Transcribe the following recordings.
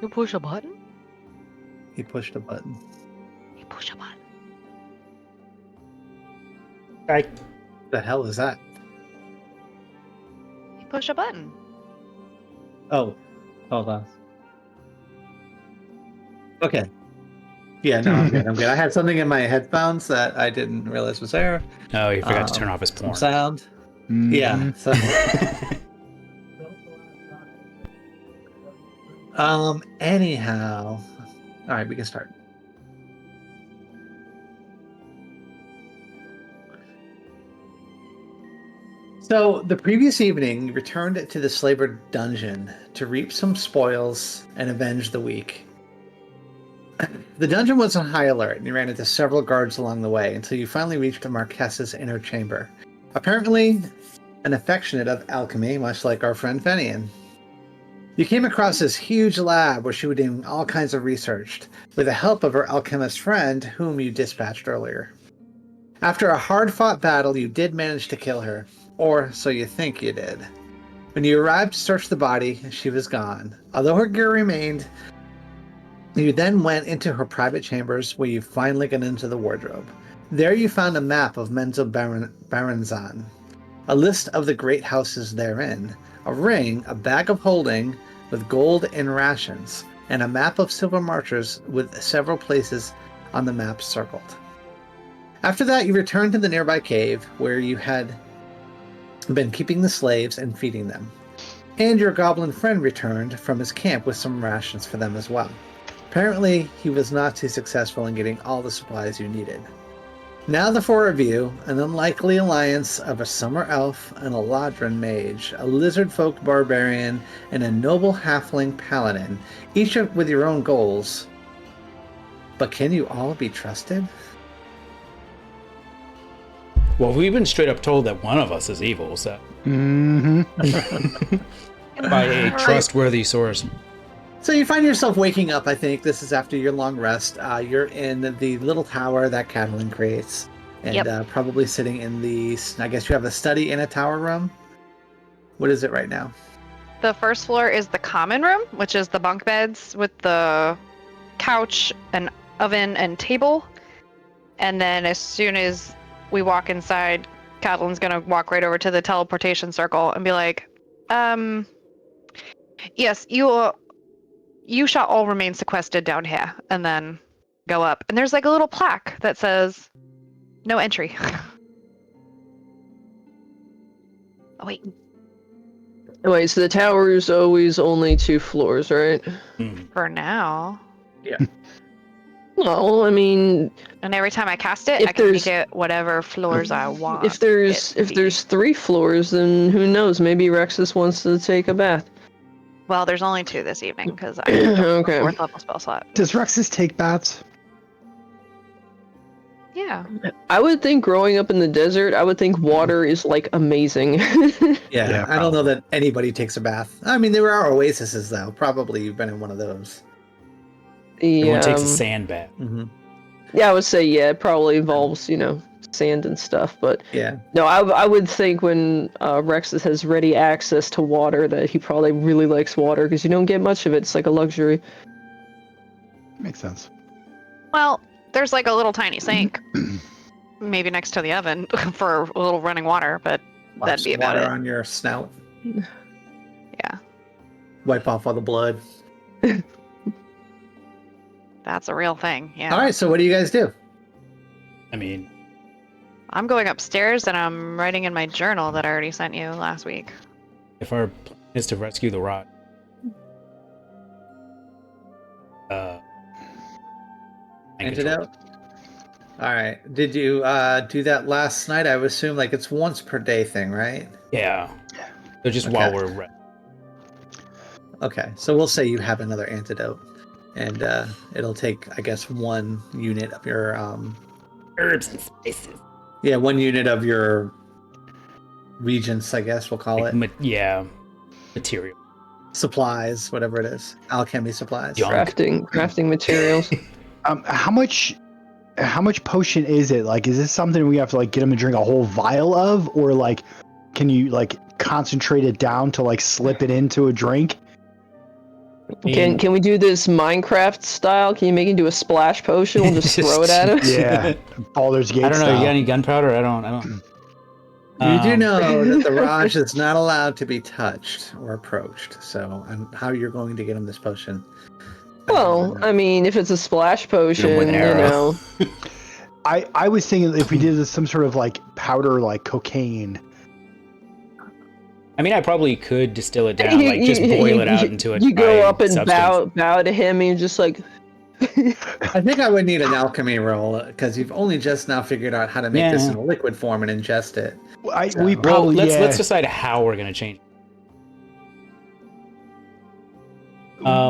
You push a button? He pushed a button. You push a button. The hell is that? You push a button. Oh, hold on. Okay. Yeah, no, I'm good. I'm good. I had something in my headphones that I didn't realize was there. Oh, he forgot to turn off his Some porn. sound. Mhm. Yeah. So, anyhow. All right, we can start. So, the previous evening, you returned to the Slaver dungeon to reap some spoils and avenge the weak. The dungeon was on high alert, and you ran into several guards along the way until you finally reached the Marquess's inner chamber. Apparently, an affectionate of alchemy, much like our friend Fenian. You came across this huge lab where she was doing all kinds of research, with the help of her alchemist friend, whom you dispatched earlier. After a hard-fought battle, you did manage to kill her, or so you think you did. When you arrived to search the body, she was gone. Although her gear remained, you then went into her private chambers, where you finally got into the wardrobe. There you found a map of Menzo Baranzan, a list of the great houses therein, a ring, a bag of holding with gold and rations, and a map of silver marchers with several places on the map circled. After that, you returned to the nearby cave, where you had been keeping the slaves and feeding them. And your goblin friend returned from his camp with some rations for them as well. Apparently, he was not too successful in getting all the supplies you needed. Now the four of you, an unlikely alliance of a summer elf and a Ladrin mage, a lizard folk barbarian, and a noble halfling paladin, each with your own goals. But can you all be trusted? Well, we've been straight up told that one of us is evil, so by a trustworthy source. So you find yourself waking up, I think. This is after your long rest. You're in the little tower that Catalin creates. And probably sitting in the... I guess you have a study in a tower room? What is it right now? The first floor is the common room, which is the bunk beds with the couch, an oven, and table. And then as soon as we walk inside, Catalin's gonna walk right over to the teleportation circle and be like, yes, you shall all remain sequestered down here, and then go up. And there's like a little plaque that says, no entry. Oh, wait. Wait, so the tower is always only 2 floors, right? For now. Yeah. Well, I mean... And every time I cast it, I can make it whatever floors I want. If there's 3 floors, then who knows? Maybe Rexus wants to take a bath. Well, there's only 2 this evening, because I have a Okay. 4th level spell slot. Does Rexus take baths? Yeah. I would think growing up in the desert, I would think water is, like, amazing. Yeah, I don't know that anybody takes a bath. I mean, there are oases, though. Probably you've been in one of those. Everyone takes a sand bath. Mm-hmm. Yeah, I would say, yeah, it probably involves, sand and stuff, but... Yeah. No, I would think when Rexus has ready access to water that he probably really likes water, because you don't get much of it. It's like a luxury. Makes sense. Well, there's like a little tiny sink, maybe next to the oven, for a little running water, but that'd be about water it. on your snout. Yeah. Wipe off all the blood. That's a real thing, yeah. All right, so what do you guys do? I mean, I'm going upstairs and I'm writing in my journal that I already sent you last week. if our plan is to rescue the rod, Antidote? All right. Did you do that last night? I would assume like it's once per day thing, right? Yeah. So just Okay. while we're Okay, so we'll say you have another antidote, and it'll take, I guess, 1 unit of your herbs and spices. Yeah, 1 unit of your regents, I guess we'll call it. Material. Supplies, whatever it is. Alchemy supplies. Junk. Crafting materials. How much potion is it? Like, is this something we have to like get him to drink a whole vial of, or like, can you like concentrate it down to like slip it into a drink? Can we do this Minecraft style? Can you make it into a splash potion? We'll just throw it at him. Yeah, Baldur's Gate I don't know. style. You got any gunpowder? I don't. You do know that the Raj is not allowed to be touched or approached. So, and how you're going to get him this potion? Well, I mean, if it's a splash potion, with an you arrow. know. I was thinking if we did some sort of like powder, like cocaine. I mean, I probably could distill it down, like just boil it out into a. You go dry up and substance. bow to him, and you're just like. I think I would need an alchemy roll because you've only just now figured out how to make this in a liquid form and ingest it. We Well, probably let's decide how we're gonna change.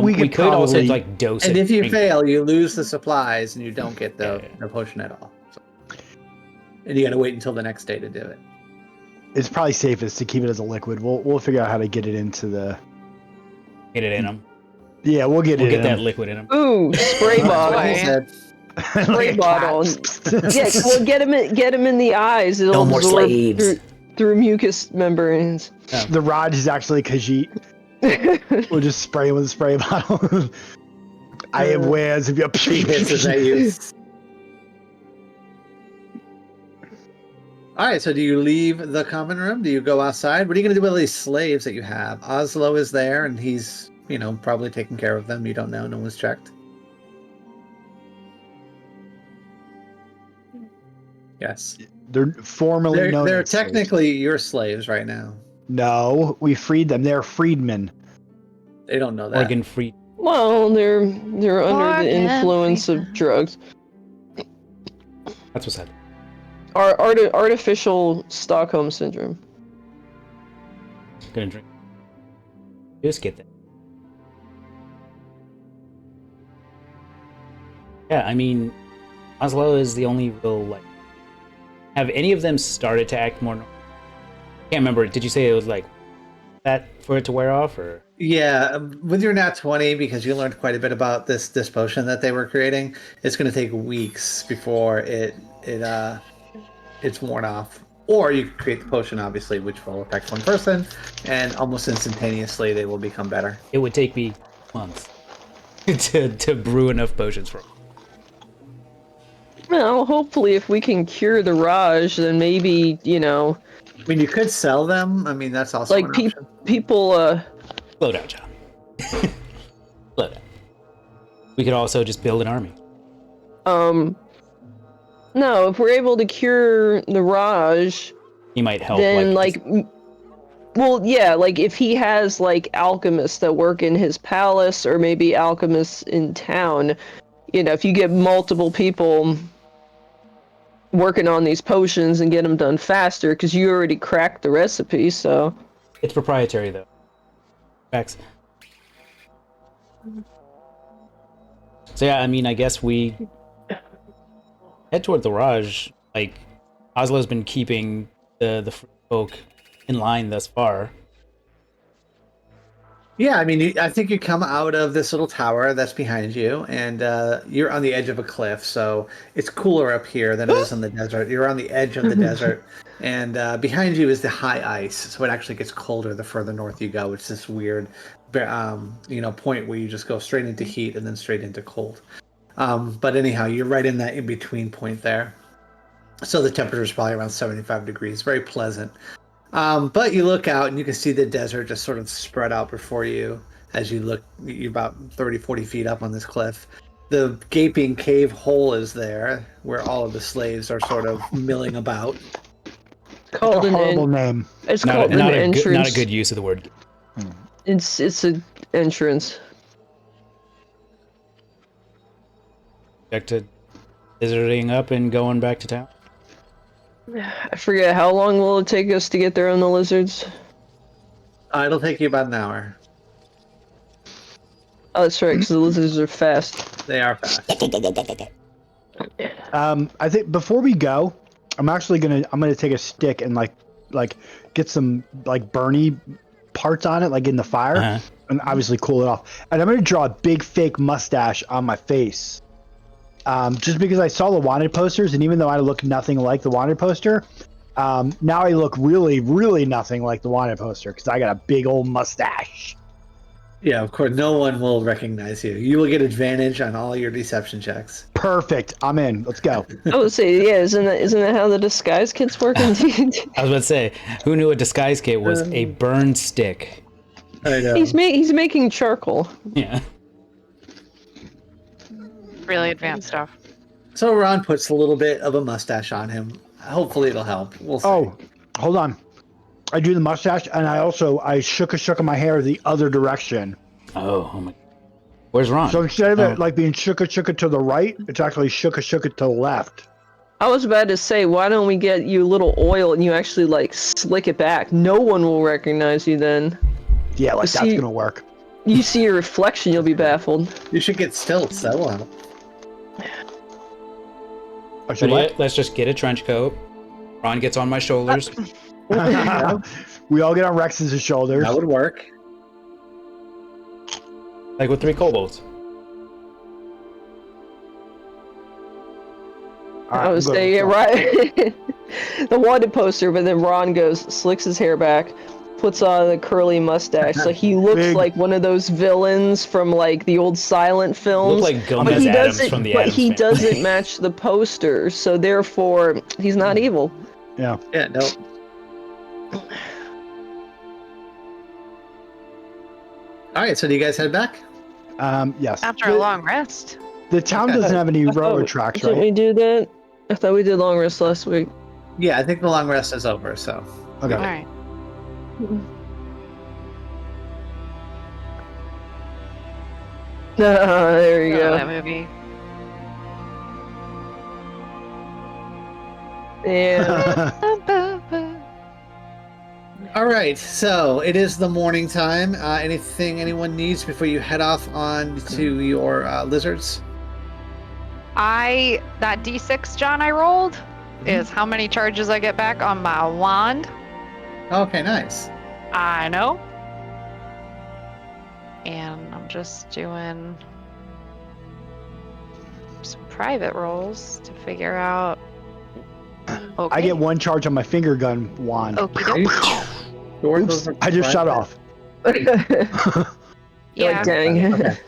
We We could also like dose And it. if you drink it. fail, you lose the supplies and you don't get the potion at all. So. And you got to wait until the next day to do it. It's probably safest to keep it as a liquid. We'll figure out how to get it into the. Get it in them. Yeah, we'll get We'll it. get in that 'em. liquid in them. Ooh, spray That's what bottle. he said. Like Spray a bottle. cat. Yeah, well, get him in the eyes. It'll No more absorb slaves. through mucous membranes. The Raj is actually Khajiit. We'll just spray him with a spray bottle. I have wares of your He hisses at you. All right, so do you leave the common room? Do you go outside? What are you going to do with all these slaves that you have? Oslo is there, and he's, probably taking care of them. You don't know. No one's checked. Yes. They're formally known They're as slaves. technically your slaves right now. No, we freed them. They're freedmen. They don't know that. Organ free. Well, they're under the influence of drugs. That's what's happening. Artificial Stockholm syndrome. Gonna drink. Just get that. Yeah, I mean, Oslo is the only real like. Have any of them started to act more? Can't remember. Did you say it was like that for it to wear off, or? Yeah, with your nat 20, because you learned quite a bit about this potion that they were creating, it's going to take weeks before it's worn off. Or you could create the potion, obviously, which will affect one person, and almost instantaneously they will become better. It would take me months to brew enough potions for. Well, hopefully, if we can cure the Raj, then maybe I mean, you could sell them. I mean, that's also like an option. people. Slow down, John. Slow down. We could also just build an army. No, if we're able to cure the Raj, He might help. then well, yeah, like if he has like alchemists that work in his palace or maybe alchemists in town, if you get multiple people working on these potions and get them done faster, because you already cracked the recipe, so. It's proprietary though. Facts. So yeah, I mean, I guess we head toward the Raj. Like, Oslo's been keeping the free folk in line thus far. Yeah, I mean, I think you come out of this little tower that's behind you, and you're on the edge of a cliff, so it's cooler up here than it is in the desert. You're on the edge of the desert, and behind you is the high ice, so it actually gets colder the further north you go. It's this weird, point where you just go straight into heat and then straight into cold. But anyhow, you're right in that in-between point there. So the temperature is probably around 75 degrees, very pleasant. But you look out and you can see the desert just sort of spread out before you as you look. You're about 30, 40 feet up on this cliff. The gaping cave hole is there where all of the slaves are sort of milling about. Called a an horrible name. It's Not called an entrance. not a good use of the word. It's an entrance. Back to visiting up and going back to town. I forget, how long will it take us to get there on the lizards? It'll take you about an hour. Oh, that's right, because the lizards are fast. They are fast. I think before we go, I'm gonna take a stick and like get some like burny parts on it, like in the fire, and obviously cool it off. And I'm gonna draw a big fake mustache on my face. Just because I saw the wanted posters, and even though I look nothing like the wanted poster, now I look really, really nothing like the wanted poster because I got a big old mustache. Yeah, of course. No one will recognize you. You will get advantage on all your deception checks. Perfect. I'm in. Let's go. I would say, yeah, isn't that how the disguise kits work in D&D? I was about to say, who knew a disguise kit was a burn stick? I know. He's making charcoal. Yeah. Really advanced stuff. So Ron puts a little bit of a mustache on him. Hopefully it'll help. We'll see. Oh, hold on. I do the mustache, and I shook my hair the other direction. Oh my. Where's Ron? So instead of it like being shook to the right, it's actually shook to the left. I was about to say, why don't we get you a little oil and you actually like slick it back? No one will recognize you then. Yeah, like See- that's gonna work. You see your reflection, you'll be baffled. You should get stilts. That will help. I should But like. yeah, let's just get a trench coat. Ron gets on my shoulders. We all get on Rex's shoulders. That would work. Like with 3 kobolds. All right, I was I'm good. saying, yeah, right. The wanted poster, but then Ron goes, slicks his hair back, puts on a curly mustache, so he looks Big. like one of those villains from like the old silent films. Look like but Gomez he Adams doesn't. from the But Addams he Family. doesn't match the poster, so therefore he's not evil. Yeah. Yeah, no. All right, so do you guys head back? Yes. After a long rest. The town doesn't have any I railroad thought- tracks, Didn't right? we do that? I thought we did long rest last week. Yeah, I think the long rest is over, so. Okay. All right. There you Oh, go. that movie. Yeah. All right, so it is the morning time. Anything anyone needs before you head off on to your lizards? That D6, John, I rolled is how many charges I get back on my wand. Okay, nice. I know. And I'm just doing some private rolls to figure out. Okay. I get 1 charge on my finger gun wand. Okey doke. Sure, Oops, those are I just shut private. off. Yeah. Like, dang. Okay.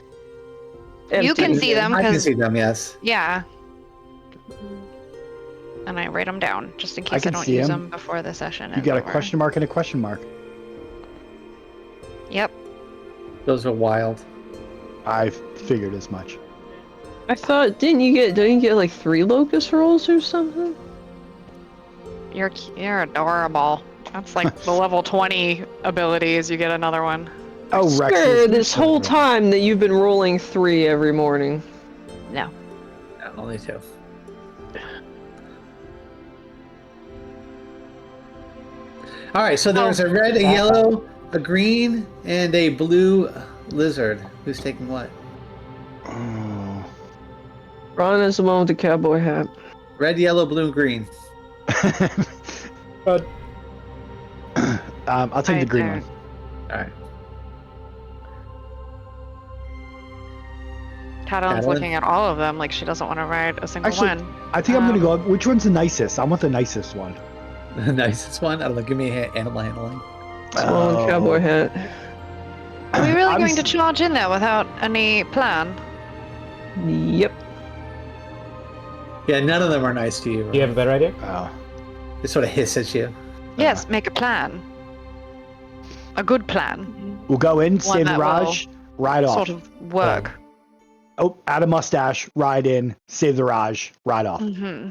You can Empty. see them I can because see them, yes. yeah. And I write them down just in case I, can don't see use 'em. them before the session. You is got a over. question mark and a question mark. Yep. Those are wild. I figured as much. I thought, didn't you get like 3 locust rolls or something? You're adorable. That's like the level 20 abilities. You get another one. Oh, I Rex. swear is- this whole time that you've been rolling 3 every morning. No. No, only 2. All right, so there's a red, a yellow, a green, and a blue lizard. Who's taking what? Oh. Ron is the one with the cowboy hat. Red, yellow, blue, and green. I'll take I the green don't- one. All right. Catalan's Catalan? looking at all of them like she doesn't want to ride a single Actually, one. I think I'm gonna go. Which one's the nicest? I want the nicest one. The nicest one? I don't know. Give me animal handling. The one with the cowboy hat. Are we really I going was- to charge in there without any plan? Yep. Yeah, none of them are nice to you. Do you have a better idea? Oh. They sort of hiss at you. Yes, make a plan. A good plan. We'll go in, save the that Raj, ride off. Sort of work. Oh, add a mustache, ride in, save the Raj, ride off. Hmm.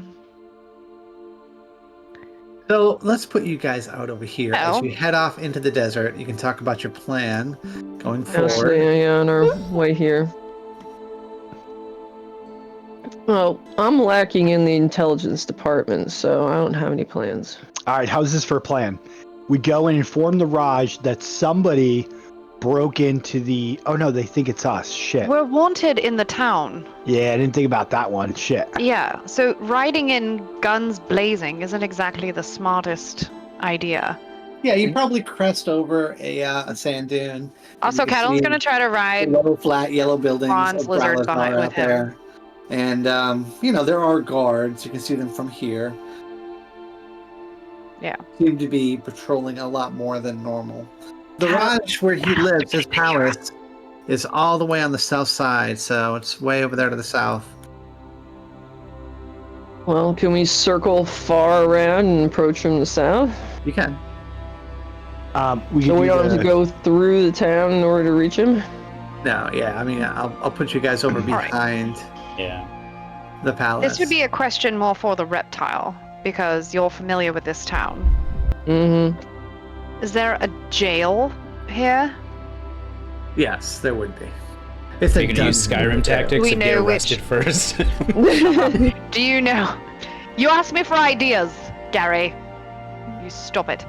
So let's put you guys out over here as Oh. you head off into the desert. You can talk about your plan going Actually, forward. yeah, on our way here. Well, I'm lacking in the intelligence department, so I don't have any plans. All right, how's this for a plan? We go and inform the Raj that somebody broke into the. Oh no, they think it's us. Shit. We're wanted in the town. Yeah, I didn't think about that one. Shit. Yeah, so riding in guns blazing isn't exactly the smartest idea. Yeah, you probably crest over a sand dune. Also, You can Catalan's see gonna try to the ride. low, flat, yellow buildings. Ron's of lizard Bralizzar behind out with him. there. And, there are guards. You can see them from here. Yeah. Seem to be patrolling a lot more than normal. The Cal- Raj, where he lives, his palace, is all the way on the south side, so it's way over there to the south. Well, can we circle far around and approach from the south? You can. We So could we do don't have to go through the town in order to reach him? No, yeah, I mean, I'll put you guys over Alright. behind Yeah. the palace. This would be a question more for the reptile, because you're familiar with this town. Mm-hmm. Is there a jail here? Yes, there would be. It's Are you going to use Skyrim tactics We and get know arrested first? Do you know? You asked me for ideas, Gary. You stop it.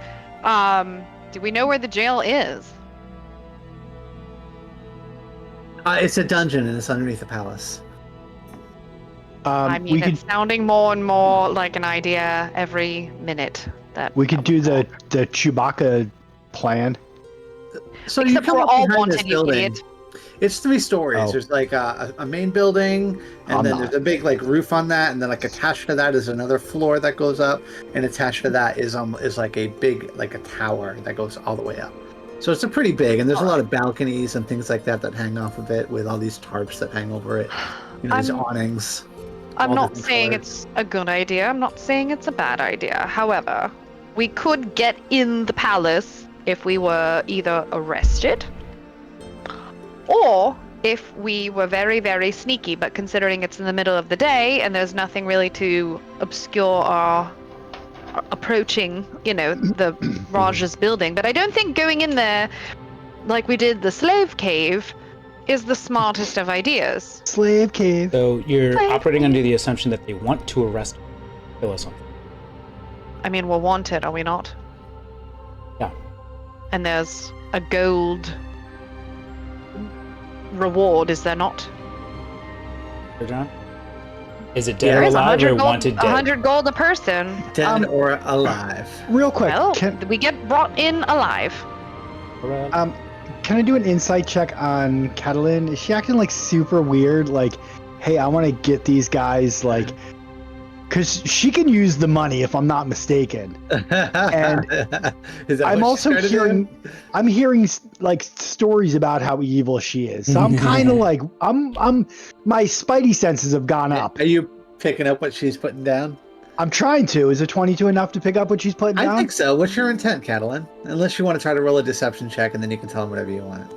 Do we know where the jail is? It's a dungeon and it's underneath the palace. I we mean, could it's sounding more and more like an idea every minute. That we could do the Chewbacca plan. So Except you come we're up all behind this wanted, you building. idiot. It's 3 stories. Oh. There's like a main building, and I'm then not. there's a big like roof on that, and then like attached to that is another floor that goes up, and attached to that is like a big like a tower that goes all the way up. So it's a pretty big, and there's a lot of balconies and things like that that hang off of it with all these tarps that hang over it. You know, these awnings. I'm all not different saying colors. it's a good idea. I'm not saying it's a bad idea. However, we could get in the palace if we were either arrested or if we were very, very sneaky. But considering it's in the middle of the day and there's nothing really to obscure our approaching, the Raj's building. But I don't think going in there like we did the slave cave is the smartest of ideas. Slave cave. So you're Slave operating under the assumption that they want to arrest kill us. I mean, we're wanted, are we not? Yeah. And there's a gold reward, is there not? John? Is it dead or There's alive 100 or gold, wanted dead? 100 gold a person. Dead or alive. Real quick, Well, can we get brought in alive. can I do an insight check on Catalin? Is she acting like super weird? Like, hey, I want to get these guys like, because she can use the money if I'm not mistaken. And Is that I'm what also she's trying to do? I'm hearing like stories about how evil she is. So I'm kind of like, I'm my spidey senses have gone up. Are you picking up what she's putting down? I'm trying to. Is a 22 enough to pick up what she's putting down? I think so. What's your intent, Catalin? Unless you want to try to roll a deception check, and then you can tell him whatever you want.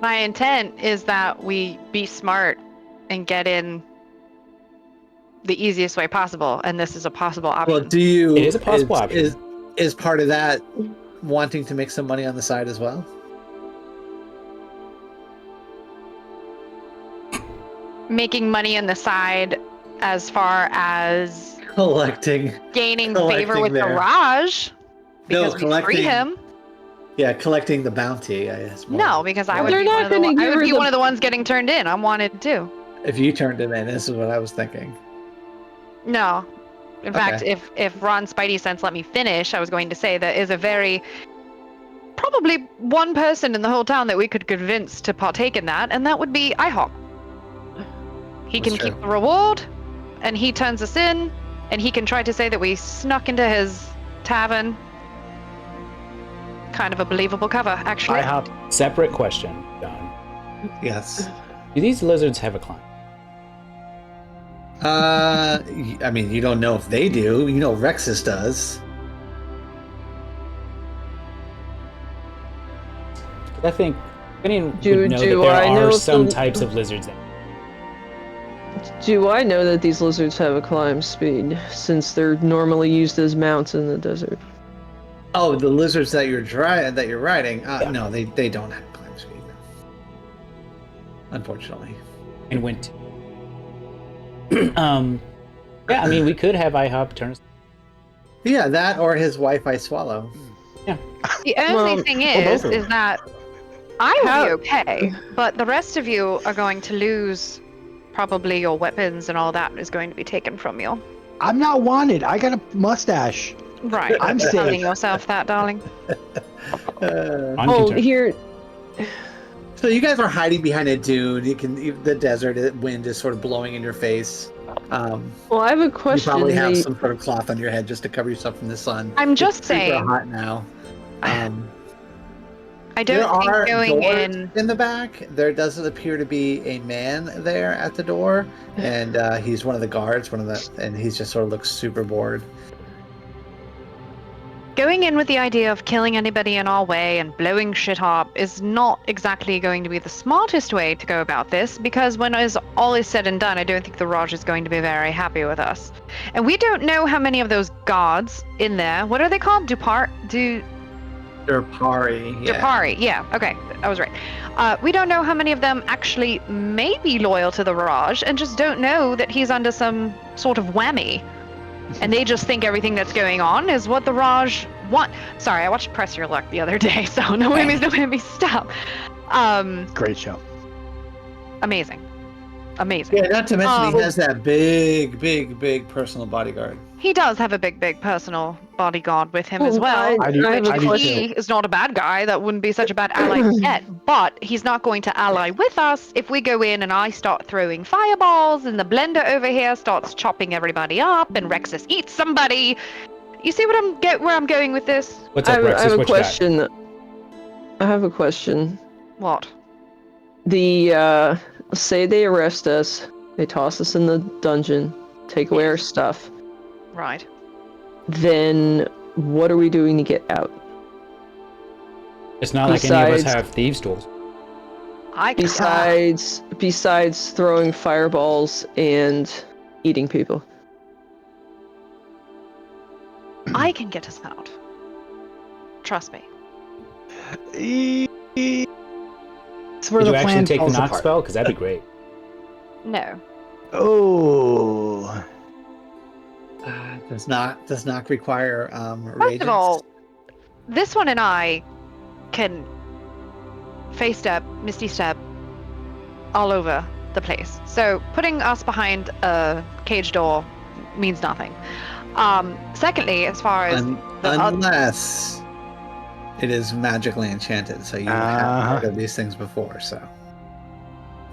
My intent is that we be smart and get in the easiest way possible, and this is a possible option. Well, do you? It is a possible option. Is part of that wanting to make some money on the side as well? Making money on the side as far as Collecting. gaining Collecting favor with the there. Raj No, because we free collecting. him. Yeah, collecting the bounty. I guess. No, because I would They're be, not one of, the, gonna one- I give would her be the- one of the ones getting turned in. I'm wanted too. If you turned him in, this is what I was thinking. No. In fact, Okay. if Ron Spidey Sense let me finish, I was going to say there is a very probably one person in the whole town that we could convince to partake in that, and that would be IHOP. He That's can true. keep the reward, and he turns us in, and he can try to say that we snuck into his tavern. Kind of a believable cover, actually. I hop. Separate question, John. Yes. Do these lizards have a climb? I mean, you don't know if they do. You know, Rexus does. 'Cause I think anyone Do- would know do that there I know are if some the- types of lizards that Do I know that these lizards have a climb speed, since they're normally used as mounts in the desert? Oh, the lizards that you're riding. Yeah. No, they don't have climb speed. Unfortunately. and went. Yeah, I mean, we could have IHOP turn us. Yeah, that or his Wi-Fi swallow. The only Well, thing both of is them. that I How- will be okay, but the rest of you are going to lose probably your weapons and all that is going to be taken from you. I'm not wanted. I got a mustache. Right. I'm You're telling safe. yourself that, darling. Uh, On Oh, turn. here. so you guys are hiding behind a dune. The desert wind is sort of blowing in your face. Well, I have a You question. probably have The- some sort of cloth on your head just to cover yourself from the sun. I'm just It's super saying. hot now. I I There don't think are going doors in. the back. There doesn't appear to be a man there at the door, and he's one of the guards. And he's just sort of looks super bored. Going in with the idea of killing anybody in our way and blowing shit up is not exactly going to be the smartest way to go about this, because when all is said and done, I don't think the Raj is going to be very happy with us. And we don't know how many of those guards in there, what are they called? Dupari, Yeah. Dupari, yeah, okay, I was right. We don't know how many of them actually may be loyal to the Raj and just don't know that he's under some sort of whammy. And they just think everything that's going on is what the Raj want. Sorry, I watched Press Your Luck the other day, so no enemies, stop. Great show. Amazing. Yeah, not to mention he has that big personal bodyguard. He does have a big personal bodyguard with him as Well, well. I have a Which question. he is not a bad guy. That wouldn't be such a bad ally yet. But he's not going to ally with us if we go in and I start throwing fireballs and the blender over here starts chopping everybody up and Rexus eats somebody. You see what where I'm going with this? What's up, I Rexus? have a What you got? question. I have a question. What? Say they arrest us, they toss us in the dungeon, take away our stuff. Right. Then what are we doing to get out? It's not like any of us have thieves' tools. Besides throwing fireballs and eating people. I can get us out. Trust me. It's where Did the you actually plan take the falls knock apart. spell? Because that'd be great. No. Oh. Does not require First reagents. of all, this one and I can face step, misty step all over the place. So putting us behind a cage door means nothing. Secondly, as far as Unless it is magically enchanted, so you have heard of these things before, so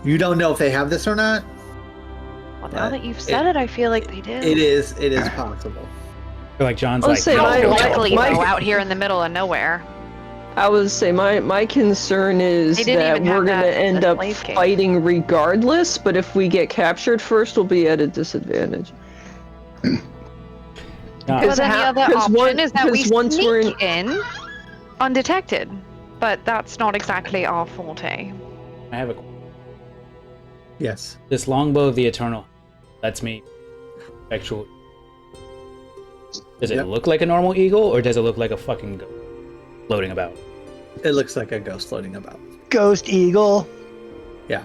you don't know if they have this or not. Well, now that you've said it, I feel like they do. It is possible. I feel like John's I'll like, say no, my- don't my- tell Luckily, him. my- though, out here in the middle of nowhere. I would say my concern is They didn't that even have we're gonna that in end the up slave cave. fighting regardless, but if we get captured first, we'll be at a disadvantage. Nah, Well, then the other option is that we once we're sneak in undetected, but that's not exactly our forte. I have a. Yes. This longbow of the Eternal lets me actually. Does it Yep. look like a normal eagle, or does it look like a fucking goat floating about? It looks like a ghost floating about. Ghost Eagle. Yeah.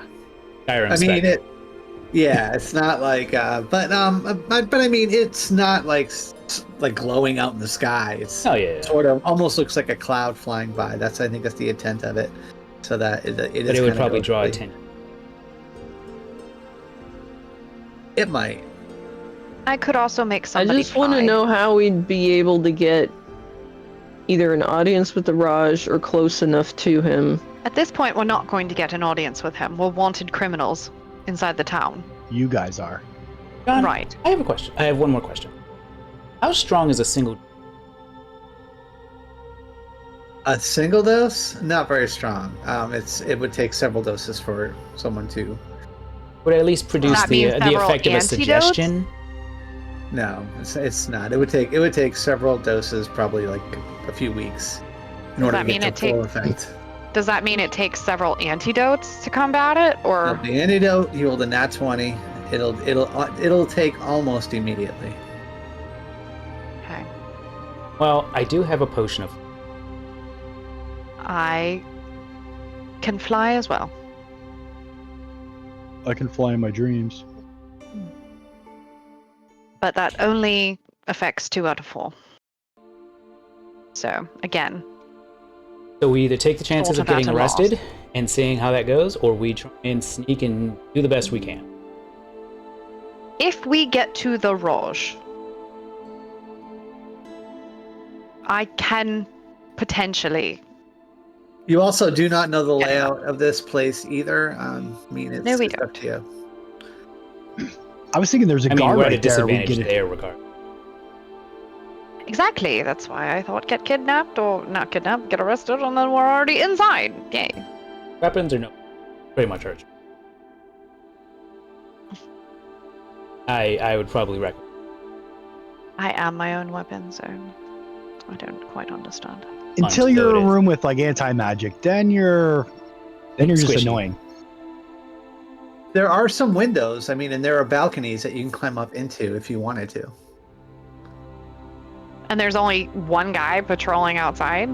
Skyrim I mean spec. it. Yeah, it's not like, but I mean, it's not like glowing out in the sky. It's Oh yeah. sort of almost looks like a cloud flying by. I think that's the intent of it, so that it is. But it would kinda probably draw ghostly. attention. It might. I could also make I somebody just want to fly. know how we'd be able to get either an audience with the Raj or close enough to him. At this point, we're not going to get an audience with him. We're wanted criminals inside the town. You guys are. John, Right. I have a question. I have one more question. How strong is a single? A single dose, not very strong. It would take several doses for someone to. Would at least produce That the means several effect of a antidotes? suggestion? No, it's not. It would take several doses, probably like a few weeks, in order that to mean get it the full effect. Does that mean it takes several antidotes to combat it, or The antidote, he rolled a nat 20. It'll take almost immediately. okay? Well, I do have a potion of. I can fly as well. I can fly in my dreams. But that only affects 2 out of 4. So, again, So we either take the chances of Sort of getting at a loss. arrested and seeing how that goes, or we try and sneak and do the best we can. if we get to the Raj, I can potentially. You also do not know the Yeah. layout of this place either. I mean, it's, No, we it's up to you. I was thinking there's a I mean, guard we're at a right there. We disadvantage get it. there, regard. Exactly. That's why I thought get kidnapped or not kidnapped, get arrested, and then we're already inside. Yay. Weapons or no? Pretty much urgent. I would probably recommend. I am my own weapon, so I don't quite understand. Until you're in a Unloaded. room with like anti-magic, then you're just Squishy. annoying. There are some windows, I mean, and there are balconies that you can climb up into if you wanted to. And there's only one guy patrolling outside.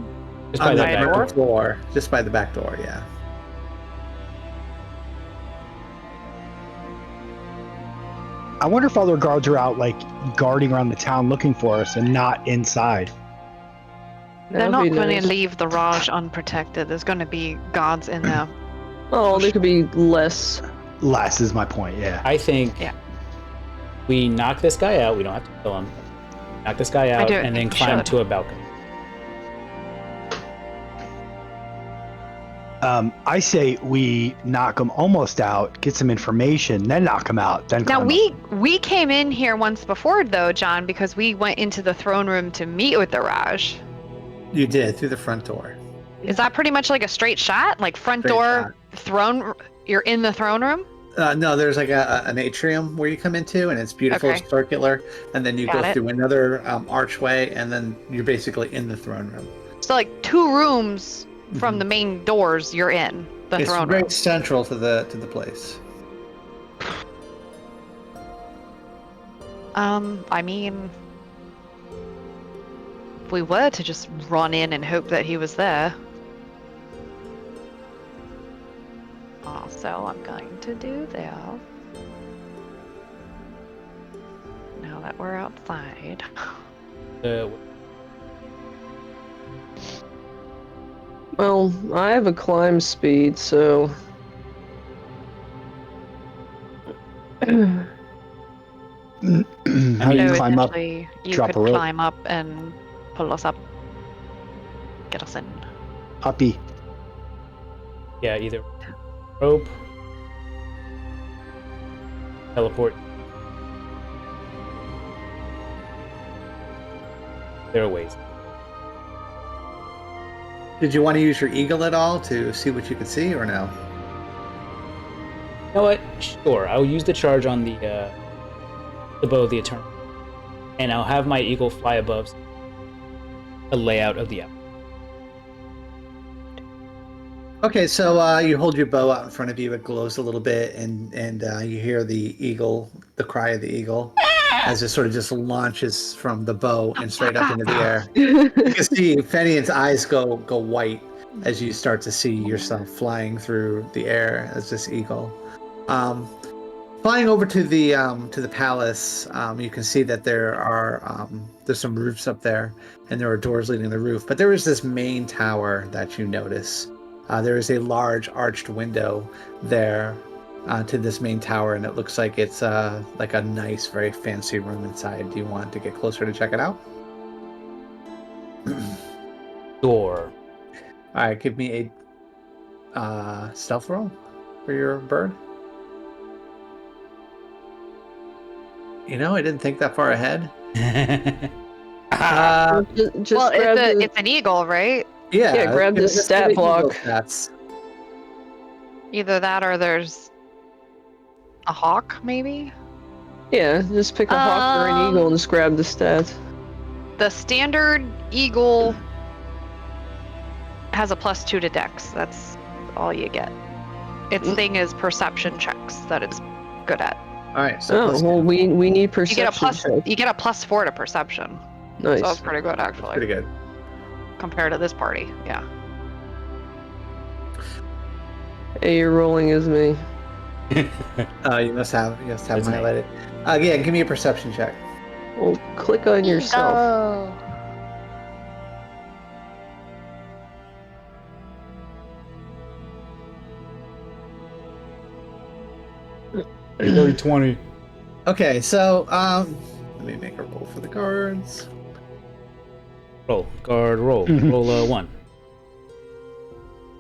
Just by On the the back door? door. back door, just by the back door, yeah. I wonder if other guards are out like guarding around the town looking for us and not inside. They're That'd not be going to nice. leave the Raj unprotected. There's going to be guards in there. Oh, there could be less. Less is my point. Yeah. I think Yeah. we knock this guy out. We don't have to kill him. Knock this guy out don't and then think we climb should. to a balcony. I say we knock them almost out, get some information, then knock them out. Then Now climb up. we came in here once before though, John, because we went into the throne room to meet with the Raj. You did, through the front door. Is that pretty much like a straight shot? Like front Straight door, throne, you're in the throne room? No, there's like an atrium where you come into, and it's beautiful, Okay. circular, and then you Got go it. through another archway, and then you're basically in the throne room. So like 2 rooms from Mhm. the main doors you're in the It's throne very room. central to the place. I mean, if we were to just run in and hope that he was there. So I'm going to do that. Now that we're outside. Well, I have a climb speed, so. How do you So climb up? essentially, you drop could a rope. climb up and pull us up. Get us in. Uppy. Yeah, either rope, teleport. There are ways. Did you want to use your eagle at all to see what you could see, or no? You know what? Sure, I'll use the charge on the bow of the Eternal, and I'll have my eagle fly above the layout of the app. Okay, so you hold your bow out in front of you. It glows a little bit, and you hear the eagle, the cry of the eagle, as it sort of just launches from the bow and straight up into the air. You can see Fenian's eyes go white as you start to see yourself flying through the air as this eagle. Flying over to the palace, you can see that there's some roofs up there, and there are doors leading to the roof. But there is this main tower that you notice. There is a large arched window there to this main tower, and it looks like it's like a nice, very fancy room inside. Do you want to get closer to check it out? Door. All right, give me a stealth roll for your bird. You know, I didn't think that far ahead. Just Well, grab the- it's an eagle, right? Yeah, grab the just stat give me eagle block. stats. Either that or there's a hawk, maybe? yeah, just pick a hawk or an eagle and just grab the stats. The standard eagle has a +2 to dex. That's all you get. Its thing is perception checks that it's good at. All right, so Oh, plus well, two. we need You perception. get a plus. check. You get a +4 to perception. Nice. So that's pretty good, actually, Pretty good. compared to this party. Yeah. Hey, you're rolling as me. You must have That's highlighted. Yeah, give me a perception check. Well, click on yourself. 20. Okay, so let me make a roll for the guards. Roll. Guard roll. Roll 1.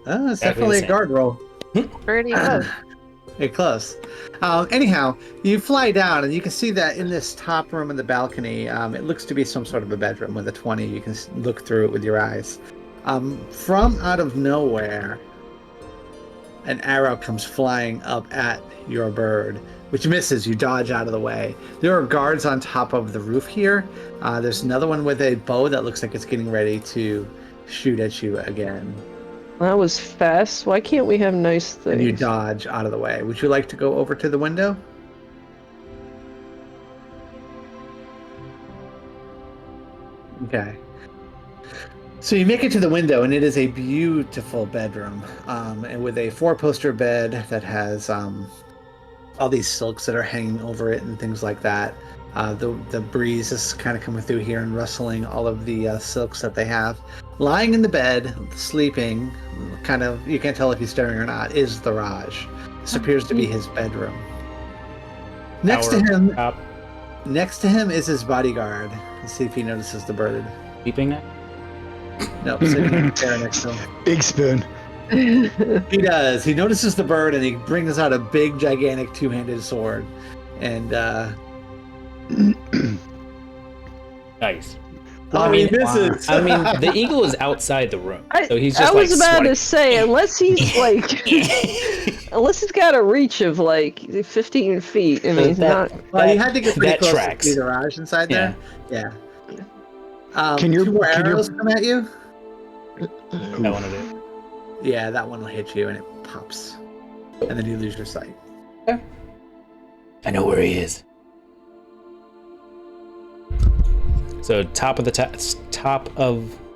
It's Exactly definitely the a guard roll. Pretty good. You're close. Anyhow, you fly down, and you can see that in this top room in the balcony, it looks to be some sort of a bedroom with a 20. You can look through it with your eyes. From out of nowhere, an arrow comes flying up at your bird, which misses. You dodge out of the way. There are guards on top of the roof here. There's another one with a bow that looks like it's getting ready to shoot at you again. That was fast. Why can't we have nice things? And you dodge out of the way. Would you like to go over to the window? Okay. So you make it to the window, and it is a beautiful bedroom, and with a 4-poster bed that has all these silks that are hanging over it and things like that. The breeze is kind of coming through here and rustling all of the silks that they have. Lying in the bed, sleeping, kind of, you can't tell if he's staring or not, is the Raj. This appears to be his bedroom. Next to him is his bodyguard. Let's see if he notices the bird. Sleeping next? No, sitting in the chair next to him. Big spoon. He does. He notices the bird, and he brings out a big, gigantic 2-handed sword. And, Nice. he misses. I mean, the eagle is outside the room, so he's just I was like about swatting. to say, unless he's like, unless he's got a reach of like 15 feet. I mean, he's not. Well, you had to get pretty that close tracks. to see the Raj inside there. Yeah. Can your- 2 more can your- arrows come at you? That one of it. Yeah, that one will hit you, and it pops. And then you lose your sight. I know where he is. So top of the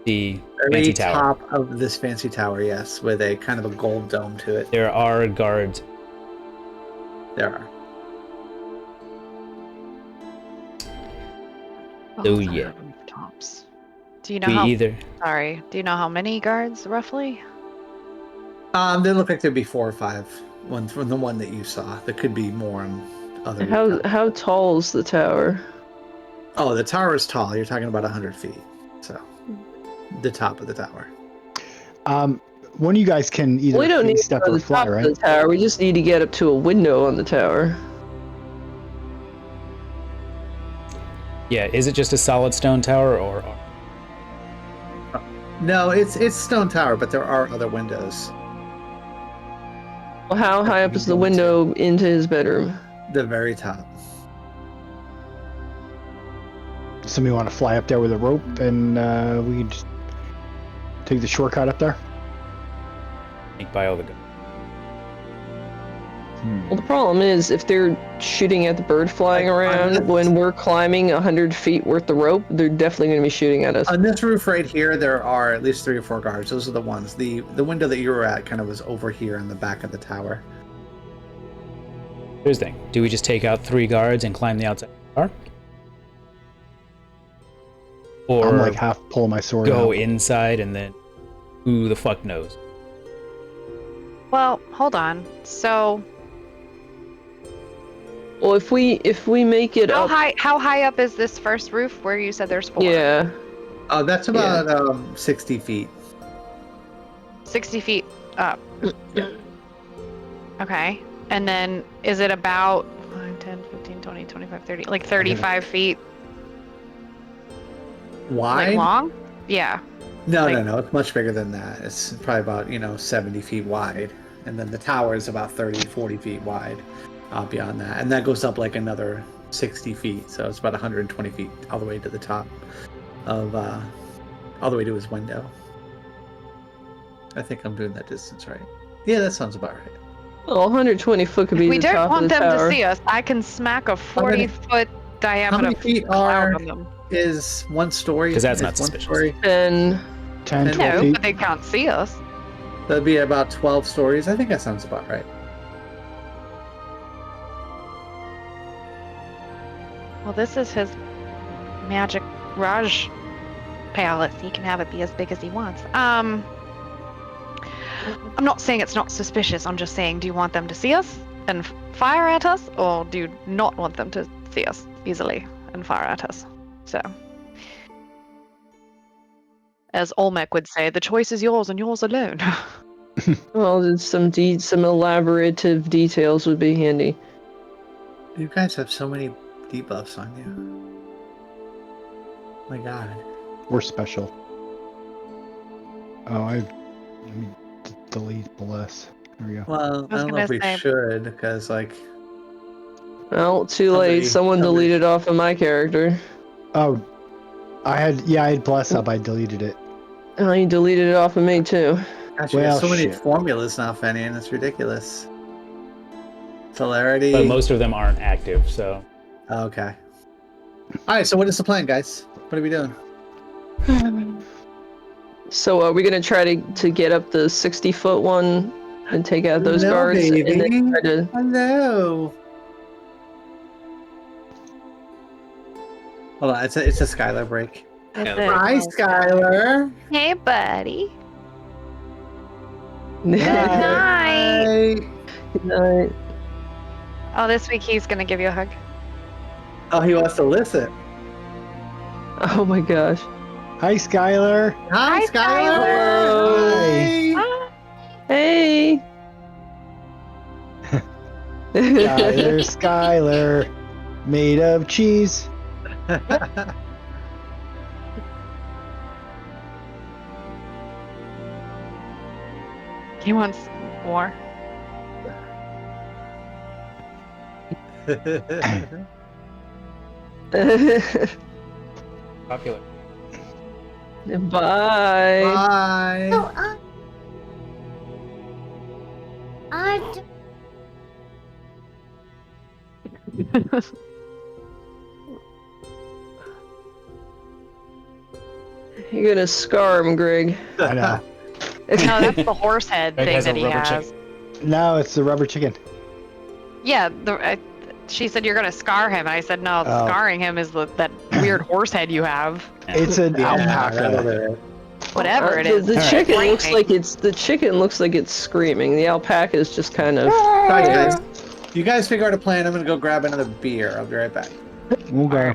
Very fancy tower. top of this fancy tower, yes, with a kind of a gold dome to it. There are guards. There are. Oh, yeah. Rooftops. Do you know do you know how many guards roughly? They look like there'd be 4 or 5. One from the one that you saw. There could be more on other. How tall is the tower? Oh, the tower is tall. You're talking about 100 feet. So, the top of the tower. One of you guys can either We don't need to step go to or the fly, top right? of the tower. We just need to get up to a window on the tower. Yeah, is it just a solid stone tower or? No, it's stone tower, but there are other windows. Well, how high up is the window into his bedroom? The very top. Somebody want to fly up there with a rope, and we can just take the shortcut up there? Sneak by all the guards. Well, the problem is, if they're shooting at the bird flying around when we're climbing 100 feet worth of rope, they're definitely going to be shooting at us. On this roof right here, there are at least 3 or 4 guards. Those are the ones. The window that you were at kind of was over here in the back of the tower. Here's the thing. Do we just take out 3 guards and climb the outside of the tower? Or I'm like half pulling my sword go out. inside and then who the fuck knows? Well, hold on. So Well, if we make it how up, high up is this first roof where you said there's 4? yeah, Oh, that's about 60 feet. 60 feet up. Yeah. Okay. And then is it about 5, 10, 15, 20, 25, 30, like 35 feet Wide? like long? Yeah. No, like- no. It's much bigger than that. It's probably about, 70 feet wide. And then the tower is about 30, 40 feet wide beyond that. And that goes up like another 60 feet. So it's about 120 feet all the way to the top of, all the way to his window. I think I'm doing that distance right. Yeah, that sounds about right. well, 120 foot could be We the don't top want of the them tower. to see us. I can smack a 40-foot diameter many feet cloud are- on them. Is 1 story? 'Cause that's is not 1 suspicious. story? And 10, 12 No, feet. but they can't see us. That'd be about 12 stories. I think that sounds about right. Well, this is his magic Raj palace. He can have it be as big as he wants. I'm not saying it's not suspicious. I'm just saying, do you want them to see us and fire at us, or do you not want them to see us easily and fire at us? So, as Olmec would say, the choice is yours and yours alone. Well, just some elaborative details would be handy. You guys have so many debuffs on you. My God. We're special. Oh, let me delete bless. There we go. Well, I was don't know if gonna we say- should, because like Well, too late. Someone somebody- deleted off of my character. Oh, I had bless up. I deleted it. Oh, you deleted it off of me too. gosh, you Well, got so many shit. formulas now, Fenian. It's ridiculous. Celerity. But most of them aren't active, so Oh, okay. All right. So what is the plan, guys? What are we doing? So are we gonna try to get up the 60-foot one and take out those No, guards and baby. then try to... Hello. Hold on. It's a Skylar break. That's Yeah, it. Hi, Skylar. Hey, buddy. Hi. Night. Good night. Oh, this week he's gonna give you a hug. Oh, he wants to listen. Oh my gosh. Hi, Skylar. Hi, Hi, Skylar. Ah, Hey. Skylar, Skylar, made of cheese. Hi. he wants more. popular. Bye. Bye. So, I You're gonna scar him, Greg. I know. No, that's the horse head Greg thing has a that he rubber has. No, it's the rubber chicken. Yeah, she said you're gonna scar him. I said no, Oh. scarring him is that weird horse head you have. It's an Yeah, alpaca. that'll Whatever it is. The Alright. chicken Frightening. looks like it's screaming. The alpaca is just kind of. Bye, guys. You guys figure out a plan. I'm gonna go grab another beer. I'll be right back. We'll go.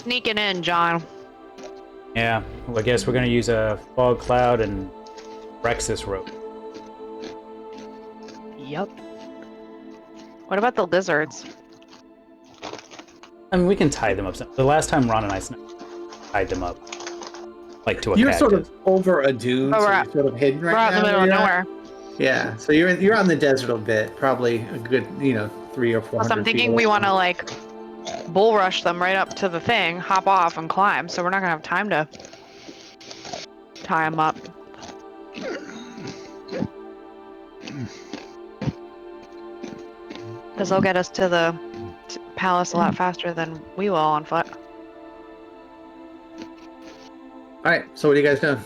sneaking in, John. Yeah, well, I guess we're gonna use a fog cloud and Rexus rope. Yep. What about the lizards? I mean, we can tie them up. The last time Ron and I tied them up, like to a You're cactus. sort of over a dune, Oh, so we're you're sort of hidden right We're out now. in the middle of where you're at. nowhere. Yeah, so you're on the desert a bit, probably a good 300 or 400. Plus, I'm thinking feet we away. want to like bull rush them right up to the thing, hop off, and climb. So we're not gonna have time to tie them up. Because they'll get us to the palace a lot faster than we will on foot. All right, so what are you guys doing?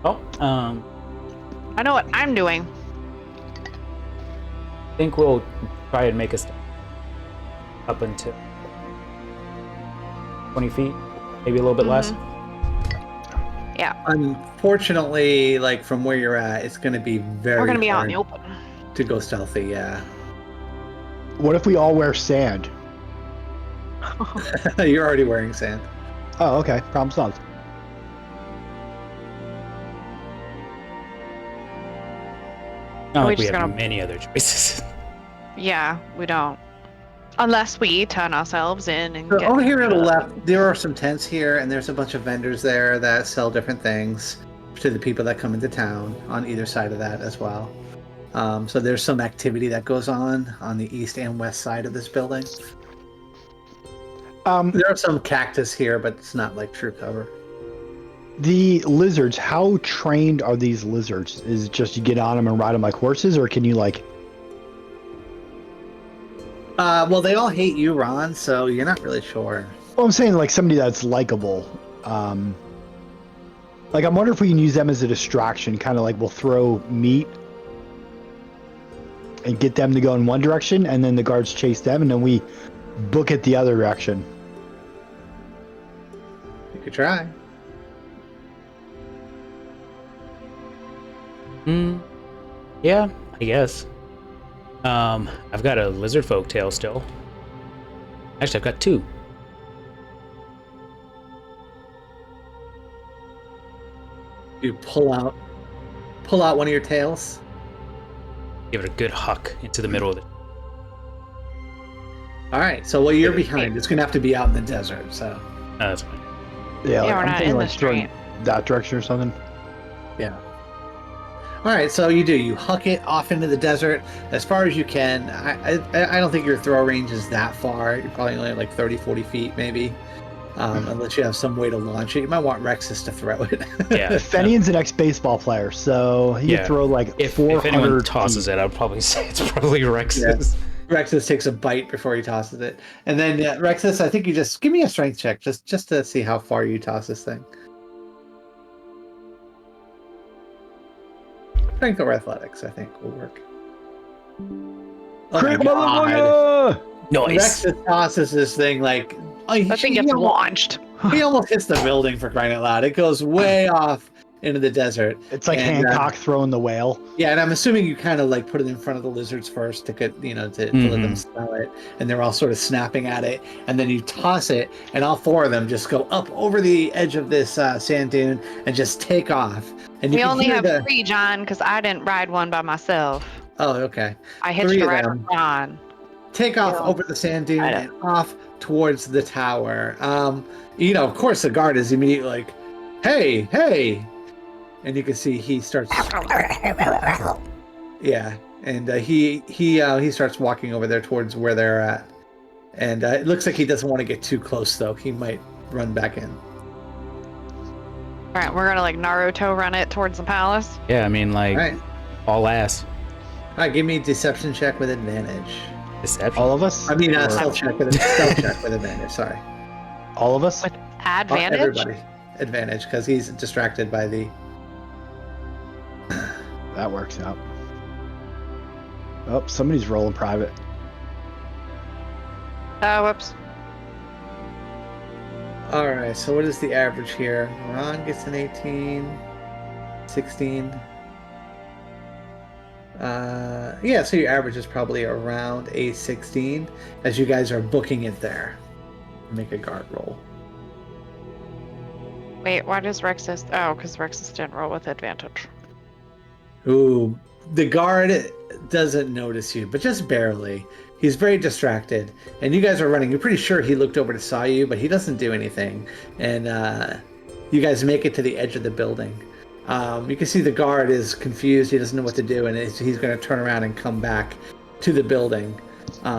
Oh, I know what I'm doing. I think we'll try and make a step up until 20 feet, maybe a little bit less. Yeah, Unfortunately, like from where you're at, it's going to be very we're gonna be out hard in the open. to go stealthy. Yeah, What if we all wear sand? you're already wearing sand. Oh, okay. Problem solved. Not Are we like we just have gonna- many other choices. Yeah, we don't. Unless we turn ourselves in and So get over here on the left, there are some tents here, and there's a bunch of vendors there that sell different things to the people that come into town on either side of that as well. So there's some activity that goes on the east and west side of this building. There are some cactus here, but it's not like true cover. The lizards, how trained are these lizards? Is it just you get on them and ride them like horses, or can you like... Well, they all hate you, Ron, so you're not really sure. Well, I'm saying like somebody that's likable. Like I'm wondering if we can use them as a distraction, kind of like we'll throw meat and get them to go in one direction, and then the guards chase them, and then we book it the other direction. You could try. Yeah, I guess. I've got a lizard folk tail still. Actually, I've got two. You pull out one of your tails. Give it a good huck into the middle of it. All right, so well, you're behind. It's gonna have to be out in the desert. So That's fine. Yeah, Yeah, we're I'm not thinking in the like throwing street. that direction or something. yeah. All right, so you huck it off into the desert as far as you can. I don't think your throw range is that far. You're probably only like 30, 40 feet maybe, unless you have some way to launch it. You might want Rexus to throw it. Yeah. Fenian's an ex-baseball player, so he Yeah. can throw like If 400 anyone tosses feet. it, I'd probably say it's probably Rex's. Rexus takes a bite before he tosses it, and then Rexus, I think you just give me a strength check just to see how far you toss this thing. Strength or athletics, I think, will work. Oh my Crit God. motherfucker! Nice. Rexus tosses this thing like That thing gets launched. he almost hits the building, for crying out loud. It goes way off into the desert. It's like And, Hancock throwing the whale. Yeah, and I'm assuming you kind of like put it in front of the lizards first to get, to let them smell it, and they're all sort of snapping at it, and then you toss it, and all four of them just go up over the edge of this sand dune and just take off. And you We can only hear have three, John, because I didn't ride one by myself. Oh, okay. I hitched Three a of ride them. with John. Take off Yeah. over the sand dune I know. and off towards the tower. Of course, the guard is immediately like, "Hey, hey!" And you can see he starts. Yeah, and he starts walking over there towards where they're at, and it looks like he doesn't want to get too close though. He might run back in. All right, we're gonna like Naruto run it towards the palace. Yeah, I mean, like, All right, all ass. all right. Give me a deception check with advantage. Deception. All of us? I mean, Or stealth check with advantage. Sorry, all of us? With advantage. everybody advantage because he's distracted by the. That works out. Oh, somebody's rolling private. Oh, whoops. All right, so what is the average here? Ron gets an 18, 16. Yeah, so your average is probably around a 16 as you guys are booking it there. Make a guard roll. Wait, why does Rexus? Oh, because Rexus didn't roll with advantage. Ooh, the guard doesn't notice you, but just barely. He's very distracted, and you guys are running. You're pretty sure he looked over to saw you, but he doesn't do anything. And you guys make it to the edge of the building. You can see the guard is confused. He doesn't know what to do, and he's going to turn around and come back to the building.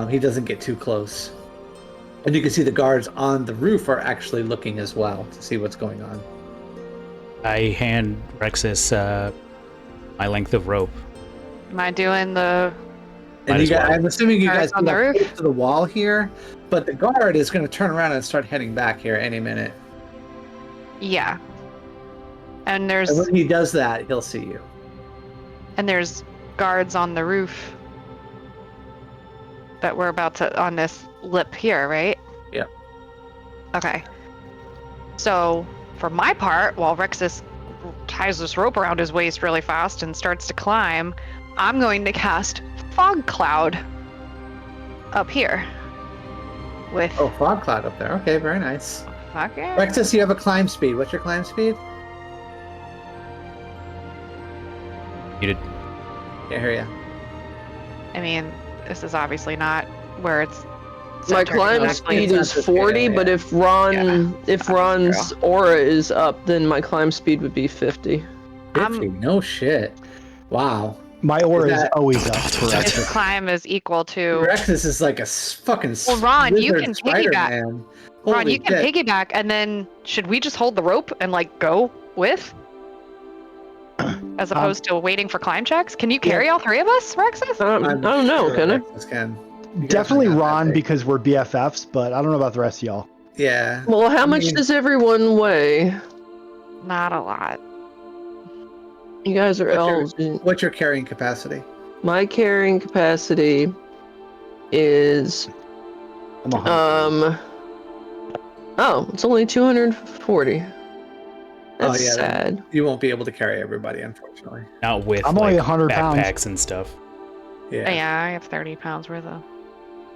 He doesn't get too close. And you can see the guards on the roof are actually looking as well to see what's going on. I hand Rexus my length of rope. Am I doing the? And you guys, I'm assuming you guys on the roof close to the wall here, but the guard is going to turn around and start heading back here any minute. Yeah. And there's And when he does that, he'll see you. and there's guards on the roof that we're about to on this lip here, right? Yep. Okay. So for my part, while Rexus ties this rope around his waist really fast and starts to climb, I'm going to cast Fog Cloud up here. With Oh, fog cloud up there. Okay, very nice. fuck yeah. Rexus, you have a climb speed. What's your climb speed? Muted. Can't hear you. I mean, this is obviously not where it's. My centered. climb Like, speed it's is not 40, this but area. if Ron's aura is up, then my climb speed would be 50. 50? No shit. Wow. My aura Is is that- always up for His Rexus. climb is equal to. Rexus is like a fucking Well, Ron, you lizard can Spider-Man. Ron, Holy you can shit. piggyback, and then should we just hold the rope and like go with, as opposed to waiting for climb checks? Can you carry all three of us, Rexus? I I'm don't know, sure can I? Rexus can. You guys Definitely are not that Ron big. because we're BFFs, but I don't know about the rest of y'all. Yeah. Well, how I much mean- does everyone weigh? Not a lot. You guys are elves. What's your carrying capacity? My carrying capacity is I'm a hunter. oh, it's only 240. That's yeah, then- sad. You won't be able to carry everybody, unfortunately. Not with I'm only like, 100 pounds. backpacks and stuff. Yeah. Yeah, I have 30 pounds worth of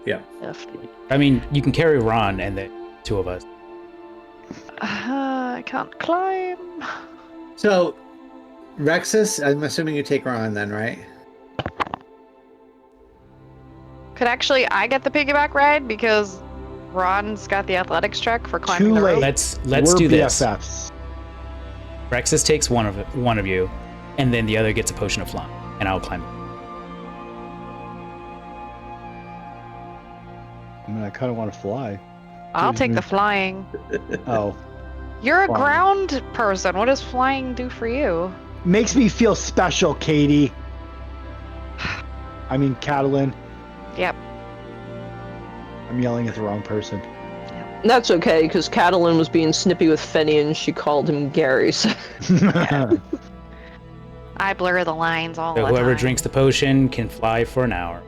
Yeah. stuff. I mean, you can carry Ron and the two of us. I can't climb. So, Rexus, I'm assuming you take Ron then, right? Could actually I get the piggyback ride because Ron's got the athletics check for climbing Too the rope? late. Let's We're do this. BFFs. Rexus takes one of you, and then the other gets a potion of flying, and I'll climb. I mean, I kind of want to fly. I'll take the flying. Oh. You're a Flying. ground person. What does flying do for you? Makes me feel special, Katie. I mean, Catalin. Yep. I'm yelling at the wrong person. That's okay, because Catalin was being snippy with Fenny and she called him Gary. So I blur the lines all So the whoever time. drinks the potion can fly for an hour.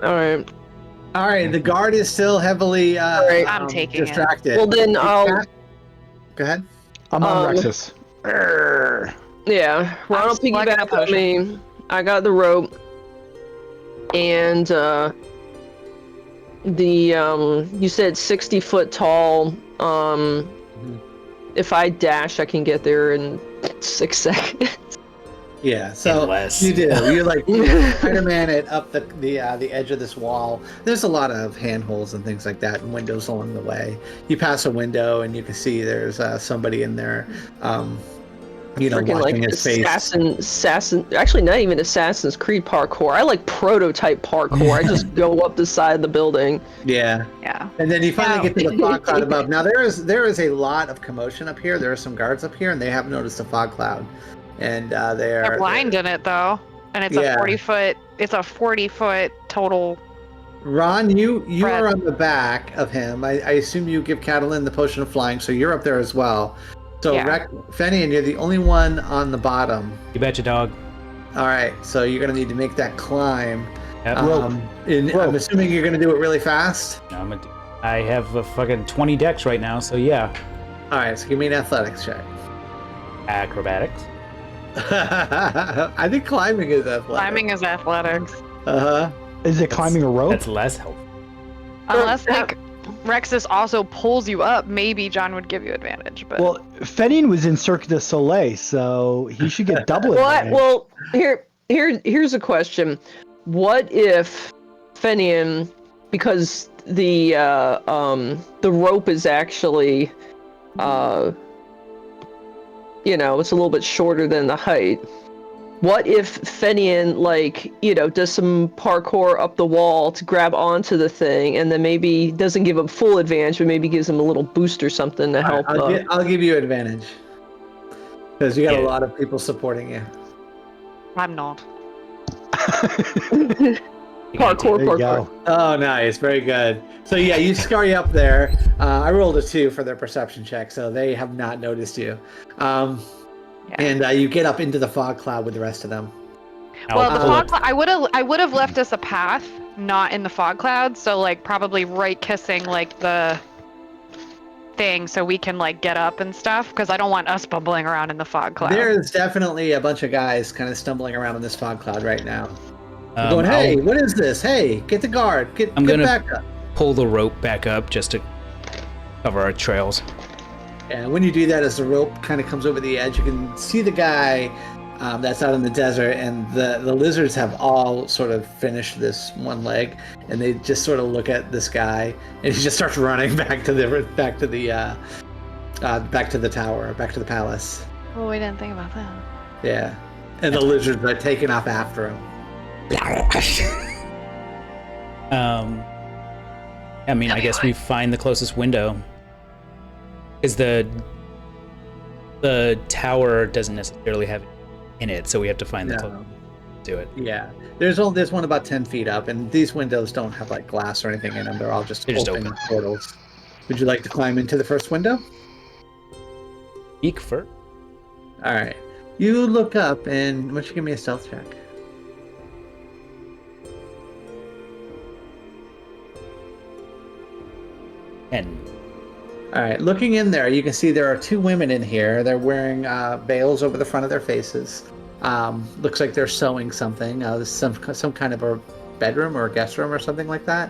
Alright. All right, the guard is still heavily right. I'm taking it. distracted. Well, then I'll. Go ahead. I'm on Um, Rexus. Yeah, Ron will slugging a piggyback on me. I got the rope. And, you said 60 foot tall. If I dash, I can get there in 6 seconds. Yeah, so Unless- you do. You're like Spider-Man it up the edge of this wall. There's a lot of handholds and things like that, and windows along the way. You pass a window, and you can see there's somebody in there, Freaking washing like his face. assassin. Actually, not even Assassin's Creed parkour. I like prototype parkour. I just go up the side of the building. Yeah, Yeah. and then you finally Wow. get to the fog cloud above. Now there is a lot of commotion up here. There are some guards up here, and they have noticed the fog cloud, and They're blind in it though. And it's Yeah. a 40-foot total. Ron, you Fred. are on the back of him. I assume you give Catalin the potion of flying, so you're up there as well. So Yeah. Fenian, you're the only one on the bottom. You betcha, dog. All right, so you're gonna need to make that climb. Yep. I'm assuming you're gonna do it really fast. I have a fucking 20 decks right now, so yeah. All right, so give me an athletics check. Acrobatics. I think climbing is athletic. Climbing is athletics. Uh-huh. Is it climbing a rope? That's less helpful. Unless like Rexus also pulls you up, maybe John would give you advantage. But Well, Fenian was in Cirque du Soleil, so he should get double What? advantage. Well, here's a question. What if Fenian, because the rope is actually, it's a little bit shorter than the height. What if Fenian, does some parkour up the wall to grab onto the thing, and then maybe doesn't give him full advantage, but maybe gives him a little boost or something to help? I'll give you advantage. Because you got a Yeah. lot of people supporting you. I'm not. Parkour, There you parkour. go. Oh, nice. Very good. So, yeah, you scurry up there. I rolled a 2 for their perception check, so they have not noticed you. And you get up into the fog cloud with the rest of them. Well, the I'll fog. look- I would have left us a path, not in the fog cloud. So like probably right kissing like the thing, so we can like get up and stuff. Because I don't want us bumbling around in the fog cloud. There's definitely a bunch of guys kind of stumbling around in this fog cloud right now. Um, Going, hey, I'll what is this? Hey, get the guard. I'm get gonna- back up. pull the rope back up just to cover our trails. And when you do that, as the rope kind of comes over the edge, you can see the guy that's out in the desert, and the lizards have all sort of finished this one leg, and they just sort of look at this guy, and he just starts running back to the tower, back to the palace. Oh, we didn't think about that. Yeah, and the lizards are taking off after him. I mean, I guess we find the closest window. Because the tower doesn't necessarily have it in it, so we have to find the No. closest to it. Yeah, there's one about 10 feet up, and these windows don't have like glass or anything in them. They're all just They're just open open. portals. Would you like to climb into the first window? Peek first. All right. You look up, and why don't you give me a stealth check? And All right. Looking in there, you can see there are 2 women in here. They're wearing veils over the front of their faces. Looks like they're sewing something. This is some kind of a bedroom or a guest room or something like that.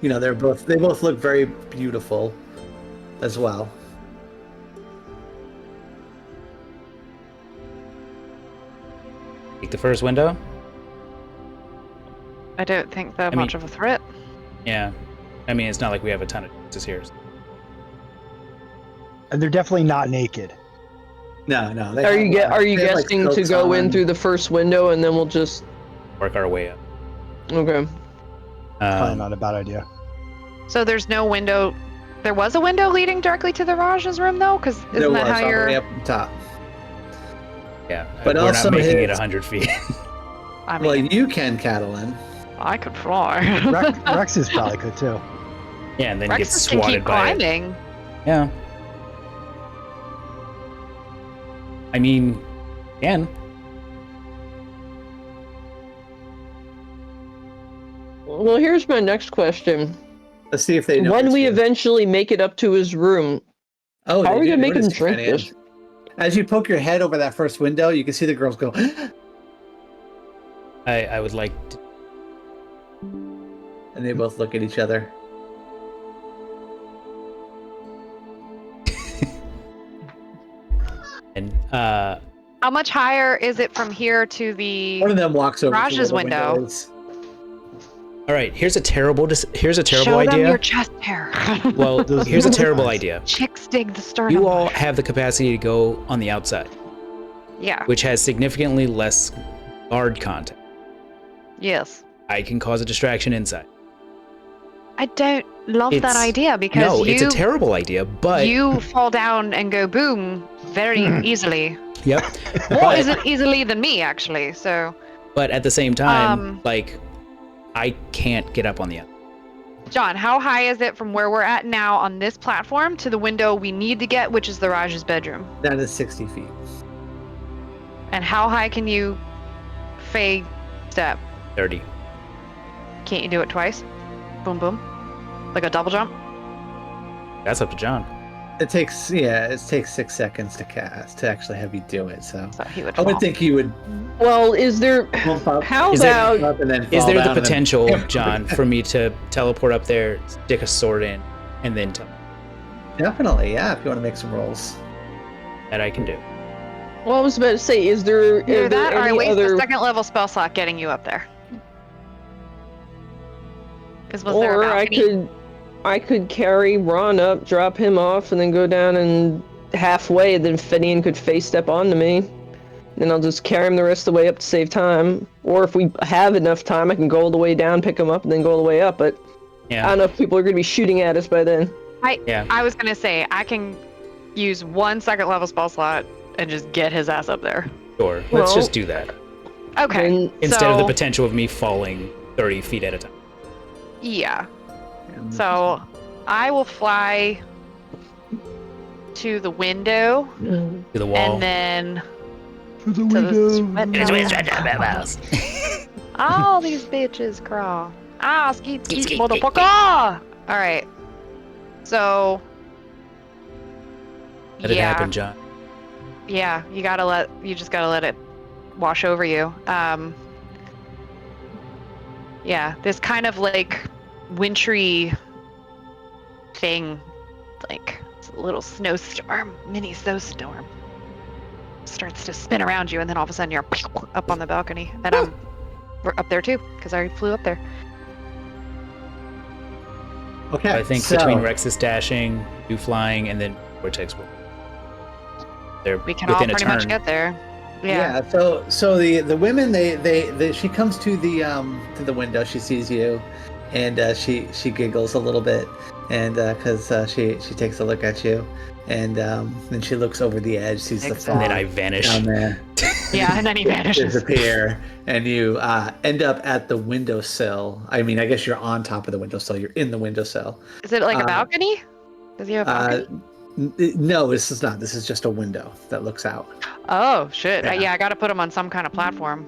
They both look very beautiful as well. take the first window. I don't think they're mean- much of a threat. Yeah. I mean, it's not like we have a ton of choices here. And they're definitely not naked. No. Are you guessing to go in through the first window, and then we'll just Work our way up. okay? Probably Um, not a bad idea. So there's no window. There was a window leading directly to the Raj's room, though, because isn't that how all the way you're? up top? yeah. But we're also not making it his- 100 feet. I Well, mean, you can, Catalan. I could fly. Rex is probably good too. Yeah, and then get Rexus can swatted keep by it. climbing. Yeah. I mean, can. Well, here's my next question. Let's see if they know. When we eventually make it up to his room, Oh, how they are we do gonna make him notice you, drink Finian. this? As you poke your head over that first window, you can see the girls go, I would like to, and they both look at each other. and How much higher is it from here to the? One of them walks over Raj's to where the window. is. all right, here's a terrible Show them idea. your chest hair. Well, Those here's a little terrible guys. idea. Chicks dig the sternum. You all have the capacity to go on the outside, Yeah. which has significantly less guard contact. Yes. I can cause a distraction inside. I don't love that It's- idea because No, you it's a terrible idea, but you fall down and go boom very easily. yep. More But, isn't easily than me actually. So but at the same time, Um, like I can't get up on the outside. John, how high is it from where we're at now on this platform to the window we need to get, which is the Raj's bedroom? That is 60 feet. And how high can you fey step? 30. Can't you do it twice? Boom boom. Like a double jump? That's up to John. It takes 6 seconds to cast to actually have you do it. So So he would I would fall. think you would Well, is there? bump up, How Is there- about? up and then Is fall there the down and then- potential, John, for me to teleport up there, stick a sword in, and then Definitely, yeah. If you want to make some rolls. that I can do? Well, I was about to say, is there? Either Are there that, or I any waste other? a second level spell slot getting you up there. Because was there a Or balcony? I could carry Ron up, drop him off, and then go down and halfway, and then Finian could face step onto me. Then I'll just carry him the rest of the way up to save time. Or if we have enough time, I can go all the way down, pick him up, and then go all the way up. But I Yeah. don't know if people are going to be shooting at us by then. I was gonna say I can use 1 second level spell slot and just get his ass up there. Sure. Let's Well- just do that. Okay. Then- Instead of the So- potential of me falling 30 feet at a time. Yeah. So I will fly to the window To the wall. and then To the to the window. sweat. All these bitches crawl. Ah, skeet, Skeet, skeet, skeet, motherfucker! Alright. So. Let it happen, John. Yeah, you just gotta let it wash over you. Yeah, this kind of like wintry thing, like it's a little snowstorm, mini snowstorm, starts to spin around you, and then all of a sudden you're up on the balcony, and we're up there too because I flew up there. Okay. I think so, between Rex's dashing, you flying, and then Vortex will. They're We can all within a pretty turn. much get there. Yeah. So the women they she comes to the window. She sees you, and she giggles a little bit, and because she takes a look at you, and then she looks over the edge, sees the Excellent. fog And then I vanish. down there, Yeah, and then he vanishes. disappear, and you end up at the windowsill. I mean, I guess you're on top of the windowsill. You're in the windowsill. Is it like a Uh, balcony? Does he have a balcony? No, this is not. This is just a window that looks out. Oh shit! yeah. Yeah, I gotta put him on some kind of platform.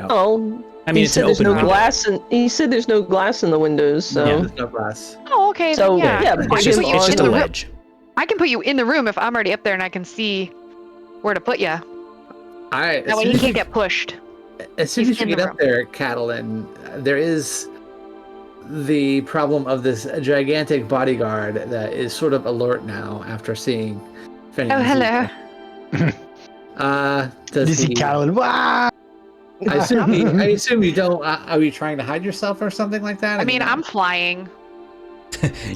Oh, I mean, he it's said an there's open no window. glass, and he said there's no glass in the windows. So Yeah. There's no glass. Oh, okay. So, then, yeah, I put can It's him just, put you it's just in a the room. ledge. I can put you in the room if I'm already up there and I can see where to put you. All right. That way he can't get pushed. As soon He's as you in get the up there, Catalin, there is the problem of this gigantic bodyguard that is sort of alert now after seeing. Finian Oh, hello. Does Dizzy he? Catalan. Wah! I assume you don't. Are you trying to hide yourself or something like that? I mean, I'm flying.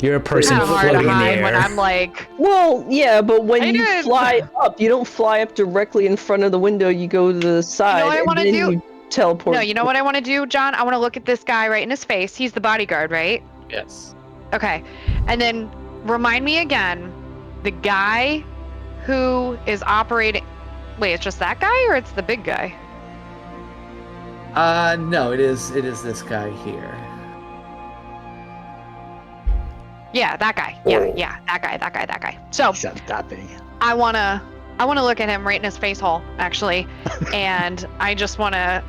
You're a person Kind of hard to floating in the hide when air. I'm like, well, yeah, but I when you did. fly up, you don't fly up directly in front of the window. You go to the side, what I and wanna then do? you teleport. no, you know what I want to do, John? I want to look at this guy right in his face. He's the bodyguard, right? Yes. Okay. And then remind me again, the guy who is operating. Wait, it's just that guy or it's the big guy? No, it is this guy here. Yeah, that guy. Yeah, that guy. So Except that thing. I wanna look at him right in his face hole, actually, and I just wanna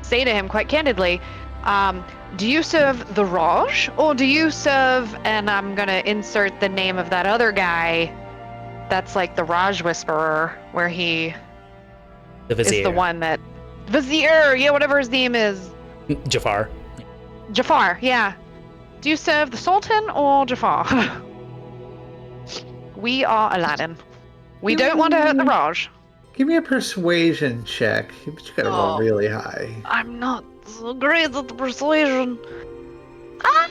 say to him quite candidly, do you serve the Raj or do you serve? And I'm gonna insert the name of that other guy. That's like the Raj Whisperer, where he The Vizier. is the one that Vizier, yeah, whatever his name is, Jafar. Jafar. Yeah. Do you serve the Sultan or Jafar? We are Aladdin. We don't want to hurt the Raj. Give me a persuasion check. But you gotta roll Oh. really high. I'm not so great at the persuasion. I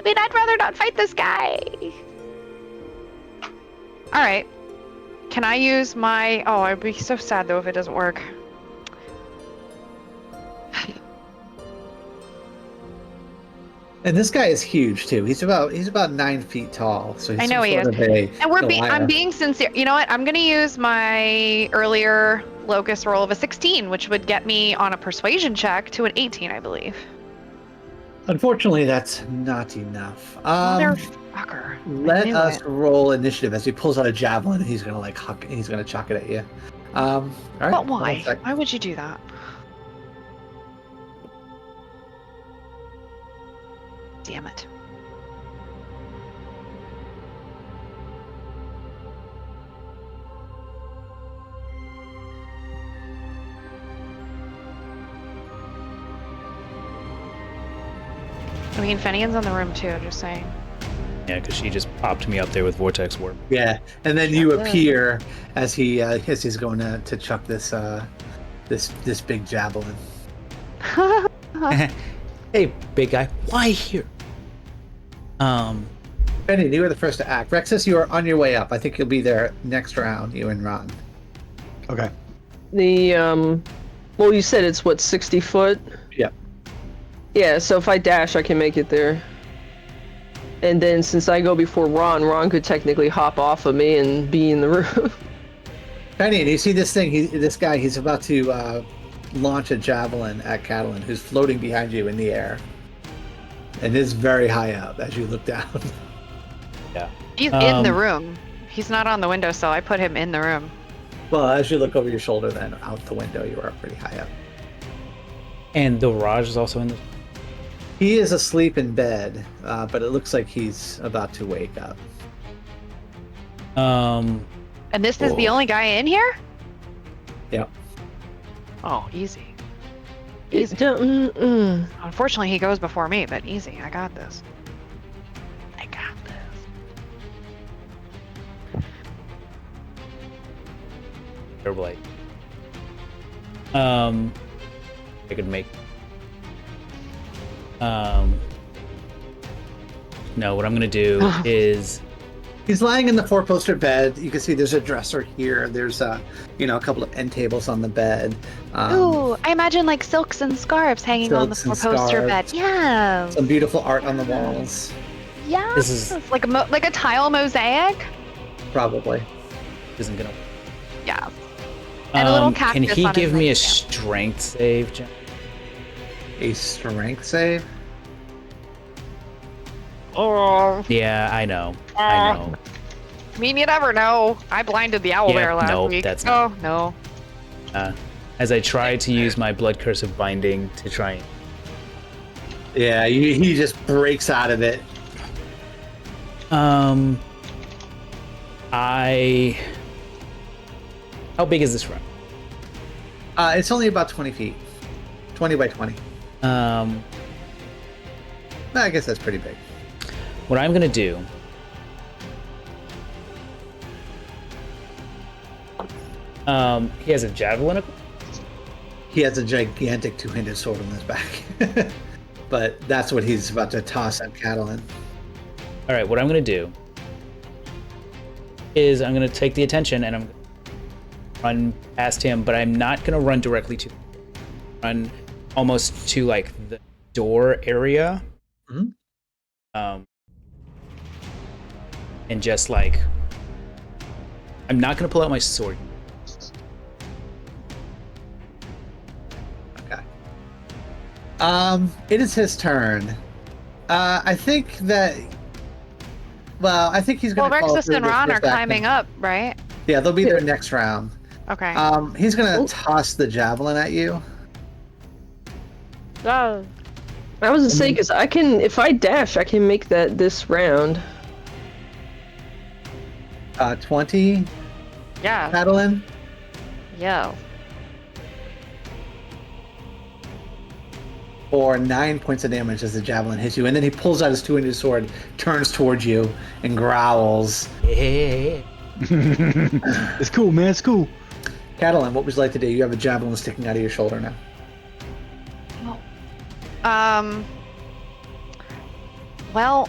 mean, I'd rather not fight this guy. All right. Can I use my? Oh, I'd be so sad though if it doesn't work. And this guy is huge too. He's about 9 feet tall. So he's I know he sort of a And I'm Goliath. being sincere. You know what? I'm gonna use my earlier locus roll of a 16, which would get me on a persuasion check to an 18, I believe. Unfortunately, that's not enough. Motherfucker. Let knew us it. roll initiative as he pulls out a javelin and he's gonna like huck. He's gonna chuck it at you. All right. But one why? sec. Why would you do that? Damn it. mean, Fenian's on the room too. Just saying. Yeah, because she just popped me up there with vortex warp. Yeah, and then you Yeah. appear as he's going to chuck this this big javelin. Hey, big guy, why here? Benny, you were the first to act. Rexus, you are on your way up. I think you'll be there next round. You and Ron. Okay. Well, you said it's what, 60 foot? Yeah. Yeah, so if I dash, I can make it there. And then since I go before Ron could technically hop off of me and be in the room. Benny, and you see this thing? This guy, he's about to launch a javelin at Catalan, who's floating behind you in the air, and is very high up as you look down. Yeah. He's in the room. He's not on the windowsill. I put him in the room. Well, as you look over your shoulder, then out the window, you are pretty high up. And the Raj is also in the. He is asleep in bed, but it looks like he's about to wake up. And this is the only guy in here? Yep. Oh, easy. Easy. Unfortunately, he goes before me, but easy. I got this. I got this. Airblade. I could make. No, what I'm gonna do is. He's lying in the four-poster bed. You can see there's a dresser here. There's a couple of end tables on the bed. Ooh, I imagine like silks and scarves hanging on the Silks and four-poster bed. scarves. Yeah. Some beautiful art on the walls. Yeah. This is- like like a tile mosaic. Probably. Isn't gonna. Yeah. And a little Can cactus he on his give me a nightstand. strength save, Jen? A strength save. Oh. Yeah, I know. I know. I mean, you never know. I blinded the owlbear last nope, week. that's Oh, no. As I try to use my blood curse of binding to try and. Yeah, he just breaks out of it. How big is this room? It's only about 20 feet. 20 by 20. I guess that's pretty big. What I'm gonna do. He has a javelin. He has a gigantic two-handed sword on his back. But that's what he's about to toss at Catalan. All right, what I'm gonna do is I'm gonna take the attention and I'm gonna run past him, but I'm not gonna run directly to. Run almost to like the door area. Mhm. And just like, I'm not gonna pull out my sword. Okay. It is his turn. I think that. Well, I think he's Well, going to. Rexus and Ron are climbing up, right? Yeah, they'll be there next round. Okay. He's going to toss the javelin at you. I was gonna say, because I can, if I dash, I can make that this round. 20, Yeah. Catalan. Yeah. For 9 points of damage as the javelin hits you, and then he pulls out his two-handed sword, turns towards you, and growls. It's cool, man. It's cool. Catalan, what would you like to do? You have a javelin sticking out of your shoulder now. Well.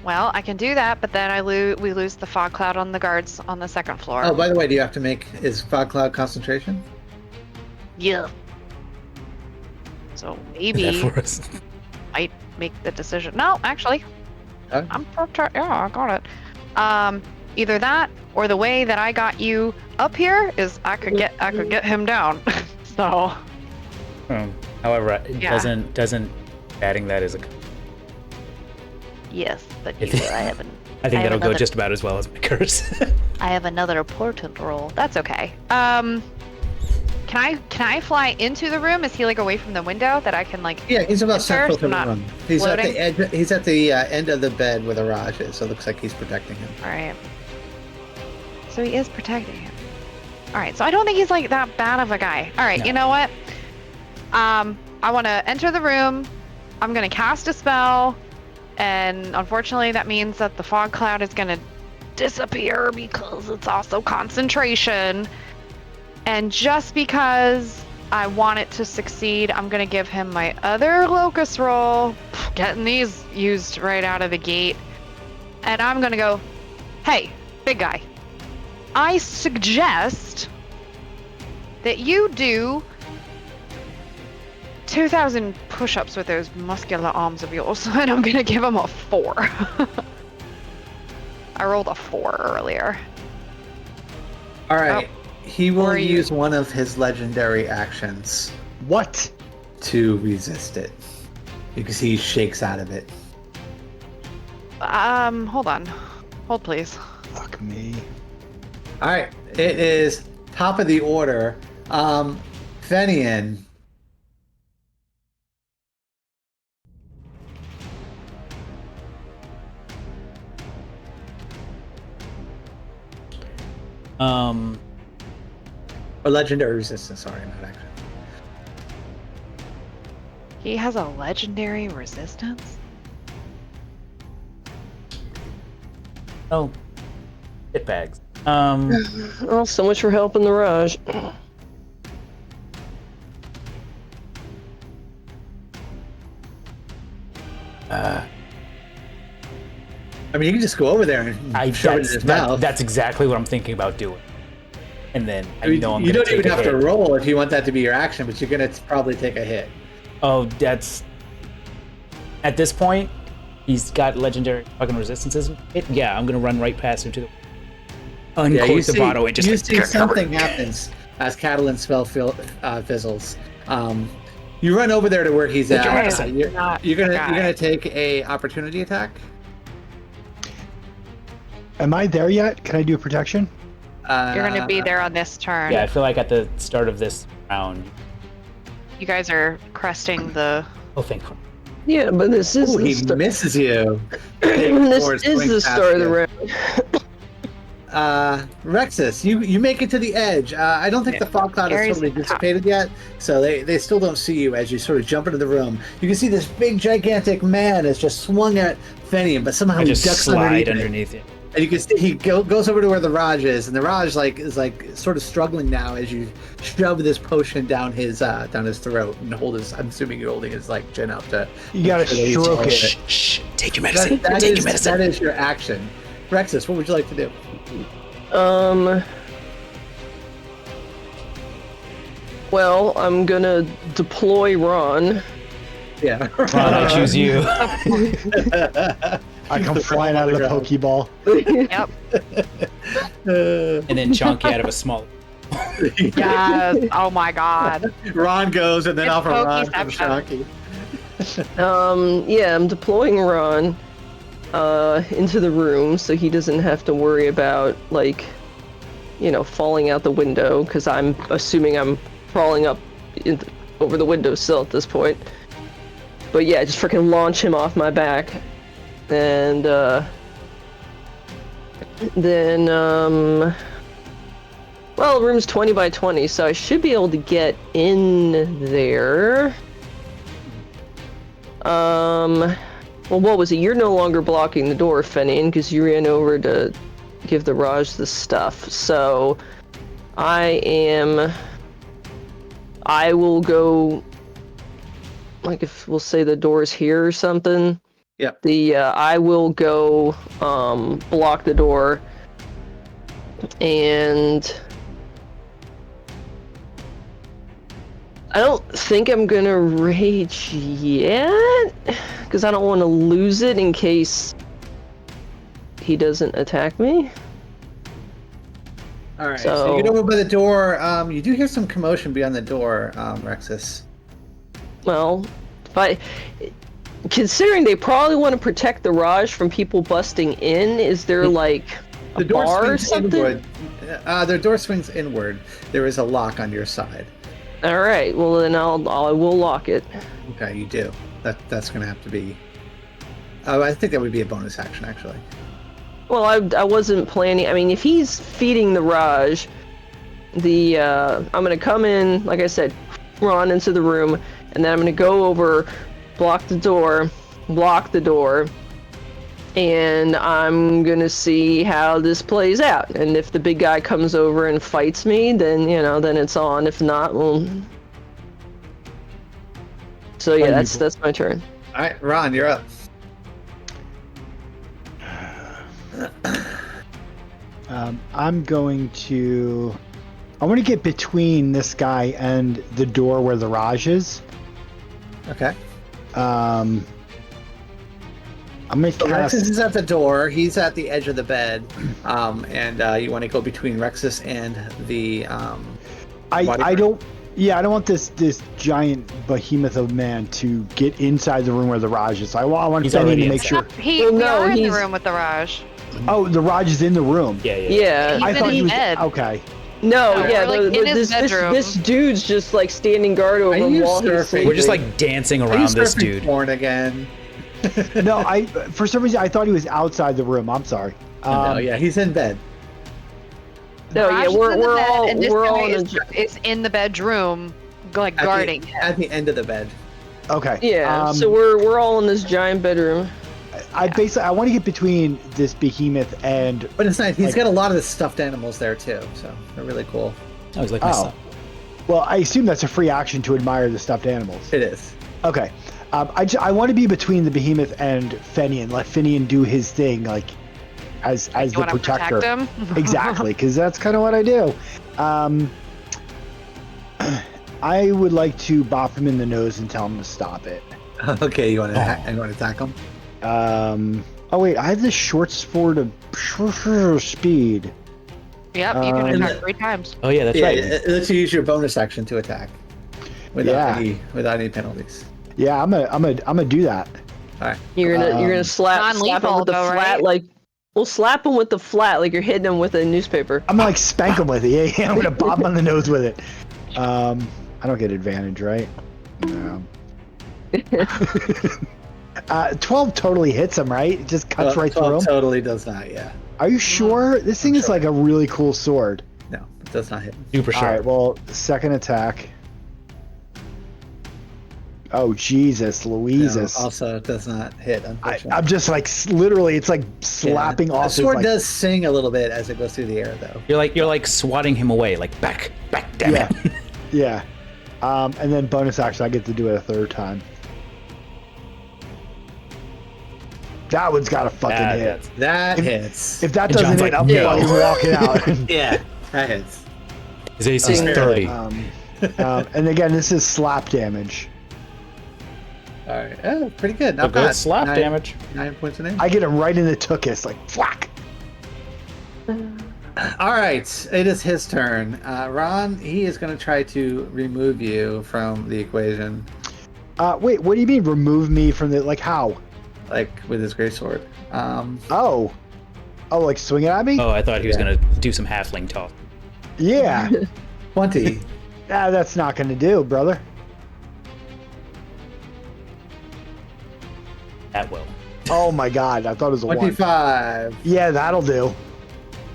Well, I can do that, but then we lose the fog cloud on the guards on the second floor. Oh, by the way, do you have to make is fog cloud concentration? Yeah. So maybe I make the decision. No, actually, Okay. yeah, I got it. Either that or the way that I got you up here is I could get him down. So. However, it Yeah. doesn't adding that as a. Yes, but If- I have I think have that'll go another- just about as well as my curse. I have another important roll. That's okay. Can I fly into the room? Is he like away from the window that I can like? Yeah, he's about Enter, central so to the not room. He's at floating? the edge. He's at the end of the bed where the Raj is, so it looks like he's protecting him. All right. So he is protecting him. All right, so I don't think he's like that bad of a guy. All right, No. you know what? I want to enter the room. I'm gonna cast a spell, and unfortunately, that means that the fog cloud is gonna disappear because it's also concentration. And just because I want it to succeed, I'm gonna give him my other locust roll, getting these used right out of the gate, and I'm gonna go, hey, big guy. I suggest that you do 2,000 push-ups with those muscular arms of yours, and I'm gonna give him a 4. I rolled a 4 earlier. All right. He will Or you- use one of his legendary actions What? to resist it because he shakes out of it. Hold on. Hold, please. Fuck me. All right. It is top of the order. Fenian. Or legendary resistance, sorry, not action. He has a legendary resistance? Oh, shitbags. Well, so much for helping the Raj. I mean, you can just go over there and shove it in his mouth. That's exactly what I'm thinking about doing. And then I mean, I'm you gonna don't take even a have to hit. roll if you want that to be your action, but you're going to probably take a hit. Oh, that's... At this point, he's got legendary fucking resistances. Yeah, I'm gonna run right past him to the... Uncork the bottle and just you like... see something happens as Catalan's spell fizzles. You run over there to where he's at. medicine. You're gonna take a opportunity attack. Am I there yet? Can I do a protection? You're gonna be there on this turn. Yeah, I feel like at the start of this round... You guys are cresting the... Oh, thank God. Yeah, but this is Ooh, the he start. misses you. This Or is the swings start of the past round. Rexus, you make it to the edge. I don't think the fog cloud has Aries totally at the top. dissipated yet, so they still don't see you as you sort of jump into the room. You can see this big, gigantic man has just swung at Fenian, but somehow I he just ducks slide underneath it. it. And you can see he goes over to where the Raj is, and the Raj is sort of struggling now as you shove this potion down his throat and hold his. I'm assuming you're holding his chin up to. You gotta make sure that he's stroke holding it. Shh. Take your medicine. That Take is- your medicine. That is your action. Rexus, what would you like to do? Well, I'm gonna deploy Ron. Yeah. Ron, I choose you. I come flying out of the Pokeball. Yep. And then chunk you out of a small... Yes. Oh my god. Ron goes, and then It's off of Ron Pokeception. comes Shocky. Yeah, I'm deploying Ron into the room so he doesn't have to worry about, like, falling out the window, because I'm assuming I'm crawling up over the windowsill at this point. But yeah, just freaking launch him off my back. And then, well, the room's 20 by 20, so I should be able to get in there. Well, what was it? You're no longer blocking the door, Fenian, because you ran over to give the Raj the stuff. So, I will go, like, if we'll say the door's here or something. Yep. I will go, block the door, and I don't think I'm gonna rage yet, because I don't want to lose it in case he doesn't attack me. All right. So you get over by the door. You do hear some commotion beyond the door, Rexus. Well, considering they probably want to protect the Raj from people busting in, is there like a The door bar or swings something? inward. The door swings inward. There is a lock on your side. All right. Well, then I will lock it. Okay, you do. That's going to have to be. I think that would be a bonus action, actually. Well, I wasn't planning. I mean, if he's feeding the Raj, I'm gonna come in, like I said, run into the room, and then I'm gonna go over, block the door, and I'm gonna see how this plays out. And if the big guy comes over and fights me, then then it's on. If not, well. So yeah, that's my turn. All right, Ron, you're up. I'm going to. I want to get between this guy and the door where the Raj is. Okay. I'm gonna So cast. Rexus is at the door. He's at the edge of the bed, and you want to go between Rexus and the. I don't. Yeah, I don't want this giant behemoth of man to get inside the room where the Raj is. I want He's Benny already to make inside. sure. We are in the room with the Raj. Oh, the Raj is in the room. Yeah. Yeah. He's I in thought his he was bed. okay. No, No, yeah, we're, like, in his bedroom. this dude's just like standing guard over him you while he's surfing? sleeping. We're just like dancing Are you around this surfing dude. porn again? No, for some reason I thought he was outside the room. I'm sorry. No, yeah, he's in bed. No, Raj yeah, is we're in the bed, all and this we're all guy in is in the bedroom, like At guarding the, him. at the end of the bed. Okay. yeah. So we're all in this giant bedroom. I want to get between this behemoth and. But it's nice. He's Like- got a lot of the stuffed animals there too, so they're really cool. Oh, he's like my Oh. son. Well, I assume that's a free action to admire the stuffed animals. It is. Okay. I want to be between the behemoth and Fenian. Let Fenian do his thing, like as You the want to protector. protect him? Exactly, because that's kind of what I do. I would like to bop him in the nose and tell him to stop it. Okay, you want to attack him? Oh wait, I have this short sword of speed. Yep, you can And attack the- 3 times. Oh yeah, that's Yeah, right. it lets you use your bonus action to attack without any penalties. Yeah, I'm gonna do that. All right. You're gonna slap him Non-lethal, with the though, flat, right? like we'll slap him with the flat, like you're hitting him with a newspaper. I'm gonna like spank him with it. Yeah, I'm gonna bop him on the nose with it. I don't get advantage, right? No. 12 totally hits him, right? It just cuts right through him. Totally does not. Yeah. Are you sure? This thing is like a really cool sword. No, it does not hit. Super All sharp. right, well, second attack. Oh, Jesus, No, Louises. also, it does not hit. Unfortunately. I'm just like, literally, it's like slapping The off his, sword like, does sing a little bit as it goes through the air, though. You're like swatting him away, like back, damn Yeah. it. Yeah. And then bonus action, I get to do it a third time. That one's got a fucking hit. That hits. If that And doesn't John's hit, like, I'm no. fucking walking out. Yeah, that hits. His AC is Ding. 30. And again, this is slap damage. All right. Oh, pretty good. A Not good bad. slap Nine- damage. 9 points of damage. I get him right in the tuchus, like, whack. All right, it is his turn. Ron, he is going to try to remove you from the equation, Wait, what do you mean remove me from the, like, how? like with his greatsword. Oh, like swing it at me? Oh, I thought he was Yeah. gonna do some halfling toss. Yeah. 20. That's not gonna do, brother. That will. Oh my god, I thought it was a 25 1. Yeah, that'll do.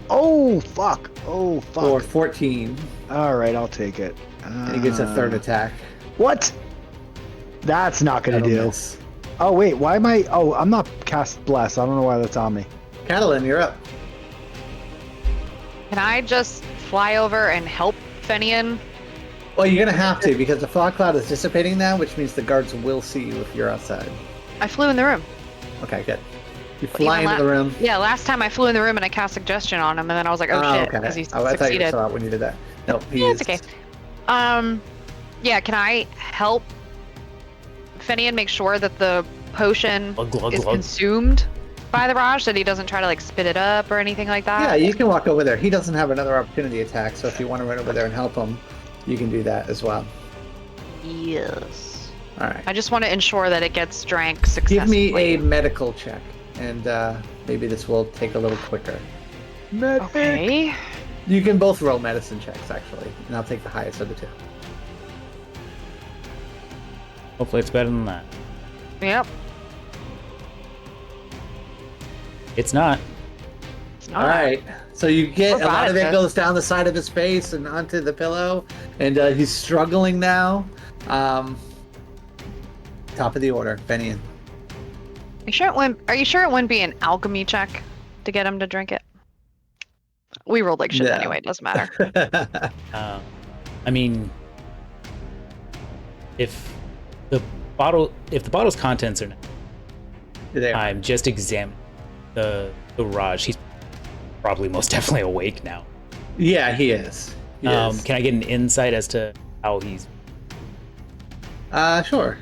Oh, fuck. Oh, fuck. or 14. All right, I'll take it. And he gets a third attack. What? That's not gonna That'll do. miss. Oh, wait, why am I... Oh, I'm not cast Bless. I don't know why that's on me. Catalin, you're up. Can I just fly over and help Fenian? Well, you're going to have to because the fog cloud is dissipating now, which means the guards will see you if you're outside. I flew in the room. Okay, good. You fly Even into the room. Yeah, last time I flew in the room and I cast suggestion on him, and then I was like, oh shit, okay. because he I thought you succeeded. saw it when you did that. No, he Yeah, is. it's okay. Yeah, can I help Fenian make sure that the potion Glug, glug, is glug. consumed by the Raj, that he doesn't try to like spit it up or anything like that? Yeah, you can walk over there. He doesn't have another opportunity attack, so if you want to run over there and help him, you can do that as well. Yes. All right. I just want to ensure that it gets drank Give successfully. me a medical check, and maybe this will take a little quicker. Okay. You can both roll medicine checks, actually, and I'll take the highest of the two. Hopefully it's better than that. Yep. It's not. It's not. All right. So you get Or a lot of it vodka. goes down the side of his face and onto the pillow, and he's struggling now. Top of the order, Fenian. Are you sure it wouldn't be an alchemy check to get him to drink it? We rolled like shit No. anyway. It doesn't matter. I mean, if the bottle's contents are not, There. I'm just examining the Raj. He's probably most definitely awake now. Yeah, he is. He is. Can I get an insight as to how he's? Sure.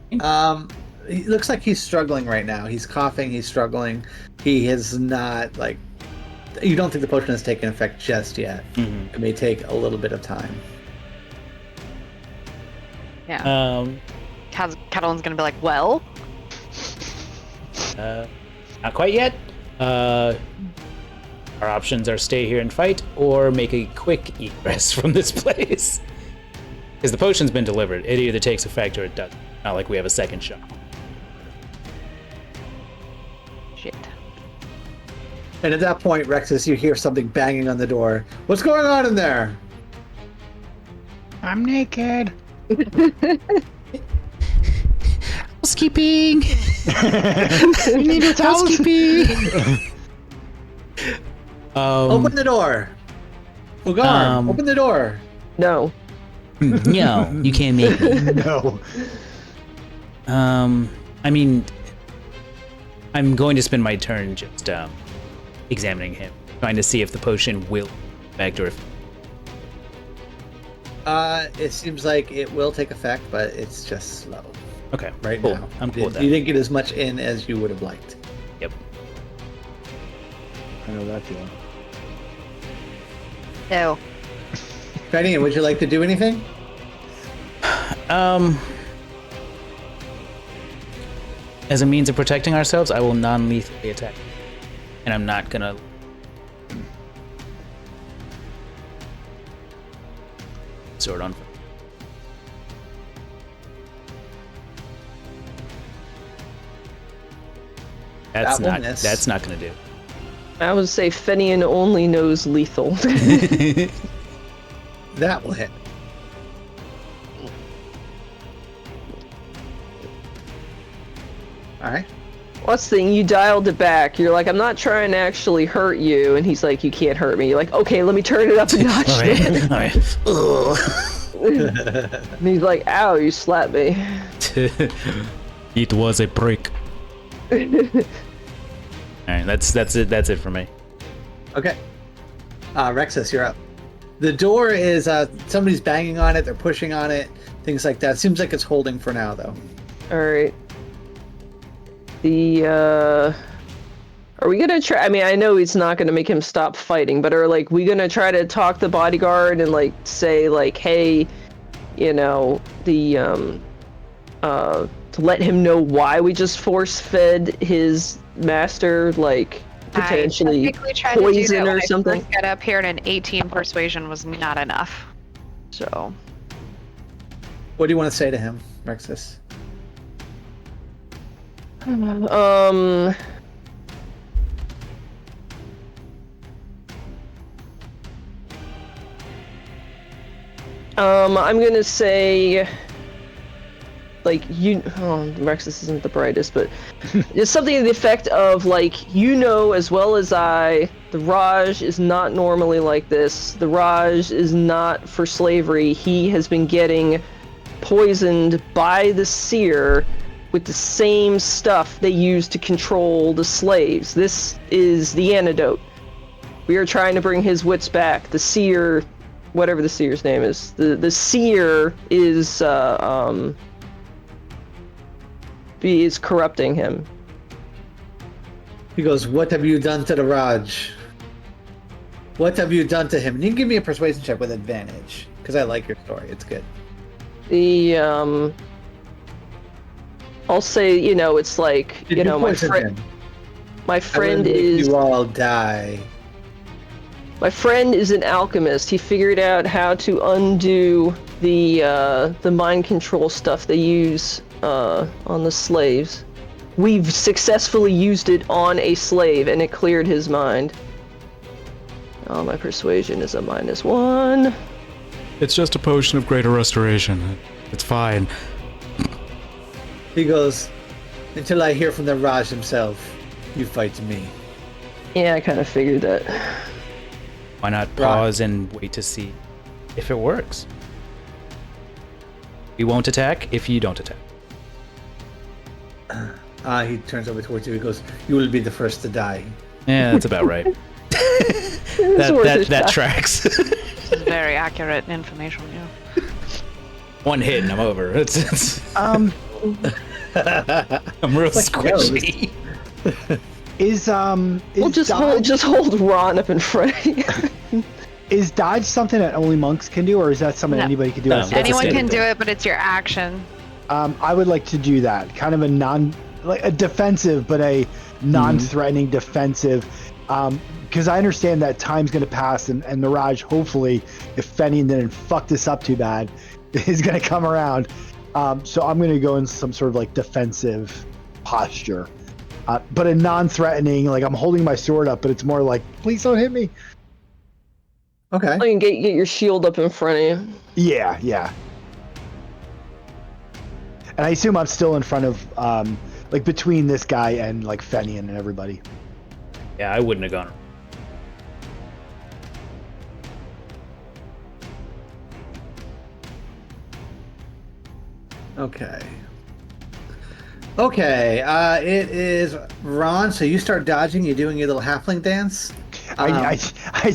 He looks like he's struggling right now. He's coughing. He's struggling. He has not like. You don't think the potion has taken effect just yet. Mhm. It may take a little bit of time. Yeah. Catalan's gonna be like, well, Not quite yet. Our options are stay here and fight, or make a quick egress from this place. Because the potion's been delivered. It either takes effect or it doesn't. Not like we have a second shot. shit. And at that point, Rexus, you hear something banging on the door. What's going on in there? I'm naked. Housekeeping. Need your towels? Open the door. Ugar, open the door. No. No, you can't make me. No. I mean, I'm going to spend my turn just examining him, trying to see if the potion will affect or if. It seems like it will take effect, but it's just slow Okay, right cool. now. I'm cool with that. You didn't get as much in as you would have liked. Yep. I know that feeling. No. Fanny, would you like to do anything? As a means of protecting ourselves, I will non-lethally attack. And I'm not gonna. Sword on. That will miss. That's not gonna do. I would say Fenian only knows lethal. That will hit. All right. What's the thing? You dialed it back. You're like, I'm not trying to actually hurt you. And he's like, you can't hurt me. You're like, okay, let me turn it up a notch. All right. All right. Ugh. And he's like, ow, you slapped me. It was a break. All right, that's it. That's it for me. Okay. Rexus, you're up. The door is somebody's banging on it. They're pushing on it. Things like that. Seems like it's holding for now, though. All right. Are we gonna try? I mean, I know it's not gonna make him stop fighting, but are we gonna try to talk the bodyguard and say hey, you know, to let him know why we just force-fed his master, potentially I technically tried to do poison that or when something? I first got up here, and an 18 persuasion was not enough. So What do you want to say to him, Rexus? I'm gonna say, Rexus isn't the brightest, but it's something to the effect of, as well as I, the Raj is not normally like this. The Raj is not for slavery. He has been getting poisoned by the seer with the same stuff they use to control the slaves. This is the antidote. We are trying to bring his wits back. The seer, whatever the seer's name is, the seer is corrupting him. He goes, "What have you done to the Raj? What have you done to him?" And you can give me a persuasion check with advantage, because I like your story. It's good. I'll say, it's Did you poison him? My I friend will make is you all die. my friend is an alchemist. He figured out how to undo the mind control stuff they use on the slaves. we've successfully used it on a slave and it cleared his mind. Oh, my persuasion is a -1. It's just a potion of greater restoration. It's fine. He goes, until I hear from the Raj himself, you fight me. Yeah, I kind of figured that. Why not pause and wait to see if it works? We won't attack if you don't attack. He turns over towards you. He goes, you will be the first to die. Yeah, that's about right. that tracks. This is very accurate information. Yeah. One hit and I'm over. It's I'm real squishy. We'll just hold Ron up in front of you. Is dodge something that only monks can do, or is that something No. anybody can do? No. as a That's a Anyone standard can do thing. it, but it's your action. I would like to do that. Kind of a defensive, but a non-threatening defensive. Because I understand that time's going to pass, and Mirage, hopefully, if Fenian didn't fuck this up too bad, is going to come around. So I'm going to go in some sort of like defensive posture. But a non-threatening, like I'm holding my sword up, but it's more like, please don't hit me. Okay. You can get your shield up in front of you. Yeah. And I assume I'm still in front of, like between this guy and like Fenian and everybody. Yeah, I wouldn't have gone. Okay, it is Ron. So you start dodging. You're doing your little halfling dance. I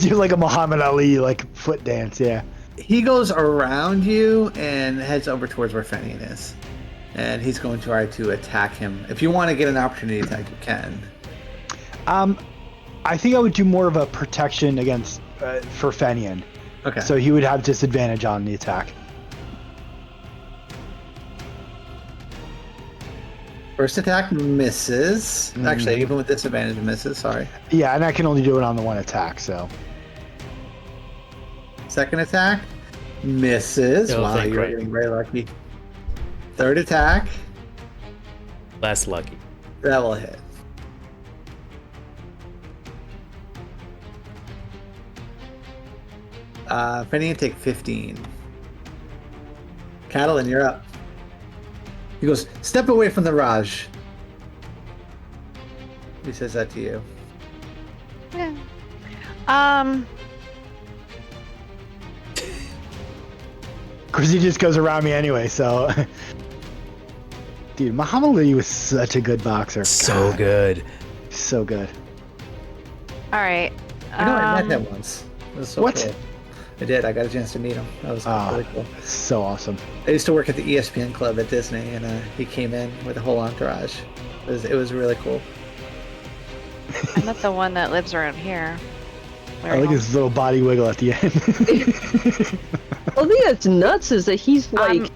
do like a Muhammad Ali like foot dance. Yeah. He goes around you and heads over towards where Fenian is, and he's going to try to attack him. If you want to get an opportunity attack, you can. I think I would do more of a protection against for Fenian. Okay. So he would have disadvantage on the attack. First attack misses. Actually, even with disadvantage, misses. Sorry. Yeah, and I can only do it on the one attack. So. Second attack misses. Oh, Wow, thank you're right. getting very lucky. Third attack, Less lucky. that will hit. Fenian, take 15. Catalan, you're up. He goes, step away from the Raj. He says that to you. Yeah. Because he just goes around me anyway, so. Dude, Muhammad Ali was such a good boxer. So God, good. So good. All right. I know I met him once. It was so What? cool. I did. I got a chance to meet him. That was really cool. So awesome. I used to work at the ESPN club at Disney, and he came in with a whole entourage. It was really cool. I'm not the one that lives around here. I like his little body wiggle at the end. Well, the thing that's nuts is that he's like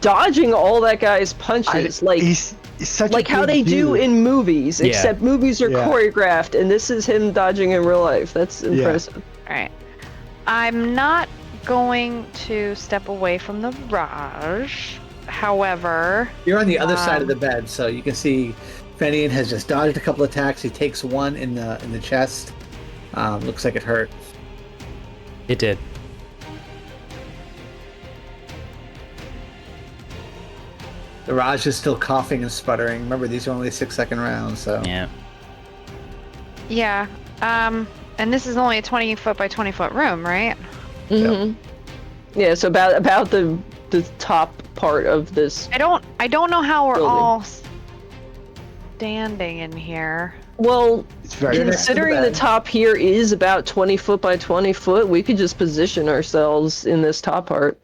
dodging all that guy's punches, he's such like a how big they do dude. in movies. Yeah. Except movies are Yeah. choreographed, and this is him dodging in real life. That's impressive. All right. I'm not going to step away from the Raj. However, You're on the other side of the bed, so you can see Fenian has just dodged a couple attacks. He takes one in the chest. Looks like it hurt. It did. The Raj is still coughing and sputtering. Remember, these are only 6-second rounds, so. Yeah. yeah. And this is only a 20 foot by 20 foot room, right? Mm-hmm. Yeah, so about the top part of this. I don't know how we're Building. all standing in here. Well, It's very You're next to the considering the bed. top here is about 20 foot by 20 foot, we could just position ourselves in this top part.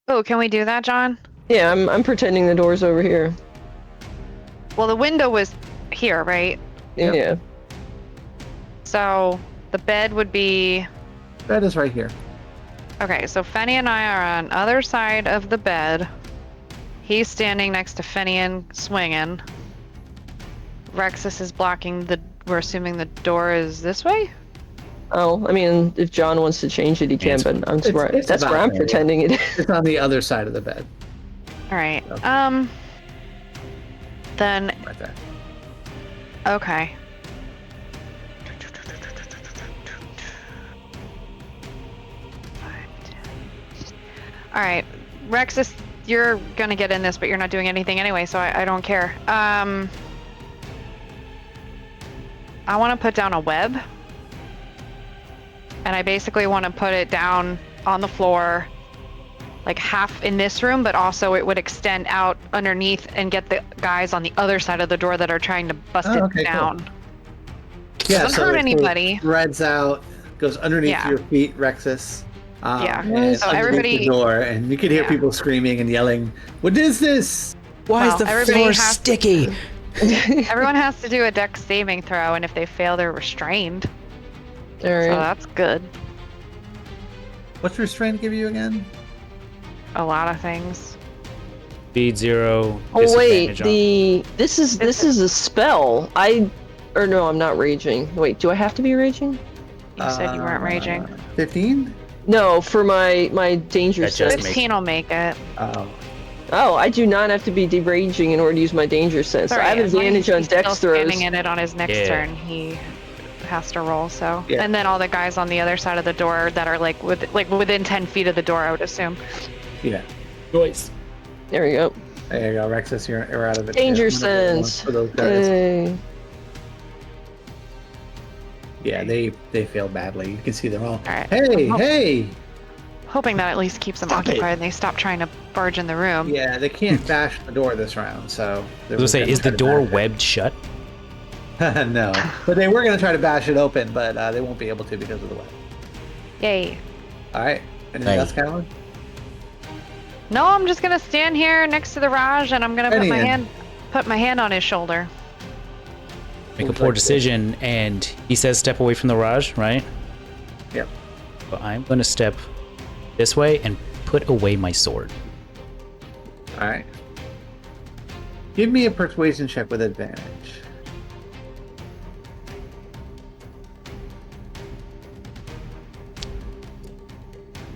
Oh, can we do that, John? Yeah, I'm pretending the door's over here. Well, the window was here, right? Yep. Yeah. So the bed would be. Bed is right here. Okay, so Fenny and I are on other side of the bed. He's standing next to Fenian swinging. Rexus is blocking the. We're assuming the door is this way. Oh, I mean, if John wants to change it, he can, but I'm surprised. it's That's where about I'm there, pretending it is. It's on the other side of the bed. All right. Then, Right there. okay. All right, Rexus, you're gonna get in this, but you're not doing anything anyway, so I don't care. I want to put down a web, and I basically want to put it down on the floor, like half in this room, but also it would extend out underneath and get the guys on the other side of the door that are trying to bust it down. Cool. Yeah, Doesn't hurt anybody. Spreads out, goes underneath Yeah. your feet, Rexus. Yeah. And So underneath everybody- the door, and you could hear people screaming and yelling, "What is this?" Why Well, is the everybody floor has- sticky? Everyone has to do a dex saving throw, and if they fail, they're restrained. All So right. that's good. What's restraint give you again? A lot of things. Speed 0. Oh wait, disadvantage this is a spell. Or no, I'm not raging. Wait, do I have to be raging? You said you weren't raging. 15? No, for my danger That just sense. makes- 15 will make it. Oh. Oh, I do not have to be deraging in order to use my danger sense. Sorry, I have as long as advantage on he's still dex throws. standing in it on his next Yeah. turn, he has to roll. So, Yeah. and then all the guys on the other side of the door that are like within 10 feet of the door, I would assume. Yeah. Noise. There we go. There you go, Rexus. You're out of it. Danger too. I'm gonna roll one sense. for those guys. Yay. Yeah, they fail badly. You can see them all. All right. Hey, I'm hey! hoping that at least keeps them Stop it. occupied and they stop trying to barge in the room. Yeah, they can't bash the door this round, so. I was gonna say, is the door webbed shut? No, but they were gonna try to bash it open, but they won't be able to because of the web. Yay. All right. Anything else, Callan? No, I'm just gonna stand here next to the Raj and I'm gonna Gideon. put my hand on his shoulder. Make a poor decision, and he says step away from the Raj, right? Yep. So I'm gonna step this way and put away my sword. All right. Give me a persuasion check with advantage.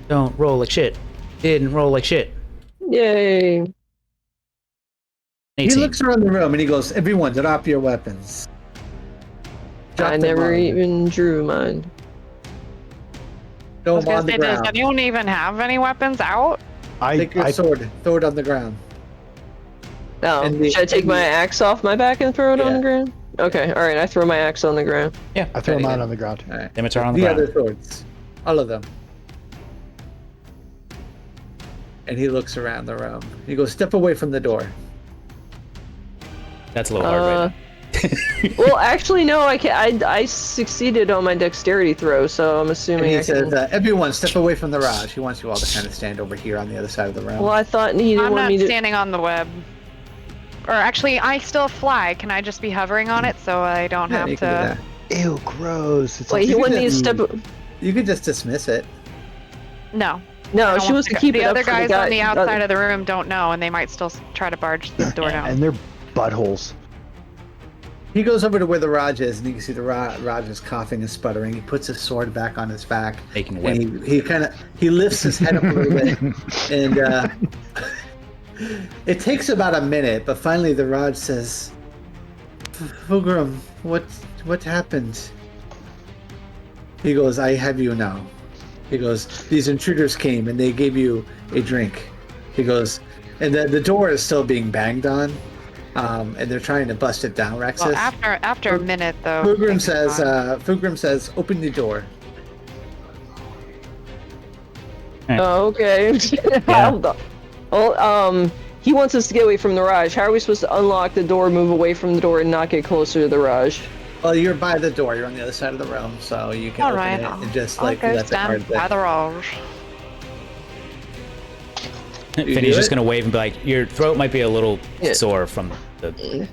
Don't roll like shit. Didn't roll like shit. Yay. 18. He looks around the room and he goes, "Everyone, drop your weapons." Drop I them never on. even drew mine. I Throw was them gonna on the say, does ground. anyone even have any weapons out? Take your I sword, throw it on the ground. No. And the- Should I take and my the- axe off my back and throw it on Yeah. the ground? Okay, alright, I throw my axe on the ground. Yeah. I throw them Okay. out on the ground. All right. Scimitar on the The ground. other swords, all of them. And he looks around the room. He goes, "Step away from the door." That's a little hard right now. Well, actually, no, I succeeded on my dexterity throw, so I'm And assuming he I can... says, "Everyone, step away from the Raj." He wants you all to kind of stand over here on the other side of the room. Well, I thought he didn't I'm want not me to... standing on the web. Or actually, I still fly. Can I just be hovering on it so I don't Yeah, have you to? can do that. Ew, gross. It's Wait, like, he you wanted me to can- step... You could just dismiss it. No. No, she wants to keep the it up other for guys the guy... on the outside of the room don't know, and they might still try to barge the door down. and they're buttholes. He goes over to where the Raj is, and you can see the Raj is coughing and sputtering. He puts his sword back on his back, Making and he lifts his head up a little bit, and it takes about a minute, but finally the Raj says, "Fulgrim, what happened?" He goes, "I have you now." He goes, "These intruders came and they gave you a drink." He goes, and the door is still being banged on, and they're trying to bust it down. Rexus. Well, after a minute, though. Fulgrim things are says, "Open the door." Oh, okay. Yeah. Well, he wants us to get away from the Raj. How are we supposed to unlock the door, move away from the door, and not get closer to the Raj? Well, you're by the door. You're on the other side of the room, so you can All open right, it and just I'll like go let the stand guard by the Raj. You Finney's do just it? gonna wave and be like, "Your throat might be a little Yeah. sore from the."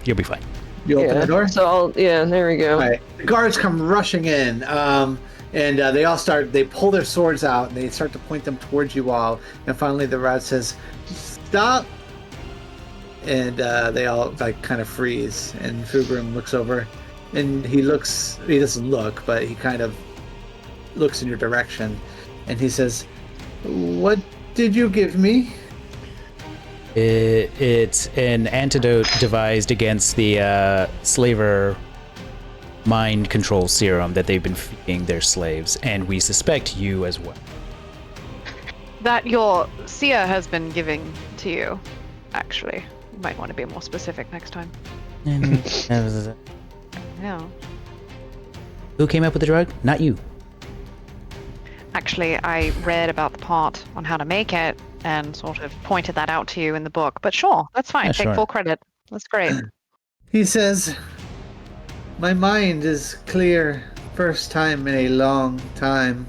You'll be fine. You open the door. So there we go. All right. The guards come rushing in, and they pull their swords out and they start to point them towards you all. And finally, the Raj says, "Stop!" And they all like kind of freeze. And Fulgrim looks over, and he doesn't look, but he kind of looks in your direction, and he says, "What did you give me?" It's an antidote devised against the slaver mind control serum that they've been feeding their slaves, and we suspect you as well. That your Sia has been giving to you, actually. You might want to be more specific next time. Yeah. Who came up with the drug? Not you. Actually, I read about the part on how to make it and sort of pointed that out to you in the book. But sure, that's fine. Yeah, Take sure. full credit. That's great. He says, "My mind is clear. First time in a long time."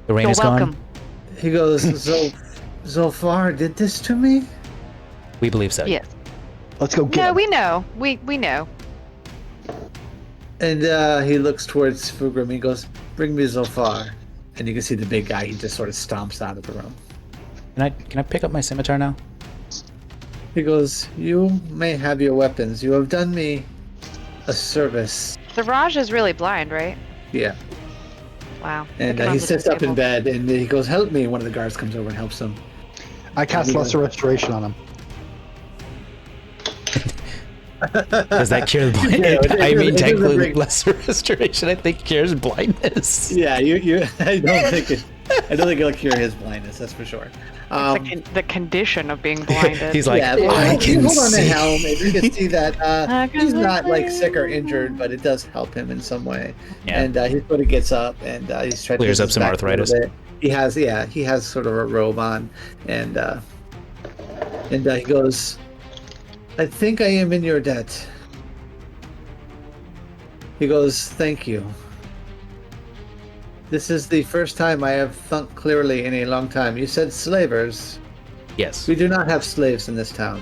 The rain You're is welcome. gone. He goes, Zolfar did this to me? We believe so. Yes. Let's go get No, him. we know. We know. And he looks towards Fugram. He goes, "Bring me Zolfar." And you can see the big guy. He just sort of stomps out of the room. Can I pick up my scimitar now? He goes, "You may have your weapons. You have done me a service." The Raj is really blind, right? Yeah. Wow. And Look at he him sits up in disabled. bed and he goes, "Help me." One of the guards comes over and helps him. I cast Lesser Restoration on him. Does that cure the blindness? Yeah, I mean, it doesn't technically, bring- lesser restoration, I think, cures blindness. Yeah, you. I don't think it'll cure his blindness. That's for sure. The condition of being blinded. He's like, yeah, I you can hold on to see. helm, and you can see that I can he's not like see. sick or injured, but it does help him in some way. Yeah. And he sort of gets up and he's trying Clears to up some arthritis. He has sort of a robe on, and he goes, "I think I am in your debt." He goes, "Thank you. This is the first time I have thunk clearly in a long time. You said slavers. Yes. We do not have slaves in this town.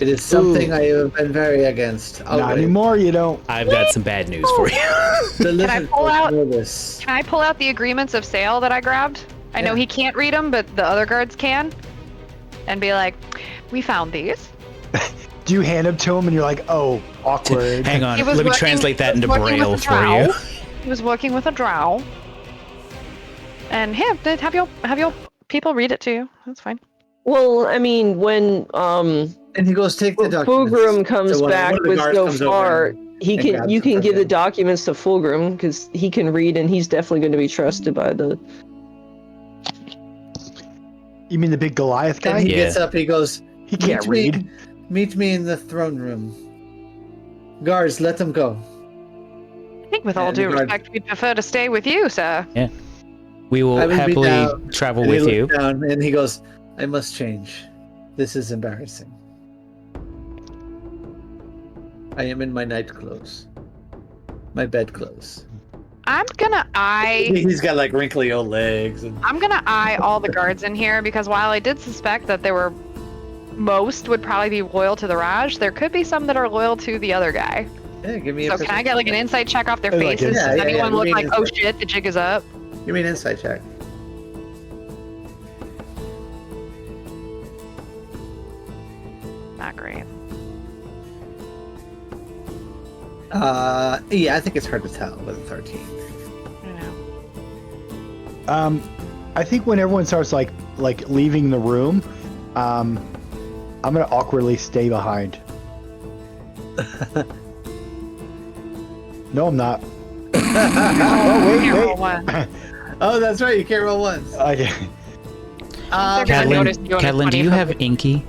It is something I have been very against. Not always. anymore, you don't. I've got some bad news for you. The Can I lizard pull folk out- know this. Can I pull out the agreements of sale that I grabbed? I know Yeah. he can't read them, but the other guards can. And be like, we found these. Do you hand them to him and you're like, oh, awkward? Hang on, He was let me working- translate that into working with Braille the for drow. you. He was working with a drow. And here, have your people read it to you. That's fine. Well, I mean, when And he goes, "Take the documents." Fulgrim comes So one back of the with guards comes over Gofar, and- he and can grabs you it can from give the him. documents to Fulgrim because he can read and he's definitely going to be trusted by the. You mean the big Goliath guy? And he Yeah. gets up. He goes, He can't "Meet me- read. Meet me in the throne room. Guards, let them go." I think with all And due the guard- respect, we'd prefer to stay with you, sir. We will I will be happily down. travel And he with looks you. down and he goes, "I must change. This is embarrassing. I am in my night clothes. My bed clothes." I'm gonna eye He's got like wrinkly old legs. And all the guards in here because while I did suspect that there were most would probably be loyal to the Raj, there could be some that are loyal to the other guy. yeah, give me So a can I get like an insight check off their Like a- faces? Yeah, Does yeah, anyone yeah, look give me like, an oh insight. shit, the jig is up? Give me an insight check. Not great. Yeah, I think it's hard to tell with a 13. I know. I think when everyone starts like leaving the room, I'm gonna awkwardly stay behind. No, I'm not. Oh Can't roll wait, one. Oh, that's right. You can't roll once. wait. Okay. They're gonna notice you on a Catelyn, do 20 you from have the- Inky?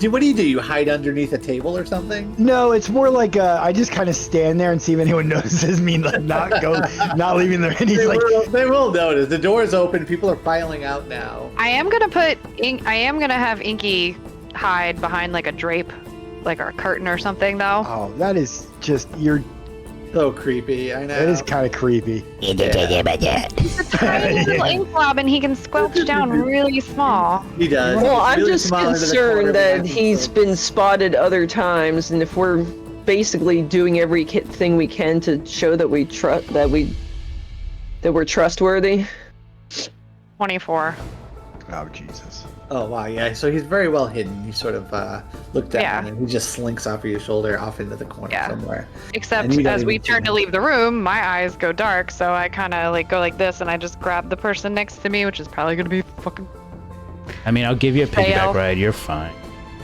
What do? You hide underneath a table or something? No, it's more like I just kind of stand there and see if anyone notices me, like not leaving there. And he's They, like, they will notice. The door's open. People are filing out now. I am gonna have Inky hide behind like a drape, like a curtain or something though. oh, that is just So creepy. I know. that is kind of creepy. He's a tiny little ink blob and he can squelch down really small. He does. Well, He's I'm really just small under the corner concerned that behind he's him. been spotted other times, and if we're basically doing every thing we can to show that we trust that we're trustworthy. 24. Oh Jesus. Oh wow, yeah. So he's very well hidden. You sort of look down Yeah. and he just slinks off of your shoulder, off into the corner Yeah. somewhere. Except And you don't as we even see turn to him. leave the room, my eyes go dark, so I kind of like go like this, and I just grab the person next to me, which is probably gonna be fucking I mean, I'll give you a piggyback Fail. ride. You're fine.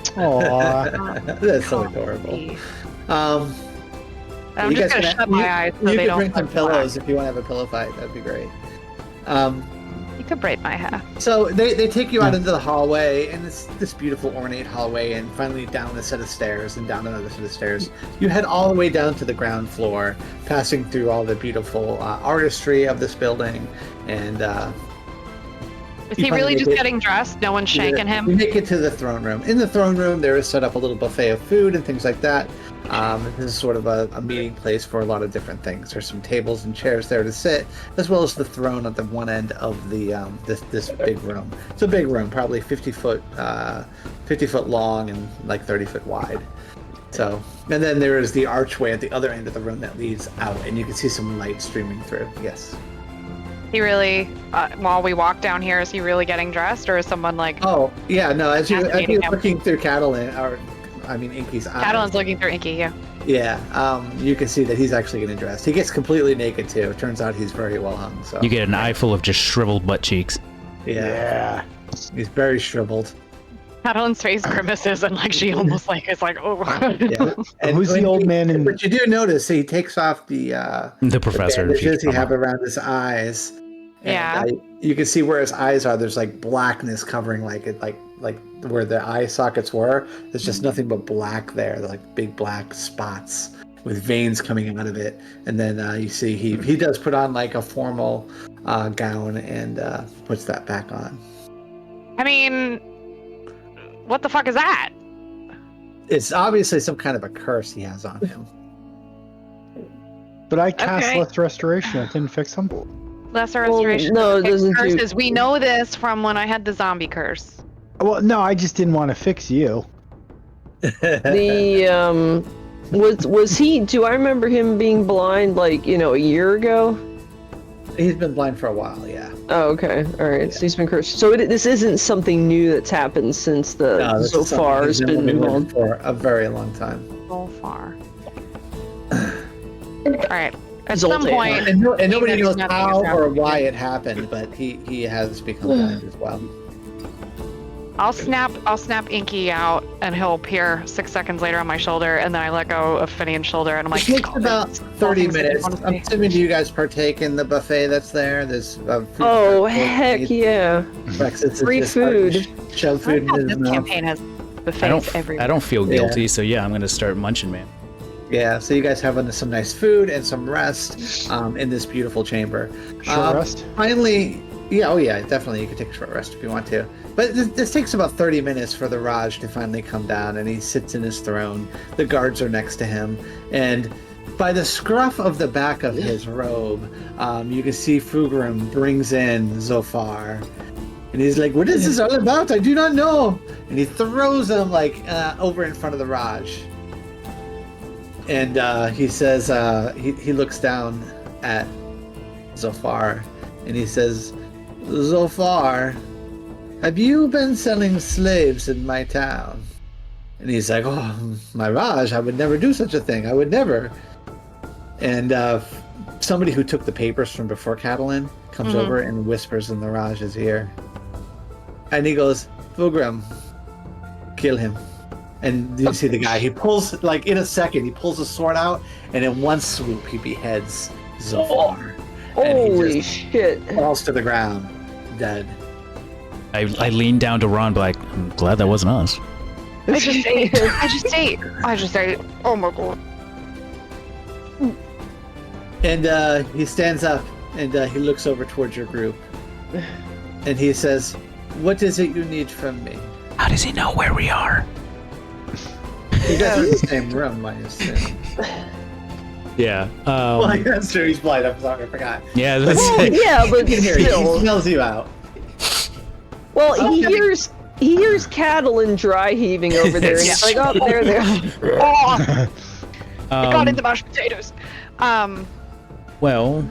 Aww. That's so adorable. Um, I'm you just guys gonna can- shut my eyes so You they could don't bring some start to laugh. pillows if you want to have a pillow fight. That'd be great. You could braid my hair. So they take you out into the hallway, and it's this beautiful ornate hallway, and finally down a set of stairs, and down another set of stairs. You head all the way down to the ground floor, passing through all the beautiful artistry of this building, and Is You he finally really make just it- getting dressed? No one's shanking you him? make it to the throne room. In the throne room, there is set up a little buffet of food and things like that. This is sort of a meeting place for a lot of different things. There's some tables and chairs there to sit, as well as the throne at the one end of the this big room. It's a big room, probably 50 foot long and like 30 foot wide. So, and then there is the archway at the other end of the room that leads out, and you can see some light streaming through. Yes. He really, while we walk down here, is he really getting dressed, or is someone like Oh yeah, no. As you're Fascinating him. looking through Inky's eyes. Catalan's looking through Inky? Yeah. Yeah, you can see that he's actually getting dressed. He gets completely naked too. Turns out he's very well hung. So You get an eye full of just shriveled butt cheeks. yeah, he's very shriveled. Catalan's face grimaces and like she almost like is like, oh. Yeah, and Who's the old man in- But you do notice he takes off the Professor. bandages he have around his eyes. And, Yeah. you can see where his eyes are. There's like blackness covering like where the eye sockets were. There's just nothing but black there. They're like big black spots with veins coming out of it. And then you see he does put on like a formal gown and puts that back on. I mean, what the fuck is that? It's obviously some kind of a curse he has on him. But I cast Okay. Less Restoration. It didn't fix him. Lesser Well, restoration. no, it doesn't do- curses. We know this from when I had the zombie curse. Well, no, I just didn't want to fix you. The was he? Do I remember him being blind like a year ago? He's been blind for a while, yeah. Oh, okay, all right. So he's been cursed. So this isn't something new that's happened since the this so is something far he's has been living with involved. for a very long time. So far. All right. At He's some old, point, And nobody There's knows nothing how is or happening. why it happened, but he has become blind as well. I'll snap Inky out, and he'll appear 6 seconds later on my shoulder, and then I let go of Finian's shoulder, and I'm like, It takes "Oh, about it's all 30 things I minutes. wanna I'm say." assuming you guys partake in the buffet that's there. There's food Oh for heck yeah! breakfast is Free just food. Shove I food like how in his this mouth. campaign has I buffets everywhere. don't feel Yeah. guilty, so yeah, I'm gonna start munching, man. Yeah, so you guys have some nice food and some rest in this beautiful chamber. Short rest. Finally, yeah, definitely. You can take a short rest if you want to. But this takes about 30 minutes for the Raj to finally come down, and he sits in his throne. The guards are next to him, and by the scruff of the back of his robe, you can see Fugrim brings in Zofar. And he's like, "What is this all about? I do not know." And he throws him over in front of the Raj. And he says, he looks down at Zofar, and he says, "Zofar, have you been selling slaves in my town?" And he's like, "Oh, my Raj, I would never do such a thing. I would never." And somebody who took the papers from before Catalan comes over and whispers in the Raj's ear. And he goes, "Fugrim, kill him." And you see the guy, he pulls, in a second, he pulls a sword out, and in one swoop, he beheads Zofar. And he Holy just shit! falls to the ground, dead. I lean down to Ron, like, I'm glad that wasn't us. I just ate. Oh my god. And he stands up, and he looks over towards your group. And he says, "What is it you need from me?" How does he know where we are? You guys are in the same room, I assume. Yeah. Well, that's true, he's blind, I'm sorry, I forgot. Yeah, that's Well, it. yeah, but He can hear you, he still. smells you out. Well, he Okay. hears cattle and dry heaving over there, and he's like, "Oh, there." Oh, I got Um, into mashed potatoes. Well,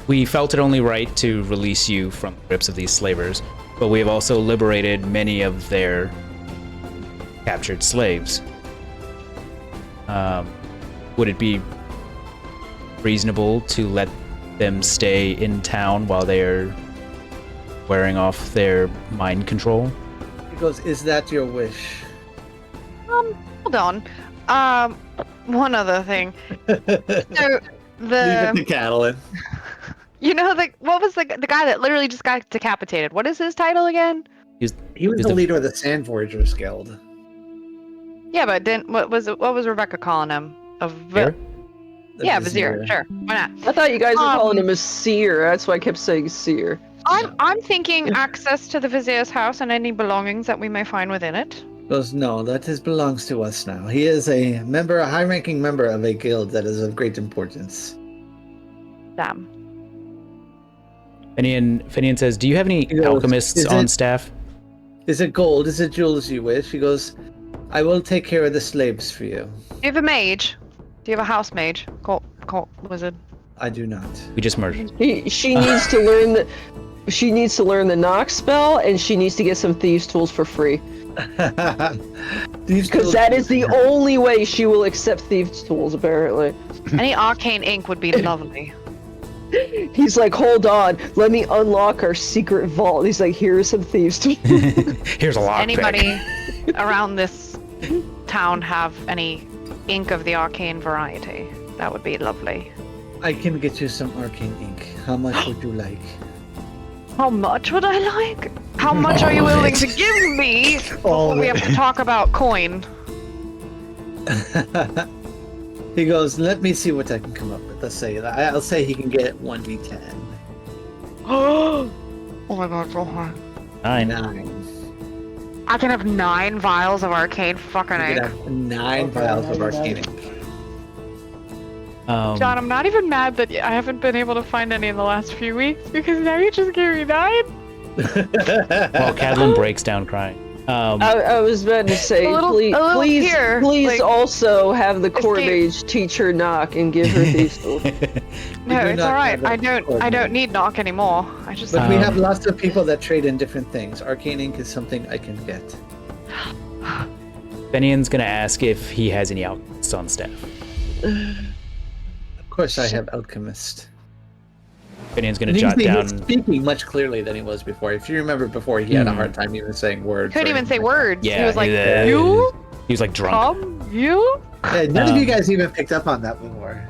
we felt it only right to release you from the grips of these slavers, but we have also liberated many of their captured slaves. Would it be reasonable to let them stay in town while they're wearing off their mind control. He goes, "Is that your wish?" Hold on. One other thing. So Leave it to Catalan. you know what was the guy that literally just got decapitated? What is his title again? He was the leader of the Sand Voyagers Guild. Yeah, but what was Rebecca calling him? Here? Yeah, Vizier. Sure, why not? I thought you guys were calling him a seer. That's why I kept saying seer. I'm thinking access to the Vizier's house and any belongings that we may find within it. Goes, no, belongs to us now. He is a high-ranking member of a guild that is of great importance. Damn. Finian says, "Do you have any alchemists on staff?" Is it gold? Is it jewels you wish? He goes, "I will take care of the slaves for you." Do you have a mage? Do you have a house mage? Cult wizard. I do not. We just merged. She needs to learn the. She needs to learn the knock spell, and she needs to get some thieves' tools for free. Because that is the only way she will accept thieves' tools, apparently. Any arcane ink would be lovely. He's like, hold on, let me unlock our secret vault. He's like, here's some thieves' tools. Here's a lockpick. Anybody around this town have any ink of the arcane variety? That would be lovely. I can get you some arcane ink. How much would you like? How much would I like? How much are you willing to give me before we have to talk about coin? He goes, let me see what I can come up with. Let's say that. I'll say he can get 1d10. Oh my god, so hard. 9. 9. I can have 9 vials of arcane fucking You ink. can have 9 vials of arcane ink. John, I'm not even mad that I haven't been able to find any in the last few weeks because now you just gave me 9. Well, Catalan breaks down crying. I was about to say, A little here, please like- also have the court Escape. mage teach her knock and give her thieves' tools. No, do it's not alright. have I a don't coordinate. need knock anymore. I just But we have lots of people that trade in different things. Arcane ink is something I can get. Fenian's gonna ask if he has any alchemists on staff. Of course, I have alchemist. Fenian's gonna And jot he's down. speaking much clearly than he was before. If you remember before, he had a hard time even saying words. couldn't or even say anything like words. Yeah, he was like, he- you He was like drunk. come, you. that. Yeah, none of you guys even picked up on that before.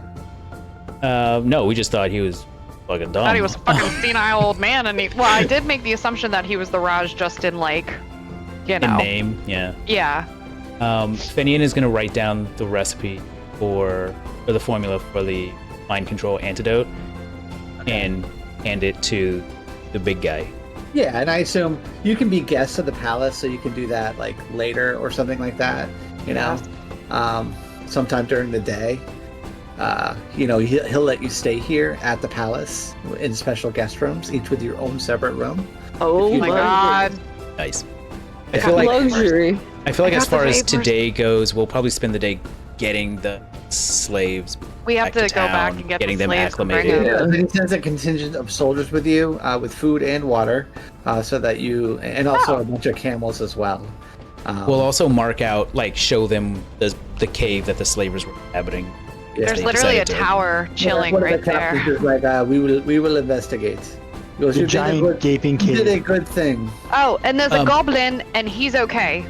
No, we just thought he was fucking dumb. Thought he was a fucking senile old man, and well, I did make the assumption that he was the Raj just in like, you in know, name. Yeah. yeah. Fenian is gonna write down the recipe for the formula for the mind control antidote, and hand it to the big guy. Yeah, and I assume you can be guests of the palace, so you can do that like later or something like that. You know, sometime during the day. You know, he'll let you stay here at the palace in special guest rooms, each with your own separate room. Oh Oh my god. Nice. I feel like luxury. I feel like I as got the far as vapors. today goes, we'll probably spend the day getting the slaves. We have to back go back town, and get getting the them slaves and bring acclimated. them. yeah, he sends a contingent of soldiers with you, with food and water, so that you, and also a bunch of camels as well. We'll also mark out, like, show them the cave that the slavers were inhabiting. Yeah. There's They literally a decided to- tower chilling One of right the captains there. is like, we will investigate. He goes, The "You did a giant good- gaping you did a cave. good thing." Oh, and there's a Um, goblin, and he's okay.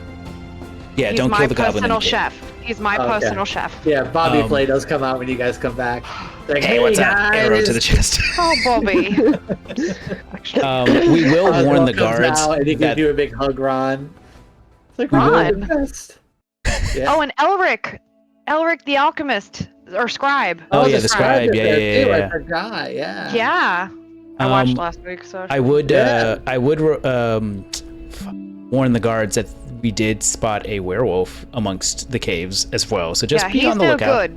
Yeah, He's don't my kill the goblin. personal in the cave. chef. He's my Okay. personal chef. Yeah, Bobby Um, Flay does come out when you guys come back. Like, Hey, what's up? guys. Arrow to the chest. Oh, Bobby. We will warn Oswald the comes guards out and he that gives you a big hug, Ron. It's like, Ron? Ron, the best. Yeah. Oh, and Elric the alchemist or scribe. Oh, yeah, the scribe. is Yeah, there, yeah, too. yeah. I forgot. Yeah. Yeah. I watched last week, so I would Yeah. warn the guards that we did spot a werewolf amongst the caves as well. So just yeah, be he's on the no lookout. good.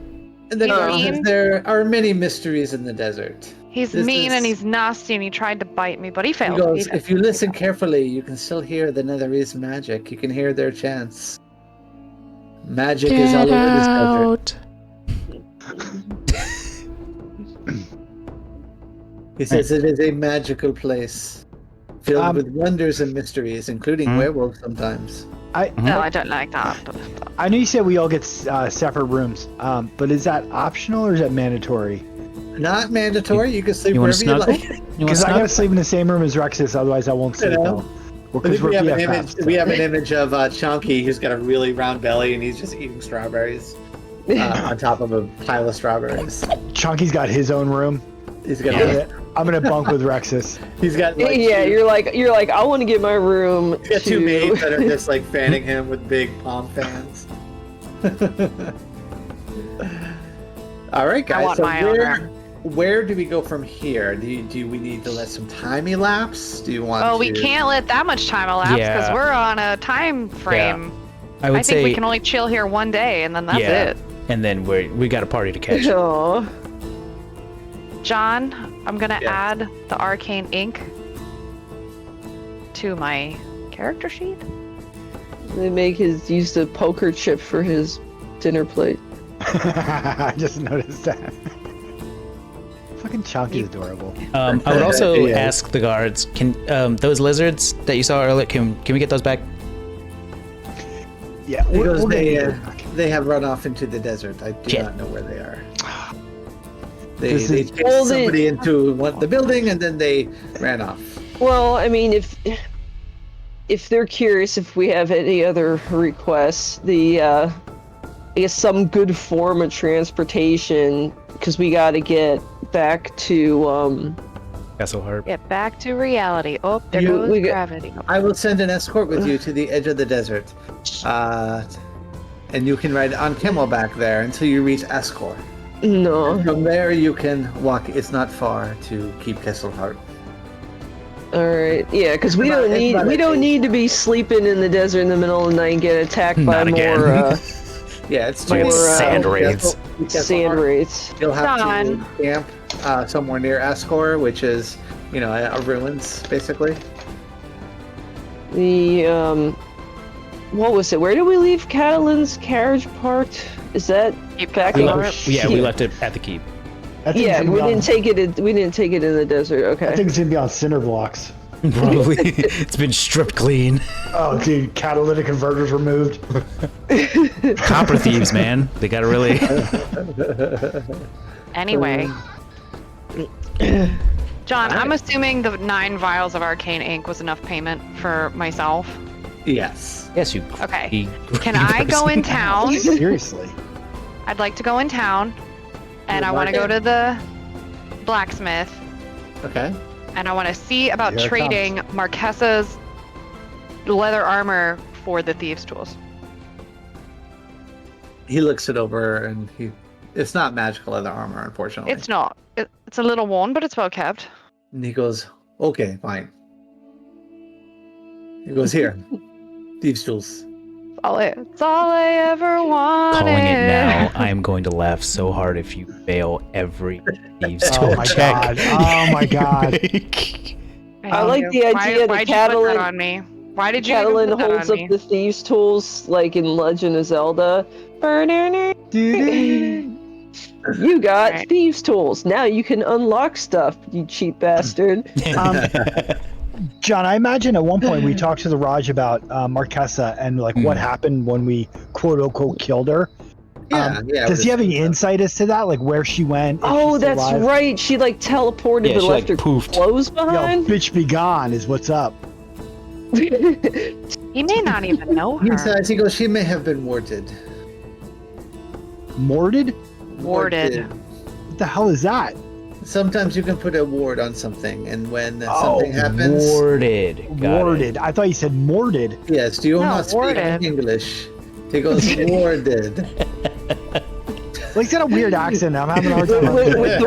And then He's Ron says, mean. there are many mysteries in the desert. He's This mean and is- he's nasty and he tried to bite me, but he He failed. goes, failed. if you listen carefully, you can still hear the Netherese magic. You can hear their chants. Magic is all over this desert. He says it is a magical place, filled with wonders and mysteries, including werewolves sometimes. No, I don't like that. I know you said we all get separate rooms, but is that optional or is that mandatory? Not mandatory. You can sleep You want wherever to you snuggle? like. You want Because to I gotta snuggle? sleep in the same room as Rexus, otherwise I won't sleep. You know? Well, I because think we're we have an BFFs, image. so- We have an image of Chunky, who's got a really round belly, and he's just eating strawberries on top of a pile of strawberries. Chunky's got his own room. He's got I'm gonna bunk with Rexus. he's got like Yeah, two, you're like I want to get my room. he's got two to- maids that are just like fanning him with big palm fans. All right, guys. I want so my own room. where do we go from here? Do we need to let some time elapse? Do you want? Well, we to... can't let that much time elapse because Yeah. we're on a time frame. I would I say, think we can only chill here one day, and then that's yeah, it. and then we got a party to catch. Aw. John, I'm gonna Yes. add the arcane ink to my character sheet. They use the poker chip for his dinner plate. I just noticed that. Fucking Chunky's adorable. I would also Yeah. ask the guards, can those lizards that you saw earlier, can we get those back? Yeah, Because we'll get they, it back. they have run off into the desert. I do Shit. not know where they are. This They is- chased Well, somebody into the building and then they ran off. Well, I mean, if they're curious if we have any other requests, I guess some good form of transportation, because we got to get back to Castle Harp. Get back to reality. Oh, there You- goes we got- gravity. I will send an escort with you to the edge of the desert. And you can ride on camel back there until you reach Escor. no. From there you can walk. It's not far to keep Kesselhart. All right, yeah, because we About- don't it's need about we a don't day. need to be sleeping in the desert in the middle of the night and get attacked by Not again. more Yeah, it's Like More, sand raids. sand wraiths. You'll have Don. to camp somewhere near Escor, which is, a ruins, basically. The what was it? Where did we leave Catalin's carriage parked? Is that Keep back going. in our? We left it at the keep. I think Yeah, it's we gonna be didn't take it. We didn't take it in the desert. I Okay. think it's gonna be on cinder blocks. Probably. It's been stripped clean. Oh, dude, catalytic converters removed. Copper thieves, man. They gotta really. Anyway. John, I'm assuming the 9 vials of arcane ink was enough payment for myself. Yes. Yes, you. Okay. greedy Can I go person. in town? Seriously. I'd like to go in town, and I You'd want to like go it? to the blacksmith, Okay. and I want to see about Here it trading Marquesa's leather armor for the thieves' tools. He looks it over and it's not magical leather armor, unfortunately. It's not. It's a little worn, but it's well kept. And he goes, okay, fine. He goes, here. Thieves' tools. It's all I ever wanted. Calling it now, I am going to laugh so hard if you fail every thieves' Oh tool my check. god. Oh my god. I like the idea that Why'd you put Catalin- that on me? Why did you even Catalin put that holds on up me? the thieves' tools like in Legend of Zelda. You got Right. thieves' tools. Now you can unlock stuff, you cheap bastard. John, I imagine at one point we talked to the Raj about Marquesa and like what happened when we quote unquote killed her. Yeah, yeah. Does he have any insight as to that? Like where she went? if Oh, she's still that's alive? right. She like teleported Yeah, but she, left like, her poofed. clothes Yo, behind. bitch be gone is what's up. He may not even know He her. says, he goes, she may have been warded. Morded? Warded. What the hell is that? Sometimes you can put a ward on something, and when something happens... Warded. Got Warded. it. I thought you said morded. Yes, do you No, not speak warded. English? He goes, warded. Like, he's got a weird accent. I'm having a hard time. with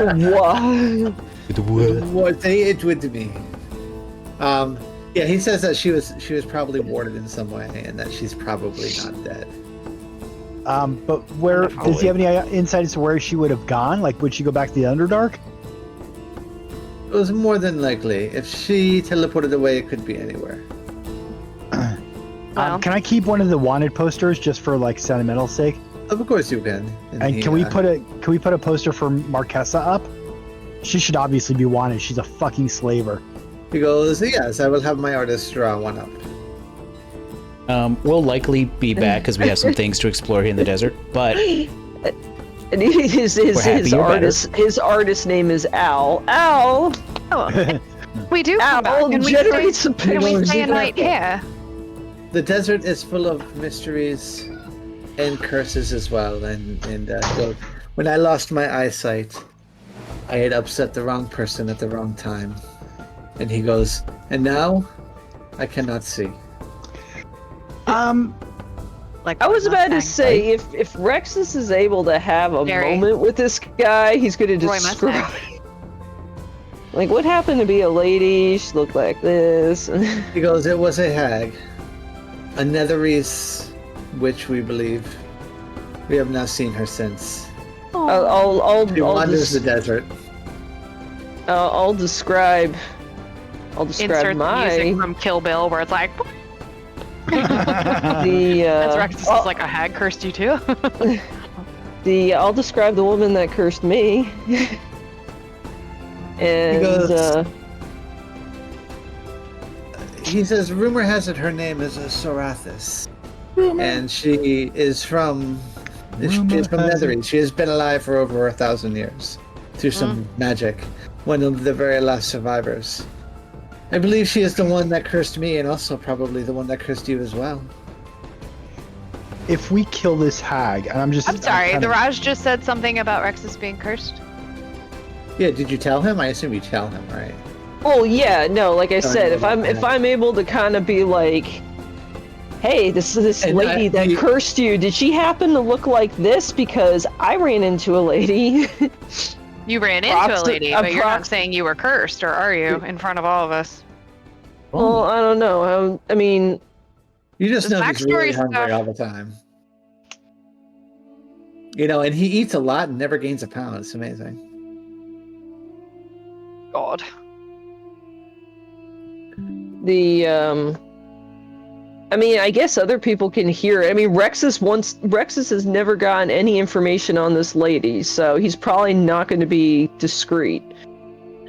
the what? Ward, say it with me. Yeah, he says that she was probably warded in some way, and that she's probably not dead. But where does he have any insight as to where she would have gone? Like, would she go back to the Underdark? It was more than likely. If she teleported away, it could be anywhere. Well. Can I keep one of the wanted posters just for like sentimental sake? Of course you can. And he, can we put a poster for Marquesa up? She should obviously be wanted. She's a fucking slaver. He goes, yes, I will have my artist draw one up. We'll likely be back because we have some things to explore here in the desert. But And his happier, artist name is Al. Al. Oh, we do come back Al and we generates stay, a picture. and we stay a night here. The desert is full of mysteries and curses as well. And well, when I lost my eyesight, I had upset the wrong person at the wrong time. And he goes, and now I cannot see. Like I was about to Mustang. say, if Rexus is able to have a Very. moment with this guy, he's going to Roy describe. Mustang. Like, what happened to be a lady? She looked like this. He goes, it was a hag, a Netherese witch, we believe. We have not seen her since. I'll She wanders the desert. describe Insert my music from Kill Bill where it's like, the Resurrectus is like a hag cursed you too. I'll describe the woman that cursed me. And goes- He says, rumor has it her name is Sorathis. And she is from Netherese. She has been alive for over 1,000 years through some magic. One of the very last survivors. I believe she is the one that cursed me and also probably the one that cursed you as well. If we kill this hag, and I'm sorry, kind the of- Raj just said something about Rexus being cursed. Yeah, did you tell him? I assume you tell him, right? oh yeah, no, like I Don't said, know if about that. I'm able to kind of be like, hey, this And lady that you- cursed you, did she happen to look like this? Because I ran into a lady. You ran into Props a to- lady, but you're not props- saying you were cursed, or are you, in front of all of us? Well, I don't know. I mean, You just The know he's really backstory hungry stuff- all the time. You know, and he eats a lot and never gains a pound. It's amazing. God. I mean, I guess other people can hear it. I mean, Rexus has never gotten any information on this lady, so he's probably not going to be discreet.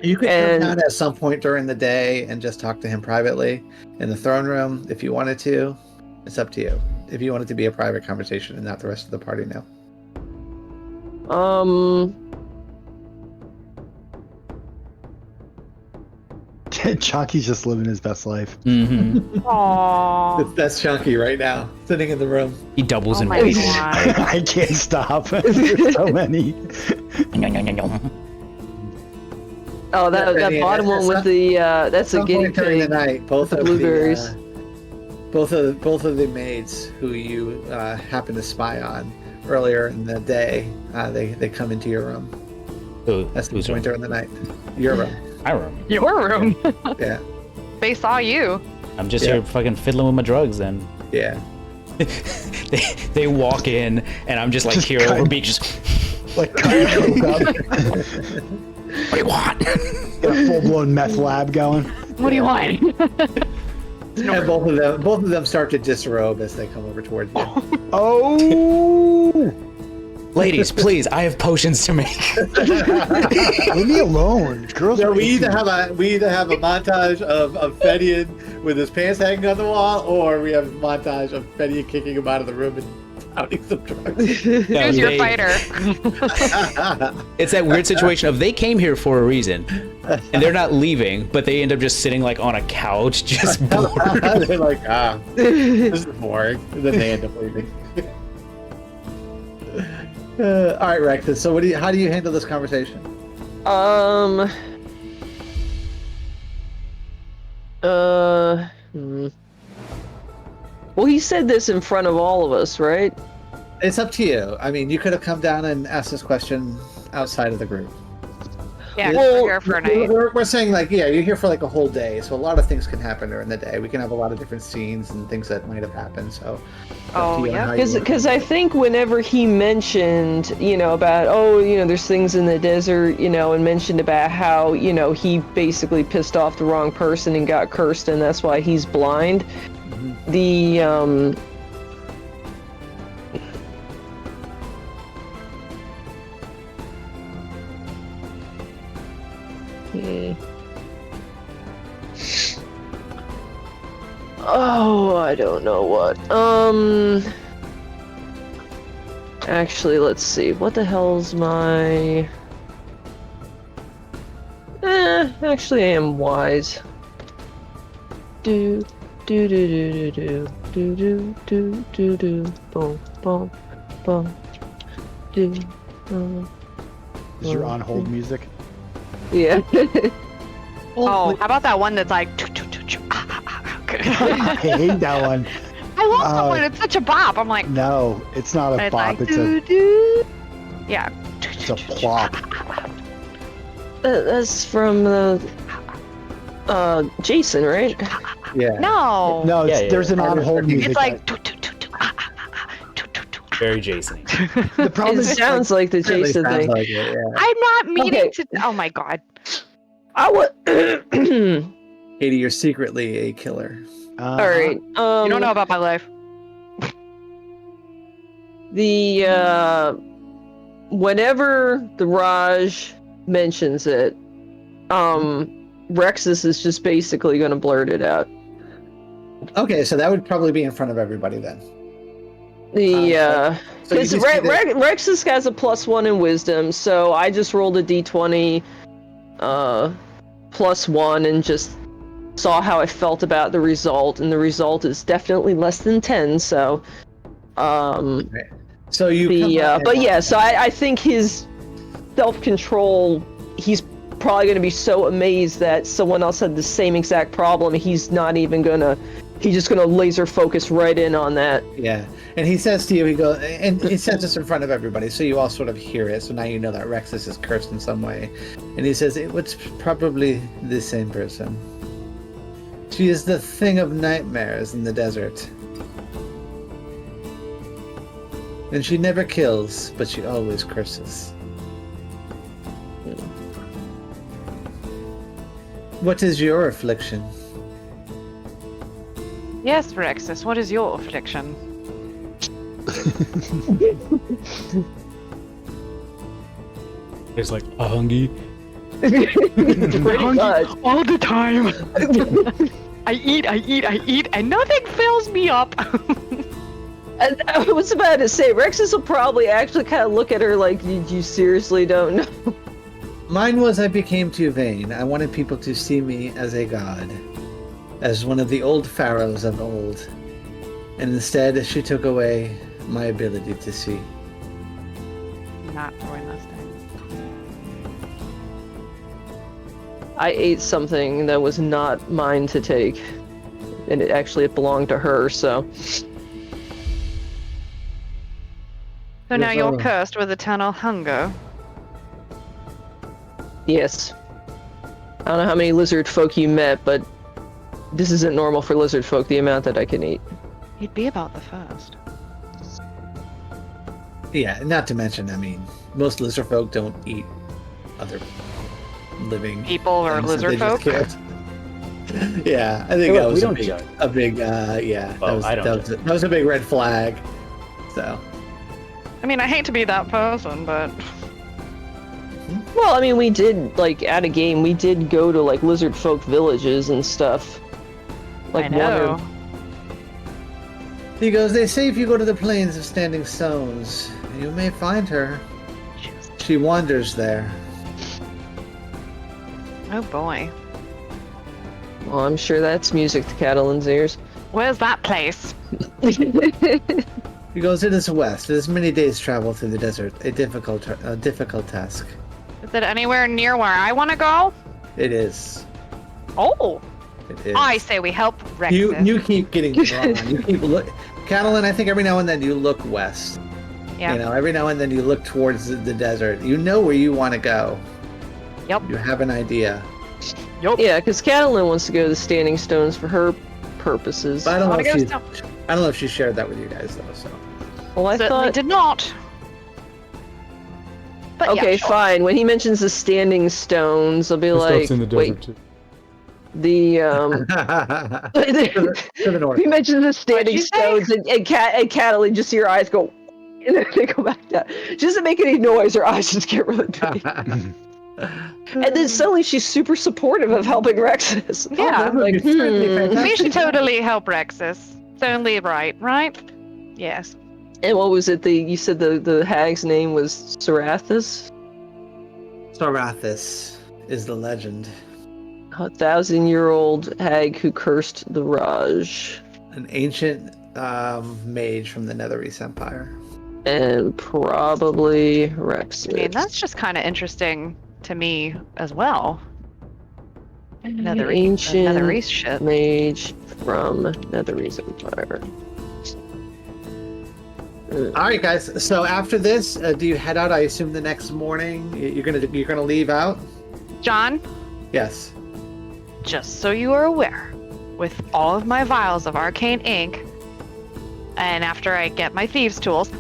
You could And- come down at some point during the day and just talk to him privately in the throne room if you wanted to. It's up to you. If you want it to be a private conversation and not the rest of the party know. Chunky's just living his best life. Mm-hmm. Aww. That's Chunky right now, sitting in the room. He doubles Oh in my weight. God. I can't stop. There's so many. Oh, that Penny, bottom one it's with not- the that's a Some guinea point during the pig. night, both the of blueberries. both of the maids who you happened to spy on earlier in the day, they come into your room. That's the Who's point room? during the night. Your room. I remember. Your room. Yeah. They saw you. I'm just Yeah. here fucking fiddling with my drugs, and Yeah. they walk in, and I'm just like Just here cut- over beach, just Like, kind of coke up. what do you want? Got a full-blown meth lab going. What do you want? And both of them start to disrobe as they come over towards you. Oh! Ladies, please, I have potions to make. Leave me alone. Girls So are we either itchy. have a montage of Fedian with his pants hanging on the wall, or we have a montage of Fedian kicking him out of the room and pounding some drugs. No, Who's your they- fighter? It's that weird situation of they came here for a reason, and they're not leaving, but they end up just sitting like on a couch, just bored. They're like, this is boring. And then they end up leaving. All right, Rex. So how do you handle this conversation? Well, he said this in front of all of us, right? It's up to you. I mean, you could have come down and asked this question outside of the group. Yeah, 'cause Well, we're here for a night. We're saying like, yeah, you're here for like a whole day, so a lot of things can happen during the day. We can have a lot of different scenes and things that might have happened. So, it's up to Oh, you on yeah. how you want Because to- I think whenever he mentioned, about, there's things in the desert, and mentioned about how, he basically pissed off the wrong person and got cursed, and that's why he's blind. The Oh, I don't know what. Actually, let's see. What the hell's my... actually I am wise. Do do do do do do do do do do boom boom boom do. Is your on hold music? Yeah. Oh, how about that one that's like. I hate that one. I love that one. It's such a bop. I'm like. No, it's not a It's bop. like, It's a doo-doo. Yeah. it's a plop. That's from Jason, right? Yeah. No. No, it's, Yeah, there's an on hold music. It's like. Very Jason-y. The problem It is sounds like the Certainly Jason sounds thing. like it, yeah. I'm not meaning Okay. to. Oh my god. I would. Katie, you're secretly a killer. All right. You don't know about my life. The whenever the Raj mentions it, Rexus is just basically going to blurt it out. Okay, so that would probably be in front of everybody then. The So you because just did it- Rexus has a +1 in wisdom, so I just rolled a d20 +1 and just saw how I felt about the result, and the result is definitely less than 10. So So you come out but and- yeah, so I think his self-control, he's probably going to be so amazed that someone else had the same exact problem, he's just going to laser focus right in on that. Yeah, and he says to you, he goes, and he says this in front of everybody, so you all sort of hear it. So now you know that Rexus is cursed in some way, and he says it was probably the same person. She is the thing of nightmares in the desert, and she never kills, but she always curses. What is your affliction? Yes, Rexus. What is your affliction? It's like a hungry. Pretty much. All the time. I eat, and nothing fills me up. And I was about to say, Rexus will probably actually kind of look at her like, you seriously don't know? Mine was I became too vain. I wanted people to see me as a god, as one of the old pharaohs of old. And instead, she took away my ability to see. Not throwing this thing. I ate something that was not mine to take, and it belonged to her, so... So now you're Oh. cursed with eternal hunger. Yes. I don't know how many lizard folk you met, but this isn't normal for lizard folk, the amount that I can eat. You'd be about the first. Yeah, not to mention, I mean, most lizard folk don't eat other living People or things that lizard they just folk? killed. Yeah, I think Hey, that look, was we a don't big, judge. a big, yeah, Well, I don't that was a big red flag. So, I mean, I hate to be that person, but Well, I mean, we did, like, at a game, we did go to, like, lizard folk villages and stuff. Like, I know. he goes, they say if you go to the plains of standing stones, you may find her. She wanders there. Oh boy. Well, I'm sure that's music to Catalan's ears. Where's that place? He goes, it is west. It is many days' travel through the desert. A difficult task. Is it anywhere near where I want to go? It is. Oh, It is. I say we help Rexus. You keep getting drawn. You keep look. Catalan, I think every now and then you look west. Yeah. You know, every now and then you look towards the desert. You know where you want to go. Yep. You have an idea. Yeah, because Catalan wants to go to the Standing Stones for her purposes. But I don't know Wanna if go she. still? I don't know if she shared that with you guys though. So. Well, I Certainly thought... did not. But Okay, yeah, sure. fine. When he mentions the Standing Stones, I'll be like, wait, the, to the north. he mentions the Standing What'd you say? Stones, and Catalan, just see her eyes go, and then they go back down. She doesn't make any noise, her eyes just get really big. And then suddenly she's super supportive of helping Rexus. Yeah. I'm like, It's certainly fantastic. We should totally help Rexus. It's only right? Yes. And what was it? You said the hag's name was Sarathis? Sorathis is the legend. 1,000-year-old hag who cursed the Raj. An ancient mage from the Netherese Empire. And probably Rex. I mean, that's just kind of interesting to me as well. Ancient Netherese shit. mage from Netherese Empire. All right, guys. So after this, do you head out? I assume the next morning. You're gonna leave out. John, Yes. just so you are aware, with all of my vials of arcane ink, and after I get my thieves' tools,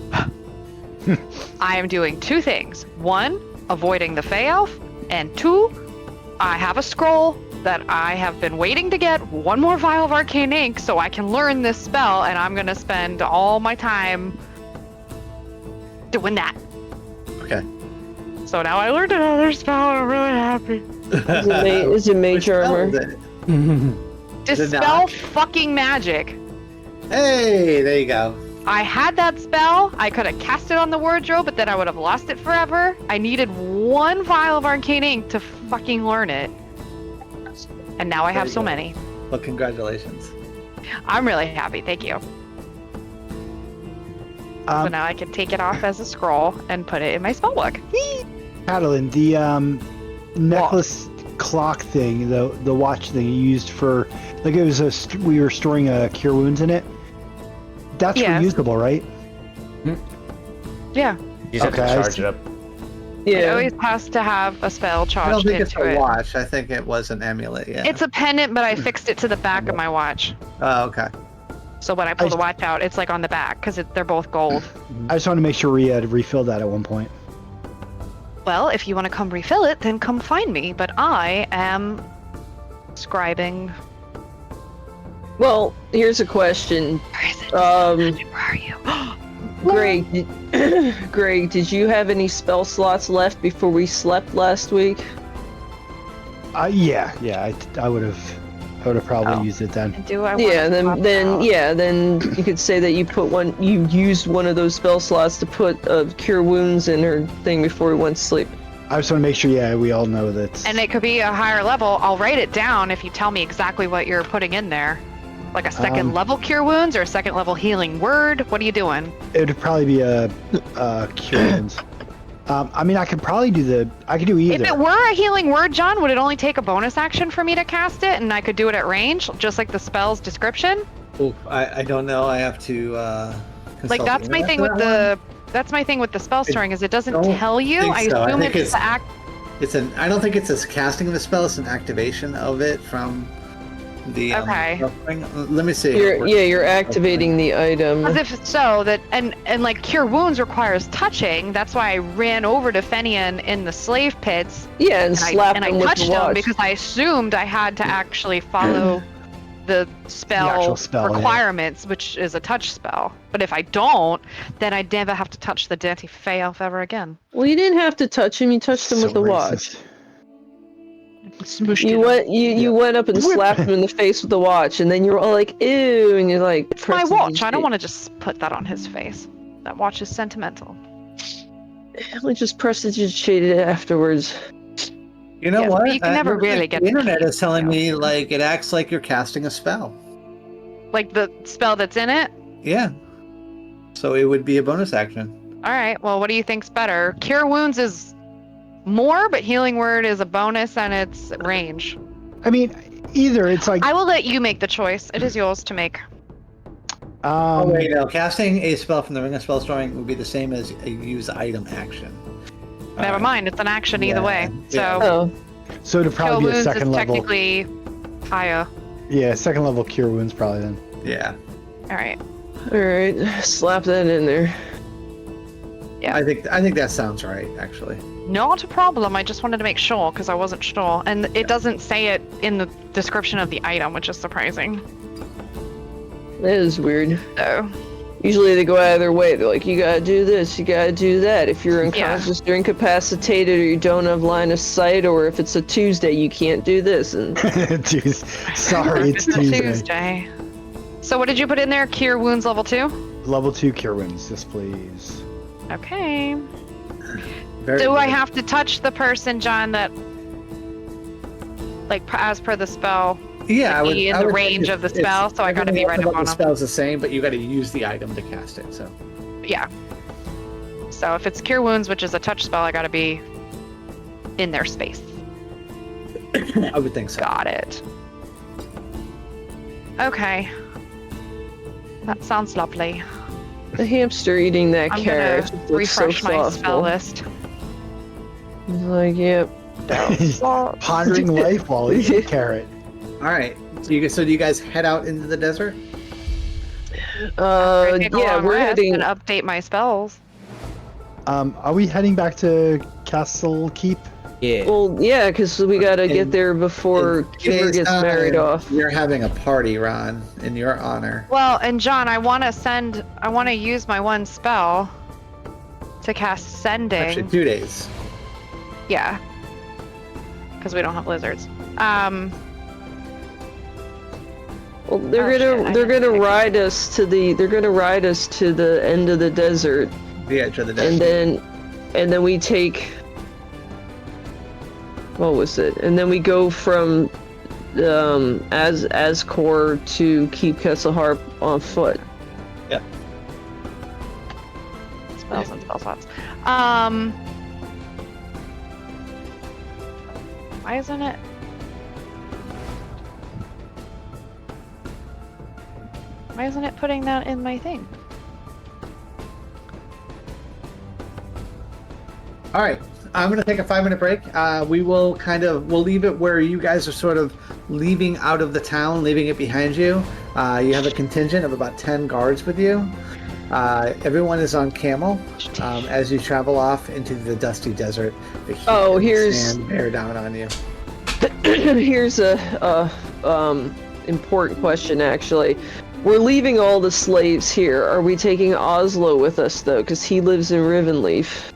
I am doing two things. One, avoiding the Fey Elf, and two, I have a scroll that I have been waiting to get one more vial of arcane ink so I can learn this spell, and I'm gonna spend all my time doing that. Okay. So now I learned another spell, I'm really happy. Is it mage armor? Dispel knock? fucking magic. Hey, there you go. I had that spell. I could have cast it on the wardrobe, but then I would have lost it forever. I needed one vial of arcane ink to fucking learn it. And now I have so many. Well, congratulations. I'm really happy. Thank you. So now I can take it off as a scroll and put it in my spellbook. Madeline, the necklace clock thing, the watch thing you used for, like it was we were storing cure wounds in it. That's Yes. reusable, right? Yeah. You just have Okay, to I charge see. it up. It Yeah. always has to have a spell I don't charged think it's into a it. watch. I think it was an amulet. Yeah. It's a pendant, but I fixed it to the back of my watch. Oh, okay. So when I pull the watch out, it's like on the back because they're both gold. I just want to make sure we had refilled that at one point. Well, if you want to come refill it, then come find me. But I am scribing. Well, here's a question. Where is it? Where are you? Greg, Greg, did you have any spell slots left before we slept last week? Yeah, I would have probably used it then. Do I? Yeah, want to then you could say that you used one of those spell slots to put cure wounds in her thing before we went to sleep. I just want to make sure, yeah, we all know that. And it could be a higher level. I'll write it down if you tell me exactly what you're putting in there. Like a second level cure wounds or a second level healing word? What are you doing? It would probably be a cure wounds. I mean, I could do either. If it were a healing word, John, would it only take a bonus action for me to cast it and I could do it at range, just like the spell's description? Ooh, I don't know. I have to consult Like that's the my internet thing for with that that's my thing with the spell storing is it doesn't don't tell you. think I so. I assume think it's the act. I don't think it's a casting of the spell. It's an activation of it from the. Okay. Let me see. You're activating the item. As if so that and like cure wounds requires touching. That's why I ran over to Fenian in the slave pits. Yeah, and slap I him with touched the him watch. because I assumed I had to actually follow the actual spell, yeah. requirements, which is a touch spell. But if I don't, then I'd never have to touch the Dante Fey Elf ever again. Well, you didn't have to touch him. You touched him with the watch. Smooshed You it. went you went up and slapped him in the face with the watch, and then you're all like, "Ew!" and you're like, It's my watch. I don't want to just put that on his face. That watch is sentimental. to just prestidigitate it afterwards. You know Yes, what? but you can never I really think get the internet is telling you me like it acts like you're casting a spell. Like the spell that's in it? Yeah. So it would be a bonus action. Alright, well, what do you think's better? Cure Wounds is more, but Healing Word is a bonus and it's range. I mean, either it's like. I will let you make the choice. It is yours to make. Oh wait, no. Casting a spell from the Ring of Spell Storing would be the same as a use item action. Never mind, it's an action either Yeah, way. yeah. So, Oh, So it'd Kill probably be a Wounds is second level. technically higher. Yeah, second level cure wounds probably then. Yeah. Alright. all right, slap that in there. Yeah. I think that sounds right, actually. Not a problem. I just wanted to make sure because I wasn't sure. And it doesn't say it in the description of the item, which is surprising. That is weird. So, Usually they go out of their way. They're like, you gotta do this, you gotta do that. If you're unconscious or incapacitated or you don't have line of sight, or if it's a Tuesday, you can't do this. And Jeez. Sorry, it's it's a Tuesday. Tuesday. So what did you put in there? Cure Wounds level 2? Level 2 cure wounds, yes, please. Okay. Very Do I good. have to touch the person, John, that, like, as per the spell, Yeah, I would be in I the would range think of the it's- spell? So I got to be everything right else up about on the them. spell's the same, but you got to use the item to cast it. So Yeah. So if it's Cure Wounds, which is a touch spell, I got to be in their space. I would think so. Got it. Okay. That sounds lovely. The hamster eating that I'm carrot. gonna just looks so refresh my spell thoughtful. list. He's like, yep. Pondering life while eating a carrot. All right. So do you guys head out into the desert? Take a Yeah, long we're rest heading. and update my spells. Are we heading back to Castle Keep? Yeah. Well, yeah, because we gotta In- get there before In Kimber today's gets married time, off. You're having a party, Ron, in your honor. Well, and John, I want to use my one spell to cast Sending. Actually, 2 days. Yeah. Because we don't have lizards. Well, they're Oh, gonna shit, I they're didn't gonna think of ride us to the end of the desert, The edge of the desert. and then we take. What was it? And then we go from Ascor to Keep Kesselharp on foot. Spells and spell slots. Why isn't it? Why isn't it putting that in my thing? All right. I'm going to take a 5-minute break. We'll leave it where you guys are sort of leaving out of the town, leaving it behind you. You have a contingent of about 10 guards with you. Everyone is on camel as you travel off into the dusty desert. The heat Oh, and the here's- sand bear down on you. Here's a important question, actually. We're leaving all the slaves here. Are we taking Oslo with us, though? Because he lives in Rivenleaf.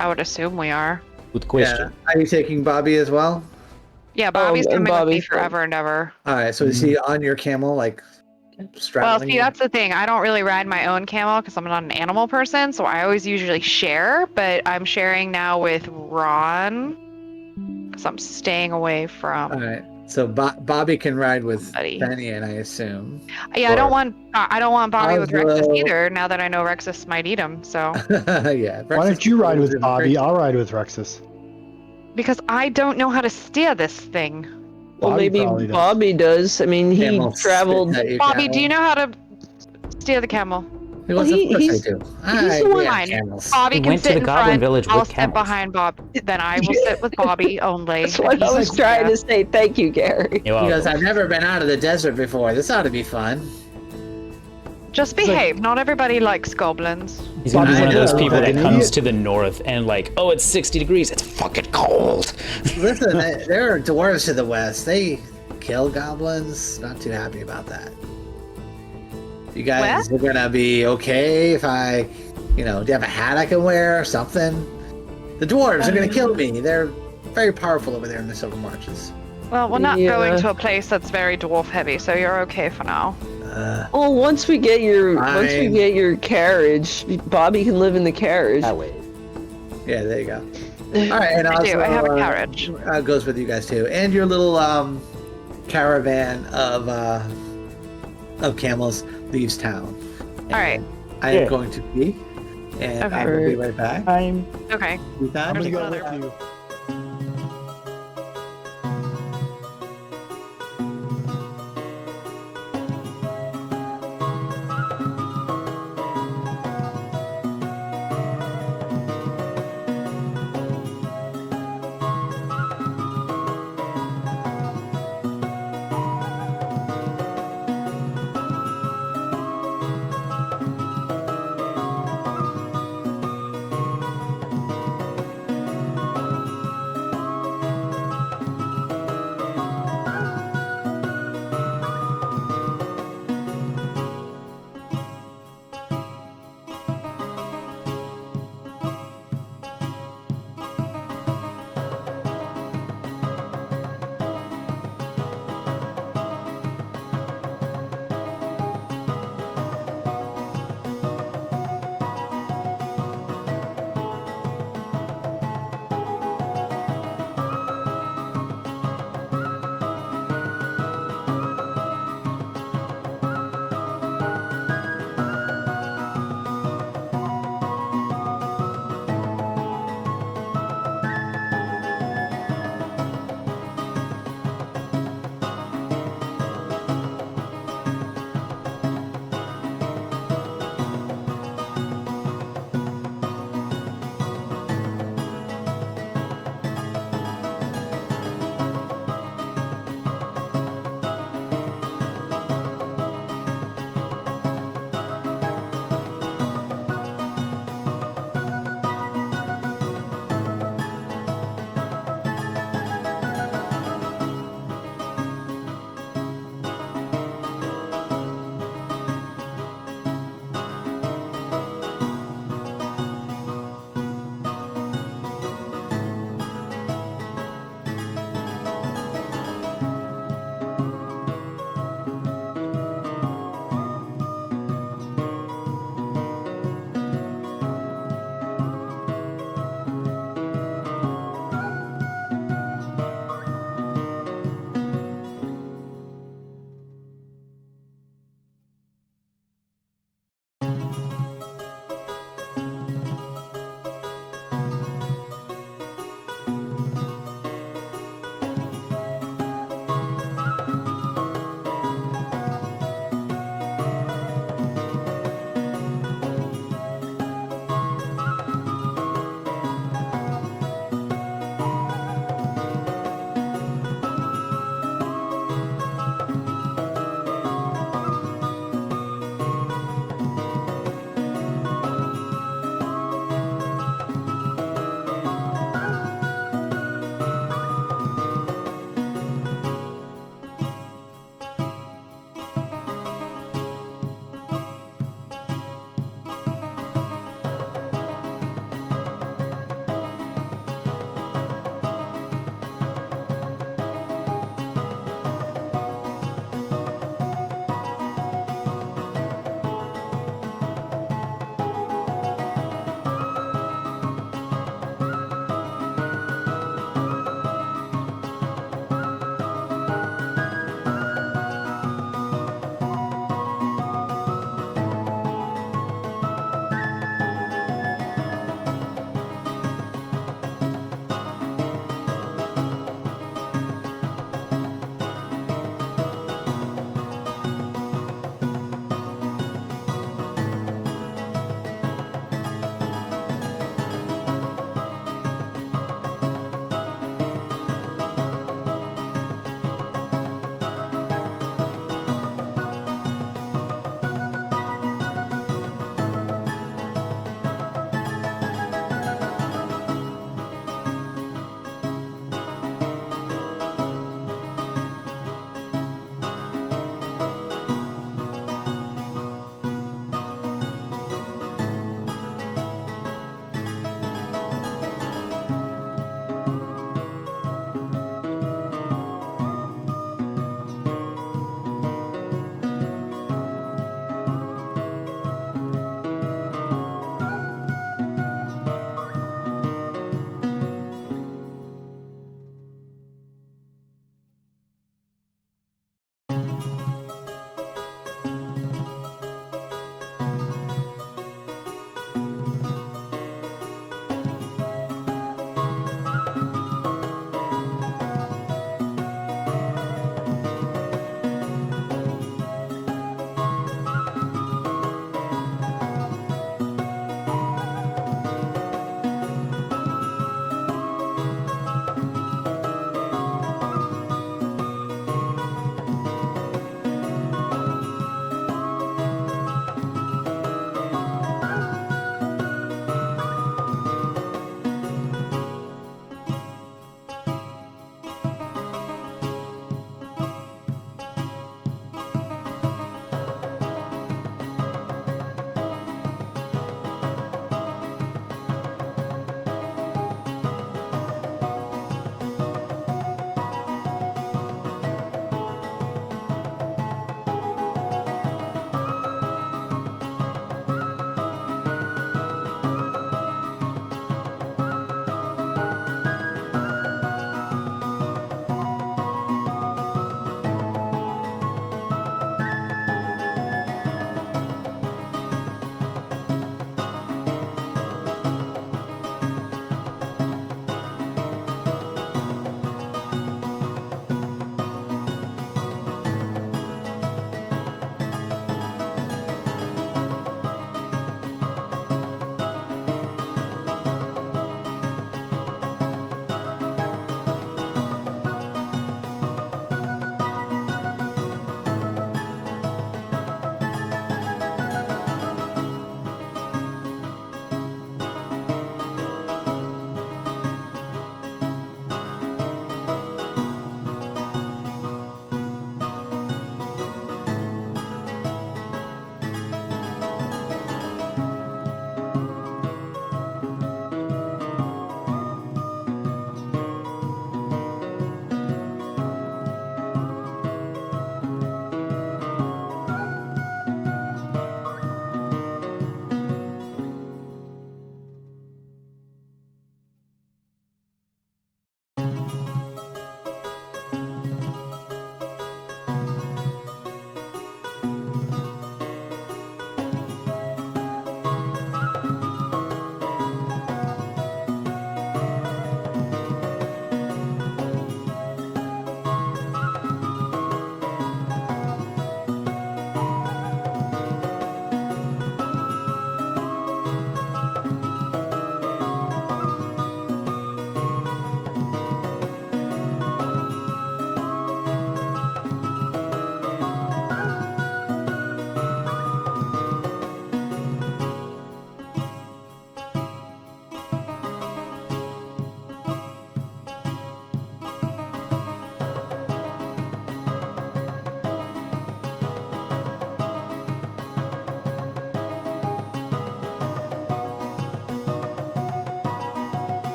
I would assume we are. Good question. Yeah. Are you taking Bobby as well? Yeah, Bobby's and coming with me Bobby's forever and ever. All right. So is he on your camel, like Well, straddling see, you? that's the thing. I don't really ride my own camel because I'm not an animal person, so I always usually share, but I'm sharing now with Ron because I'm staying away from. All right. So Bobby can ride with Buddy. Fenian, I assume. Yeah, I don't Or- want Bobby with Rexus Oslo. either. Now that I know Rexus might eat him, so Yeah. Why don't you ride with Bobby? I'll ride with Rexus. because I don't know how to steer this thing. Well, Bobby maybe probably does. Bobby does. I mean, he Camel traveled. spit at you, Bobby, camel. do you know how to steer the camel? Well, Well, of course he's- I do. he's We the have one. camels. Bobby We can went to sit the in Goblin front. Village I'll with sit camels. behind Bob. Then I will sit with Bobby only. That's what I was trying to say. Thank you, Gary. You're He goes, welcome. I've never been out of the desert before. This ought to be fun. Just behave. Not everybody likes goblins. He's gonna be I one of those know, people like that an comes idiot. to the north and like, oh, it's 60 degrees. It's fucking cold. Listen, there are dwarves to the west. They kill goblins. Not too happy about that. You guys are gonna be okay if I, do you have a hat I can wear or something? The dwarves are gonna kill me. They're very powerful over there in the Silver Marches. Well, we're not Yeah. going to a place that's very dwarf heavy, so you're okay for now. Well, once we get your Fine. carriage, Bobby can live in the carriage. That way. Yeah, there you go. All right, and I do. also, I have a carriage. Goes with you guys too, and your little caravan of camels leaves town. All right. I am Yeah. going to pee, and I Okay. will be right back. I'm Okay. With that, I'm gonna go Another- with you.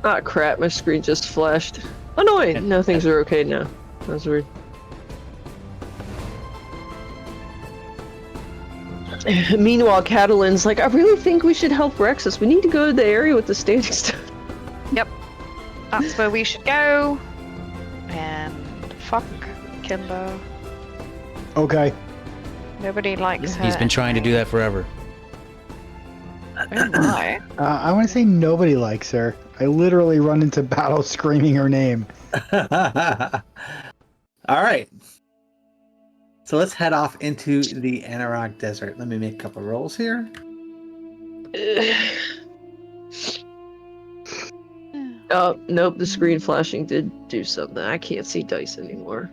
Ah, crap, my screen just flashed. Oh, no, wait, no, things are okay now. That's weird. Meanwhile, Catalin's like, I really think we should help Rexus. We need to go to the area with the standing stone. Yep. That's where we should go. And fuck Kimbo. Okay. Nobody likes her. He's been trying to do that forever. Oh my. I want to say nobody likes her. I literally run into battle screaming her name. All right. So let's head off into the Anauroch Desert. Let me make a couple rolls here. Oh, nope, the screen flashing did do something. I can't see dice anymore.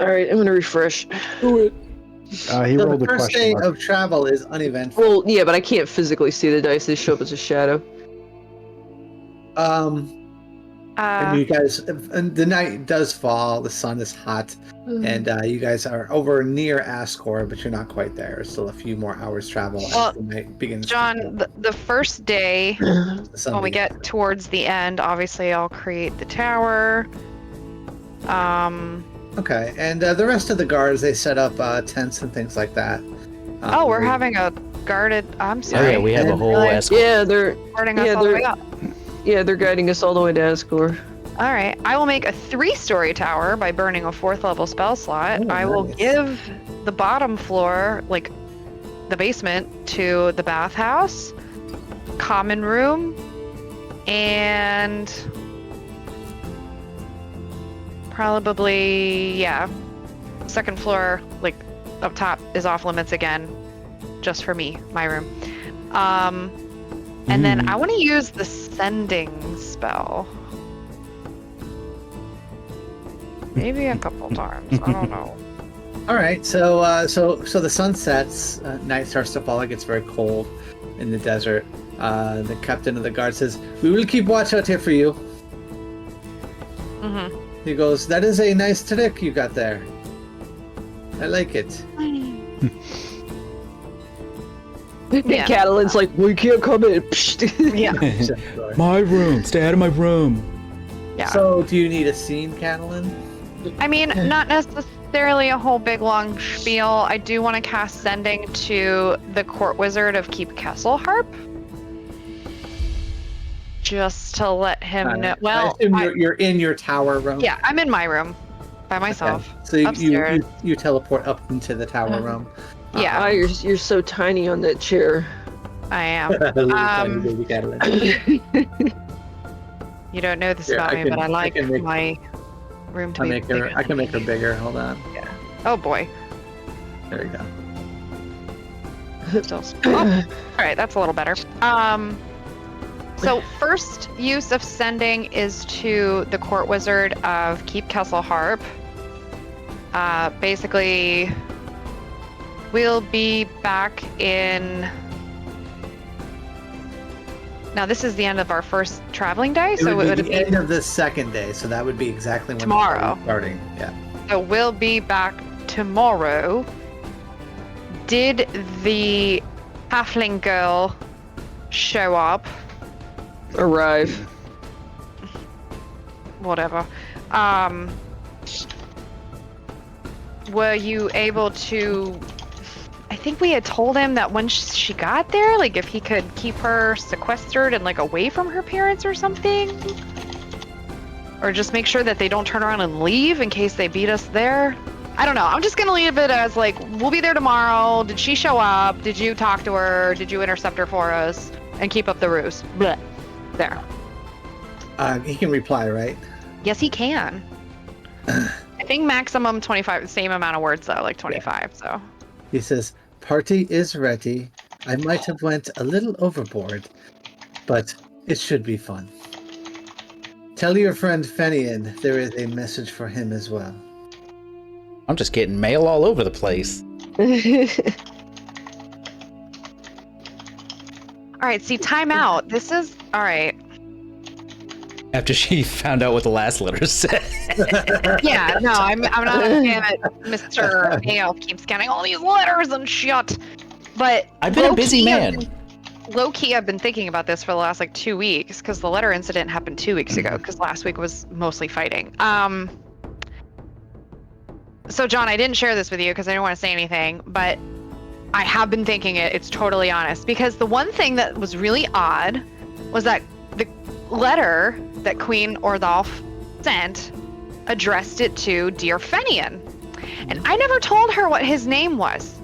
Alright, I'm gonna refresh. Do it. He So rolled the a first day question mark. of travel is uneventful. Well, yeah, but I can't physically see the dice. They show up as a shadow. And you guys, and the night does fall. The sun is hot, and you guys are over near Ascor, but you're not quite there. It's still a few more hours travel Well, as the night begins. John, the first day, The sun when we begins. get towards the end, obviously I'll create the tower. Okay, and the rest of the guards, they set up tents and things like that. Oh, we're having a guarded. I'm Oh sorry. yeah, we have a whole Really? escort. Yeah, they're Guarding us yeah, all the they're- way up. they're guiding us all the way to Ascor. All right. I will make a 3-story tower by burning a 4th level spell slot. Oh, I will nice. give the bottom floor, like the basement, to the bathhouse, common room, and probably, yeah, second floor, like up top, is off limits again, just for me, my room. And then I want to use the sending spell. Maybe a couple times. I don't know. All right, so the sun sets, night starts to fall. It gets very cold in the desert. The captain of the guard says, "We will keep watch out here for you." Mm-hmm. He goes, "That is a nice trick you got there. I like it." Yeah. Catalin's like, we can't come in. Yeah. My room. Stay out of my room. Yeah. So, do you need a scene, Catalin? I mean, not necessarily a whole big long spiel. I do want to cast sending to the court wizard of Keep Kesselharp. Just to let him know. Well, I assume you're in your tower room. yeah, I'm in my room by myself. Okay. So upstairs. you teleport up into the tower room. Yeah, Ah, you're so tiny on that chair. I am. Little tiny baby Catalin. You don't know this Here, about I me, can- but I I like can make- my room to I be make her. bigger I can than make her me. bigger. Hold on. Oh boy. There you go. Still all right, that's a little better. So first use of sending is to the court wizard of Keep Kesselharp. Basically, we'll be back in. Now this is the end of our first traveling day, so it it would would be the end of the second day, so that would be exactly when Tomorrow. the party's starting. Yeah. So we'll be back tomorrow. Did the halfling girl show up? Arrive. Whatever. Were you able to? I think we had told him that when she got there, like if he could keep her sequestered and like away from her parents or something, or just make sure that they don't turn around and leave in case they beat us there. I don't know. I'm just gonna leave it as like, we'll be there tomorrow. Did she show up? Did you talk to her? Did you intercept her for us? And keep up the ruse. Blech. There. He can reply, right? Yes, he can. I think maximum 25, same amount of words though, like 25. So. He says, "Party is ready. I might have went a little overboard, but it should be fun. Tell your friend Fenian there is a message for him as well." I'm just getting mail all over the place. All right, see, time out. This is all right. After she found out what the last letter said. Yeah, no, I'm not a fan that Mr. Mayo keeps getting all these letters and shit. But I've been a busy low-key, man. low-key, I've been thinking about this for the last like 2 weeks because the letter incident happened 2 weeks ago because last week was mostly fighting. So John, I didn't share this with you because I didn't want to say anything, but I have been thinking it. It's totally honest because the one thing that was really odd was that the letter that Queen Ordolf sent addressed it to Dear Fenian. And I never told her what his name was.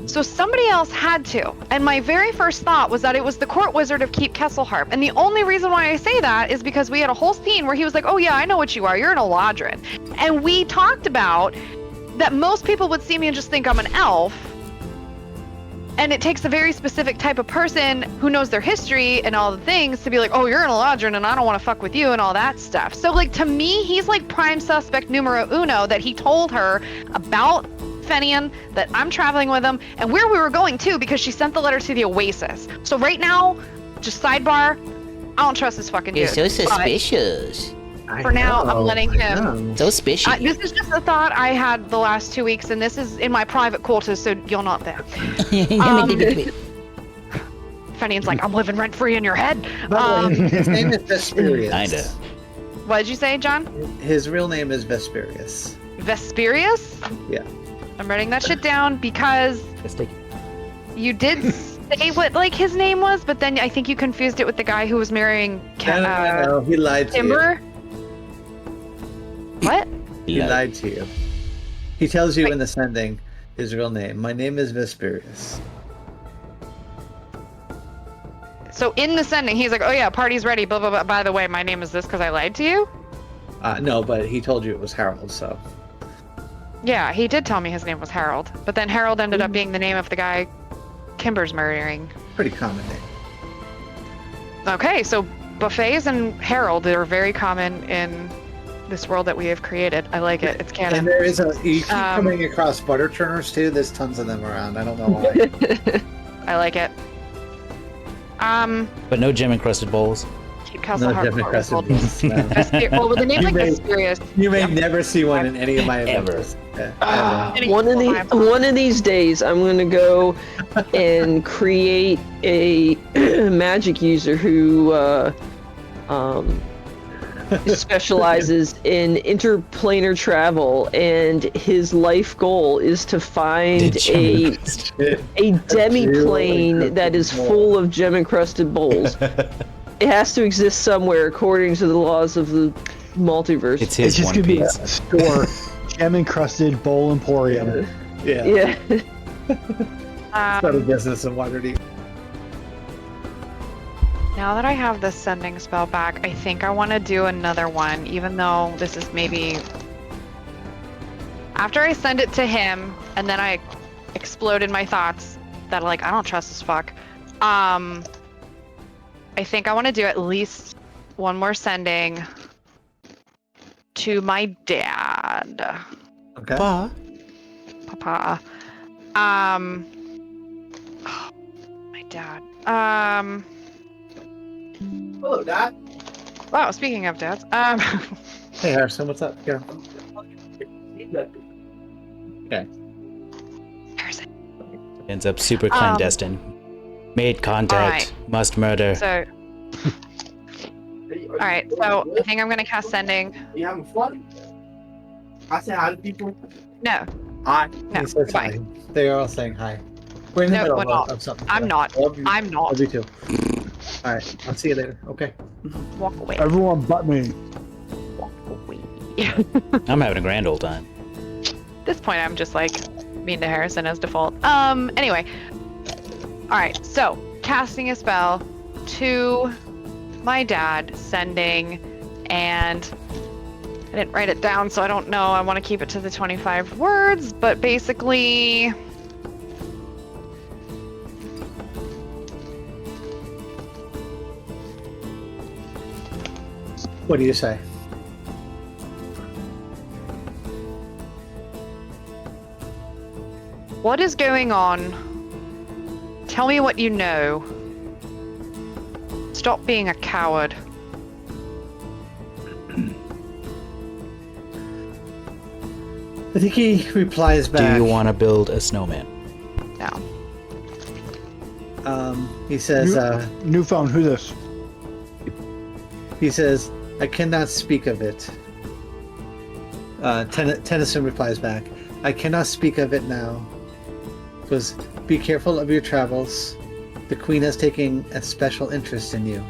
So somebody else had to. And my very first thought was that it was the court wizard of Keep Kesselharp. And the only reason why I say that is because we had a whole scene where he was like, oh yeah, I know what you are. You're an Eladrin. And we talked about that most people would see me and just think I'm an elf. And it takes a very specific type of person who knows their history and all the things to be like, oh, you're an Eladrin and I don't want to fuck with you and all that stuff. So like to me, he's like prime suspect numero uno that he told her about Fenian, that I'm traveling with him and where we were going too, because she sent the letter to the Oasis. So right now, just sidebar, I don't trust this fucking dude. You're so suspicious. For now, I'm letting him. So suspicious. This is just a thought I had the last 2 weeks, and this is in my private quarters, so you're not there. Fenian's like, I'm living rent free in your head. His name is Vesperius. Kinda. What did you say, John? His real name is Vesperius. Vesperius? Yeah. I'm writing that shit down because you did say what like his name was, but then I think you confused it with the guy who was marrying No, he lied to Timber. What? you. He lied to you. He tells you in the sending his real name. My name is Vesperius. So in the sending, he's like, oh yeah, party's ready, blah, blah, blah. By the way, my name is this because I lied to you? No, but he told you it was Harold, so. Yeah, he did tell me his name was Harold. But then Harold ended up being the name of the guy Kimber's murdering. Pretty common name. Okay, so buffets and Harold are very common in this world that we have created. I like it. It's canon. And there is you keep coming across butter churners too. There's tons of them around. I don't know why. I like it. But no gem encrusted bowls. Keep Castle Heart. Well, Well, with a name like Vesperius. you may never see one in any of my events. One of these days, I'm gonna go and create a magic user who specializes in interplanar travel, and his life goal is to find a demi-plane that is full of gem-encrusted bowls. It has to exist somewhere according to the laws of the multiverse. It's his It's just one gonna be a piece. store, gem encrusted bowl emporium. Yeah. Yeah. Start a business in Waterdeep. Now that I have the sending spell back, I think I want to do another one, even though this is maybe... After I send it to him, and then I exploded my thoughts that like, I don't trust this fuck. I think I want to do at least one more sending to my dad. Okay. Papa. Oh, my dad. Hello, Dad. Wow, speaking of dads. Hey, Harrison, what's up? Here. Okay. Ends up super clandestine. Made contact. Must murder. So, all right. So I think I'm gonna cast sending. You having fun? I say hi to people. No, Hi. no, He says goodbye. hi. They are all saying hi. We're in the No, middle we're not. of something. I'm not. Love you. I'm not. Love you too. All right. I'll see you later. Okay. Walk away. Everyone but me. Walk away. I'm having a grand old time. At this point, I'm just like mean to Harrison as default. Anyway. All right. So casting a spell to my dad, sending, and I didn't write it down, so I don't know. I want to keep it to the 25 words, but basically. What do you say? What is going on? Tell me what you know. Stop being a coward. I think he replies Do back. you want to build a snowman? No. He says, New phone. Who's this? he says, I cannot speak of it. Tennyson replies back, I cannot speak of it now. Because be careful of your travels. The queen has taken a special interest in you.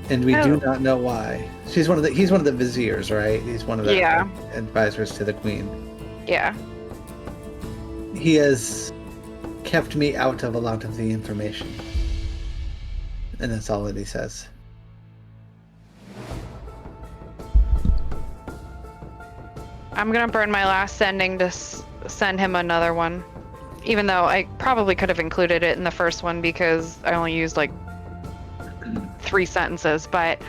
And we do not know why. He's one of the viziers, right? He's one of the advisors to the queen. Yeah. He has kept me out of a lot of the information. And that's all that he says. I'm gonna burn my last sending to send him another one. Even though I probably could have included it in the first one because I only used like 3 sentences, but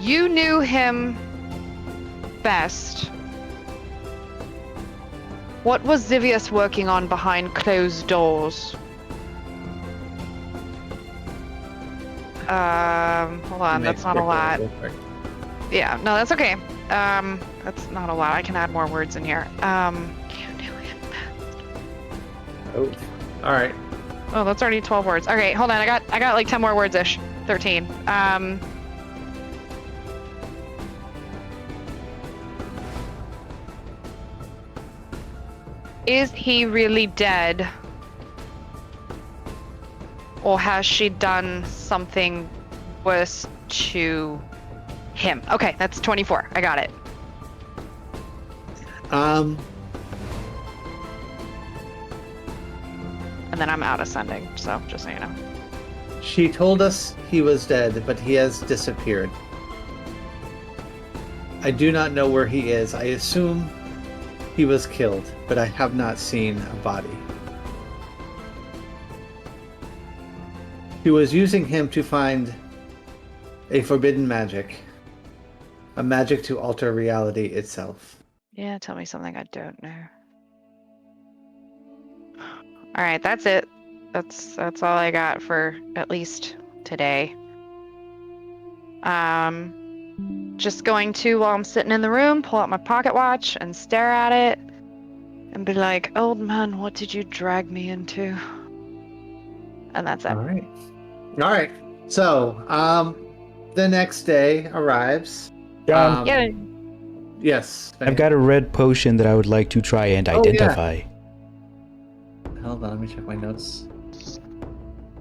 you knew him best. What was Zivius working on behind closed doors? Hold on, that's not a lot. Yeah, no, that's okay. That's not a lot. I can add more words in here. You knew him best. Oh, all right. Oh, that's already 12 words. Okay, hold on. I got like 10 more words-ish. 13. Is he really dead? Or has she done something worse to him? Okay, that's 24. I got it. And then I'm out of sending, so just so you know. She told us he was dead, but he has disappeared. I do not know where he is. I assume he was killed, but I have not seen a body. She was using him to find a forbidden magic. A magic to alter reality itself. Yeah, tell me something I don't know. All right, that's it. That's all I got for at least today. Just going to, while I'm sitting in the room, pull out my pocket watch and stare at it and be like, old man, what did you drag me into? And that's it. All right. So, the next day arrives. John, Yeah. Yes. I've got a red potion that I would like to try and identify. Hold on, let me check my notes.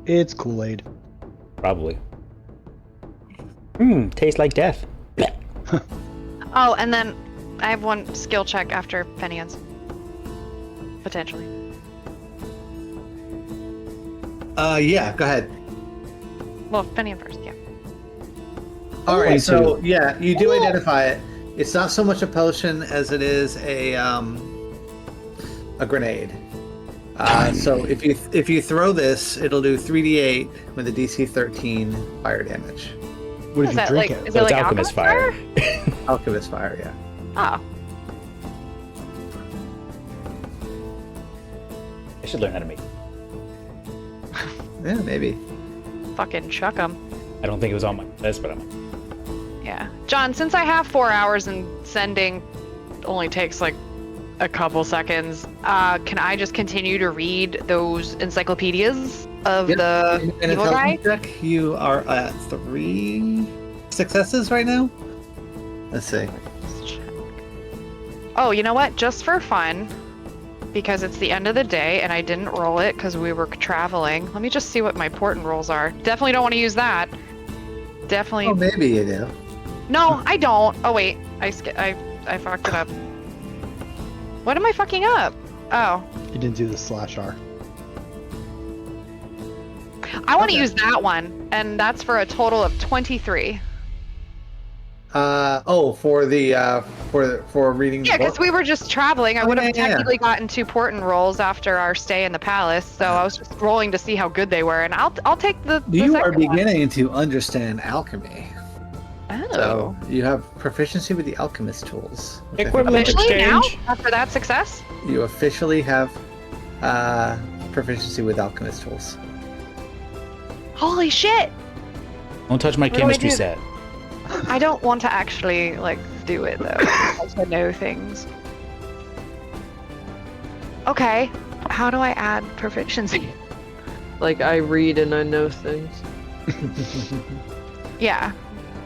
It's Kool-Aid. Probably. Tastes like death. Oh, and then I have one skill check after Penny ends. Potentially. Yeah, go ahead. Well, Penny ends first, yeah. All right, 22. so yeah, you do identify it. It's not so much a potion as it is a grenade. So if you throw this, it'll do 3d8 with a DC 13 fire damage. What if Is you that drink like, it? is So it it's like alchemist fire. Alchemist fire, yeah. Oh. I should learn how to make it. Yeah, maybe. Fucking chuck 'em. I don't think it was on my list, but I'm. Yeah. John, since I have 4 hours and sending only takes like a couple seconds, can I just continue to read those encyclopedias of the In evil guy? intelligence check, you are at 3 successes right now. Let's see. Let's check. Oh, you know what? Just for fun, because it's the end of the day and I didn't roll it because we were traveling. Let me just see what my important rolls are. Definitely don't want to use that. Definitely. Oh, maybe you do. No, I don't. Oh wait, I fucked it up. What am I fucking up? Oh, You didn't do the /R. I want to use that one, and that's for a total of 23. For the for reading the Yeah, book. because we were just traveling. I Oh, would have yeah. technically gotten 2 portent rolls after our stay in the palace, so I was just rolling to see how good they were, and I'll take the You are second one. beginning to understand alchemy. Oh. So you have proficiency with the alchemist tools. which I think- Equivalent Officially now, exchange. after that success? You officially have proficiency with alchemist tools. Holy shit! Don't touch my What do I chemistry do? set. I don't want to actually like do it though. I know things. Okay, how do I add proficiency? Like, I read and I know things. Yeah,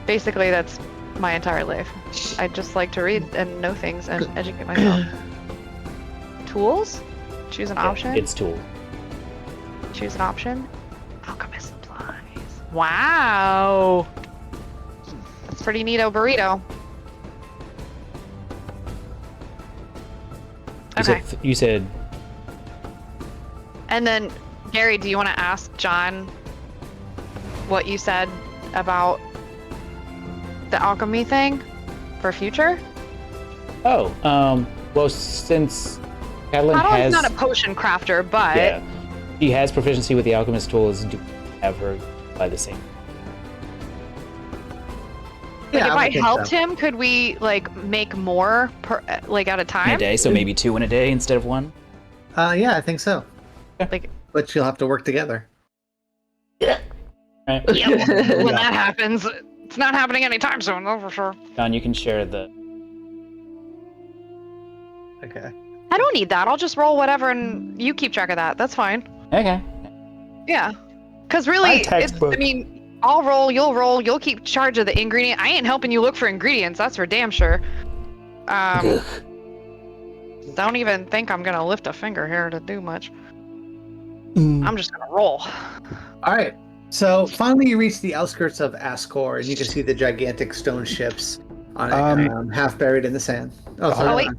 basically that's my entire life. I just like to read and know things and educate myself. Tools? Choose an option? It's tool. Choose an option. Alchemist supplies. Wow. That's pretty neato burrito. Okay. You said And then, Gary, do you want to ask John what you said about the alchemy thing for future? well, since Catalan Madeline's has... not a potion crafter, but Yeah. She has proficiency with the alchemist tools. Do have her by the same. like, if I I would think helped so. him, could we like make more per like at a In time? a day, so maybe 2 in a day instead of 1. Yeah, I think so. Like, But you'll have to work together. Right. yeah, when that happens, it's not happening anytime soon, though, for sure. John, you can share the... Okay. I don't need that. I'll just roll whatever, and you keep track of that. That's fine. Okay. Yeah, because really, My it's, textbook. I mean, I'll roll, you'll keep charge of the ingredient. I ain't helping you look for ingredients. That's for damn sure. Don't even think I'm gonna lift a finger here to do much. I'm just gonna roll. All right. So finally, you reach the outskirts of Ascor, and you can see the gigantic stone ships on it, half buried in the sand. Oh, sorry. Oh, wait.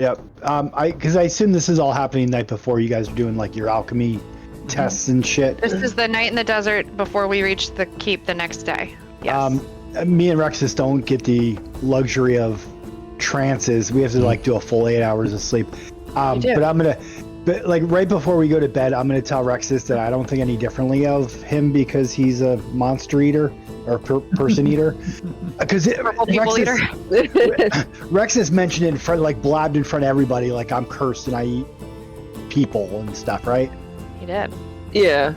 Yep. Because I assume this is all happening the night before you guys are doing like your alchemy tests and shit. This is the night in the desert before we reach the keep the next day. Yes. Me and Rexus don't get the luxury of trances. We have to like do a full 8 hours of sleep. do. But like right before we go to bed, I'm gonna tell Rexus that I don't think any differently of him because he's a monster eater or person eater. Because Purple people eater. Rexus mentioned it in front, like blabbed in front of everybody, like I'm cursed and I eat people and stuff, right? He did. Yeah.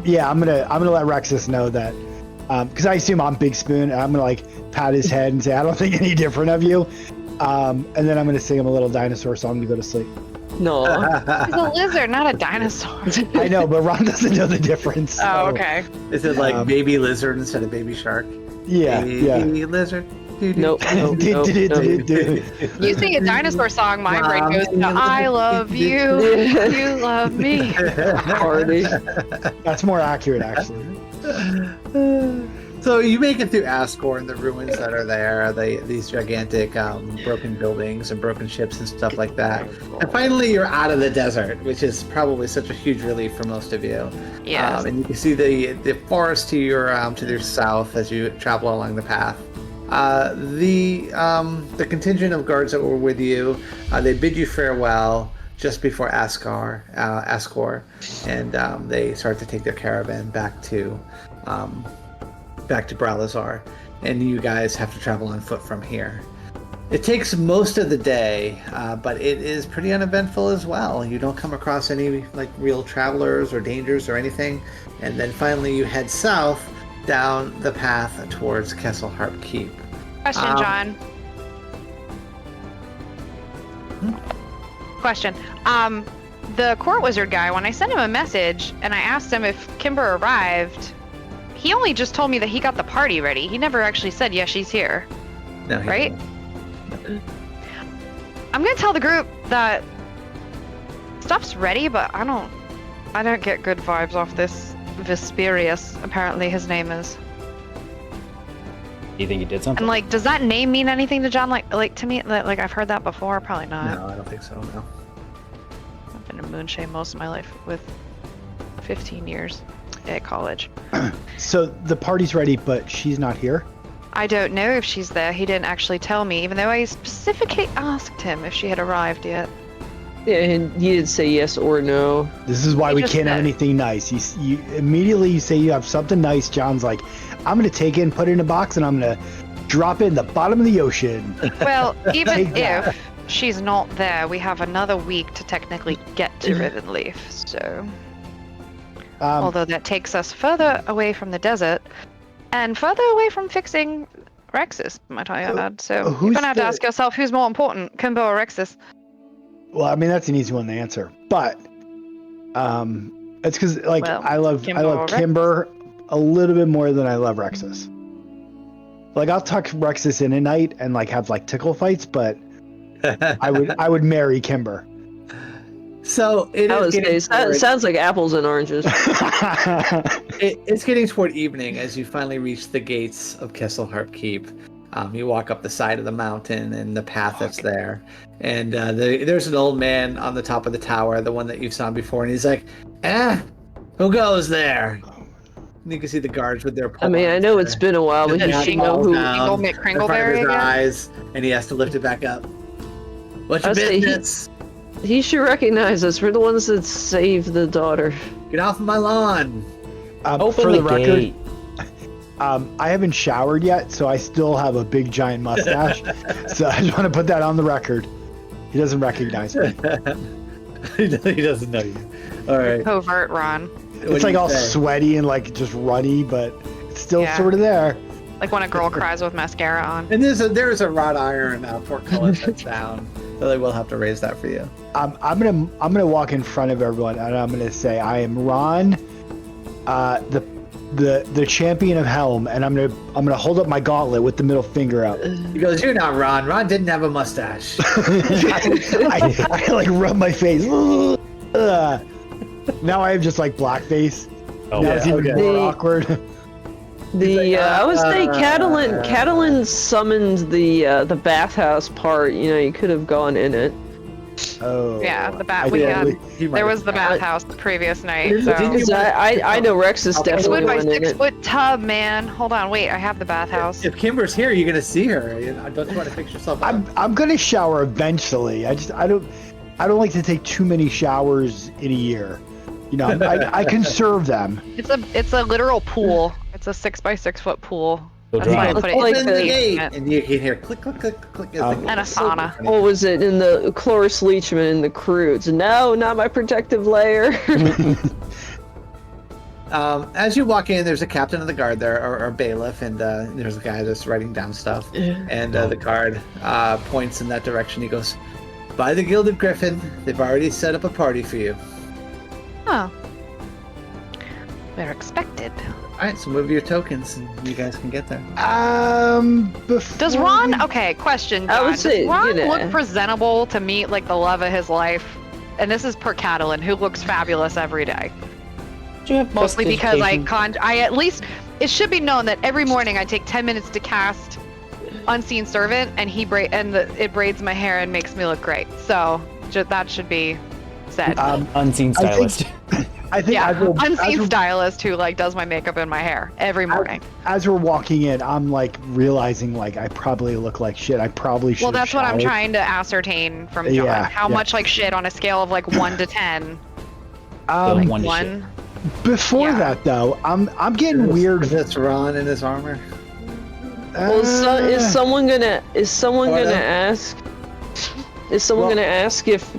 Yeah, I'm gonna let Rexus know that because I assume I'm Big Spoon, and I'm gonna like pat his head and say I don't think any different of you, and then I'm gonna sing him a little dinosaur song to go to sleep. No. He's a lizard, not a dinosaur. I know, but Ron doesn't know the difference. Oh, so, okay. Is it like baby lizard instead of baby shark? Yeah, Baby lizard. Nope. Nope. Nope. You sing a dinosaur song, my brain goes to I love you, you love me. Party. That's more accurate, actually. So you make it through Ascor and the ruins that are there, these gigantic broken buildings and broken ships and stuff like that. And finally, you're out of the desert, which is probably such a huge relief for most of you. Yes. And you can see the forest to your south as you travel along the path. The contingent of guards that were with you, they bid you farewell just before Ascor, and they start to take their caravan back to Bralizzar, and you guys have to travel on foot from here. It takes most of the day, but it is pretty uneventful as well. You don't come across any like real travelers or dangers or anything, and then finally you head south down the path towards Kesselharp Keep. Question, John. Question. The court wizard guy, when I sent him a message and I asked him if Kimber arrived, he only just told me that he got the party ready. He never actually said, yeah, she's here. No, he Right? didn't. I'm gonna tell the group that stuff's ready, but I don't get good vibes off this Vesperius, apparently his name is. Do you think you did something? And like, does that name mean anything to John? Like to me, like I've heard that before. Probably not. No, I don't think so. No. I've been in Moonshade most of my life with 15 years at college. So the party's ready, but she's not here. I don't know if she's there. He didn't actually tell me, even though I specifically asked him if she had arrived yet. Yeah, and he didn't say yes or no. This is why He we just can't have said- anything nice. You immediately say you have something nice. John's like, I'm gonna take it and put it in a box, and I'm gonna drop it in the bottom of the ocean. Well, even Take that. if she's not there, we have another week to technically get to Rivenleaf. So, although that takes us further away from the desert and further away from fixing Rexus, might I add. So you're who's gonna have to the- ask yourself who's more important, Kimbo or Rexus. Well, I mean that's an easy one to answer, but it's because like Well, I love Rex. Kimber a little bit more than I love Rexus. Like I'll tuck Rexus in at night and like have like tickle fights, but I would marry Kimber. So it I is would say getting toward, sounds like apples and oranges. it's getting toward evening as you finally reach the gates of Kesselharp Keep. You walk up the side of the mountain and the path that's there, and there's an old man on the top of the tower, the one that you've saw before, and he's like, who goes there? And you can see the guards with their I mean, I know it's been a while, but And you then should he know falls who. down Kringle in front of Kringleberry his again? eyes, and he has to lift it back up. What's your I say business? He should recognize us. We're the ones that saved the daughter. Get off of my lawn! Open for the, the record, gate. I haven't showered yet, so I still have a big giant mustache. So I just want to put that on the record. He doesn't recognize me. He doesn't know you. All right. Covert Ron. What It's do like you all say? sweaty and like just runny, but it's still Yeah. sort of there. Like when a girl cries with mascara on. And there's a wrought iron portcullis that's down. So they will have to raise that for you. I'm gonna walk in front of everyone and I'm gonna say I am Ron, the champion of Helm, and I'm gonna hold up my gauntlet with the middle finger out. He goes, "You're not Ron. Ron didn't have a mustache." I like rub my face. Ugh. Now I have just like blackface. Oh, Now yeah. it's even okay. more awkward. I would say Catalin summoned the bathhouse part. You know, you could have gone in it. Oh. Yeah, the I bat we did- had. He might There have- was the bathhouse the previous night. Didn't So. you- Because I know Rex is Okay. definitely With my went in it. 6-foot tub, man. Hold on, wait. I have the bathhouse. If Kimber's here, you're gonna see her. Don't you want to fix yourself up? I'm gonna shower eventually. I don't like to take too many showers in a year. You know, I conserve them. It's a literal pool. It's a 6x6 foot pool. Go That's why I drown. put it Like in Open the the gate, basement. and you can hear click, click, click, click. as Um, the- And a sauna. What was it in the Cloris Leachman in the Crudes? No, not my protective layer. As you walk in, there's a captain of the guard there, or bailiff, and there's a guy that's writing down stuff. And the guard points in that direction. He goes, "By the Gilded Griffin, they've already set up a party for you." Oh. They're expected. All right, so move your tokens, and you guys can get there. Before Does Ron? Okay, question. I John. would say, does Ron you know. look presentable to meet like the love of his life? And this is per Catalan, who looks fabulous every day. Do you have Mostly because prestidigitation? I at least it should be known that every morning I take 10 minutes to cast Unseen Servant, and it braids my hair and makes me look great. So that should be said. Unseen I think- stylist. I think Yeah, as we're, unseen stylist who like does my makeup and my hair every morning. as we're walking in, I'm like realizing like I probably look like shit. I probably should. Well, that's what I'm showered. trying to ascertain from John. Yeah, How yeah. much like shit on a scale of like 1 to 10? Like Like one to shit. 1. Before Yeah. that though, I'm getting weird. That's Ron in his armor. Well, is someone gonna Order. ask? Is someone gonna ask if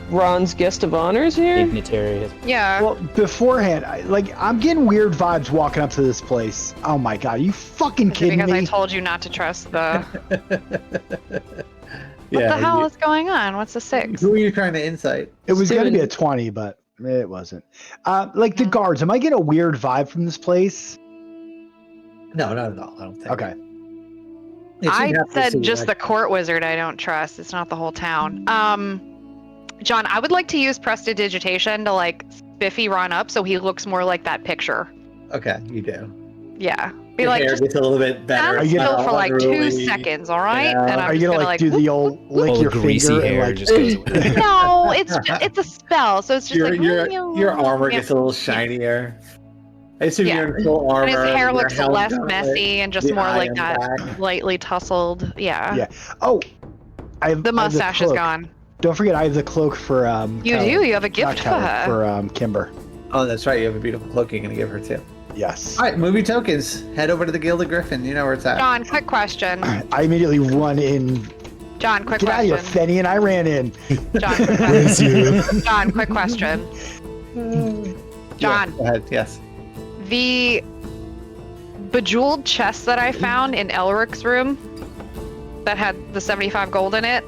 Ron's guest of honor is here? Dignitary. Yeah. Well, beforehand, I'm getting weird vibes walking up to this place. Oh my god, you fucking Is it kidding because I me? told you not to trust the. Yeah. What the hell you- is going on? What's the 6? Who are you trying to insight? It was gonna be a Steven- 20, but it wasn't. The guards, am I getting a weird vibe from this place? No, not at all. I don't think. Okay. Yes, I you have to see, said just the like- court wizard I don't trust. It's not the whole town. John, I would like to use prestidigitation to like spiffy Ron up so he looks more like that picture. Okay, you do. Yeah. Be Your like, hair just gets a little bit better. Are stand you still gonna- for like 2 unruly. seconds, all right? Yeah. And I'm Are you just gonna gonna do the old lick Old your greasy finger hair and like just goes away. No, it's a spell, so it's just Your, like your armor Yeah. gets a little shinier. I assume Yeah. you're in full armor. And his hair your looks helm less gauntlet, messy and just the more like iron that back. lightly tussled. Yeah. Yeah. Oh, I have The I have mustache is cloak. gone. Don't forget, I have the cloak for You Kelly. do. You have a Not gift for Kelly, her. for Kimber. Oh, that's right. You have a beautiful cloak you're going to give her, too. Yes. All right, movie tokens. Head over to the Gilded Griffin. You know where it's at. John, quick question. I immediately run in. John, quick Get out of here, question. Fenny, and I ran in. John, quick question. John, quick question. John, Go ahead. Yes. the bejeweled chest that I found in Elric's room that had the 75 gold in it,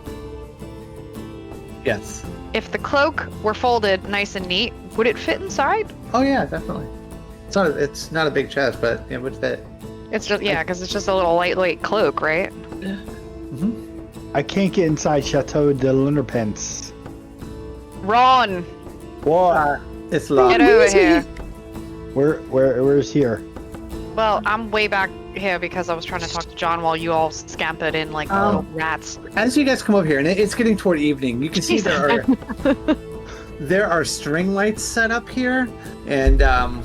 Yes. If the cloak were folded nice and neat, would it fit inside? Oh yeah, definitely. It's not a big chest, but it would fit. It's just because it's just a little lightweight cloak, right? I can't get inside Chateau de Lunarpence. Ron, What? It's locked. get over here. Where's here? Well, I'm way back here because I was trying to talk to John while you all scampered in like little rats. As you guys come over here, and it's getting toward evening, you can see there are string lights set up here, and the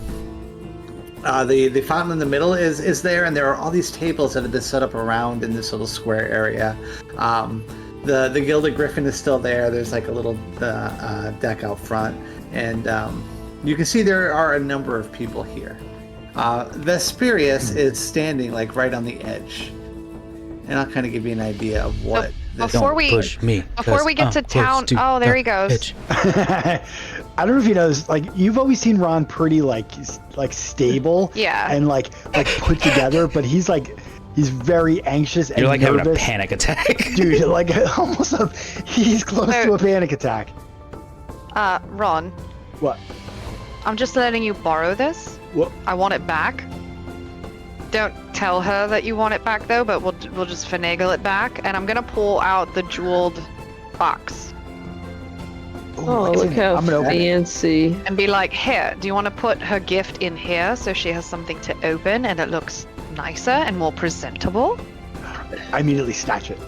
fountain in the middle is there, and there are all these tables that have been set up around in this little square area. The Gilded Griffin is still there. There's like a little deck out front, and you can see there are a number of people here. Vesperius is standing like right on the edge, and I'll kind of give you an idea of what. Before we get to town, oh, there he goes. I don't know if you know this, like you've always seen Ron pretty like stable, Yeah. and like put together, but he's very anxious and You're like nervous. having a panic attack. Dude, like he's close to a panic attack. Ron, What? I'm just letting you borrow this. What? I want it back. Don't tell her that you want it back though, but we'll just finagle it back, and I'm gonna pull out the jeweled box Oh, look how I'm gonna open it. fancy. and be like, here, do you want to put her gift in here so she has something to open and it looks nicer and more presentable? I immediately snatch it.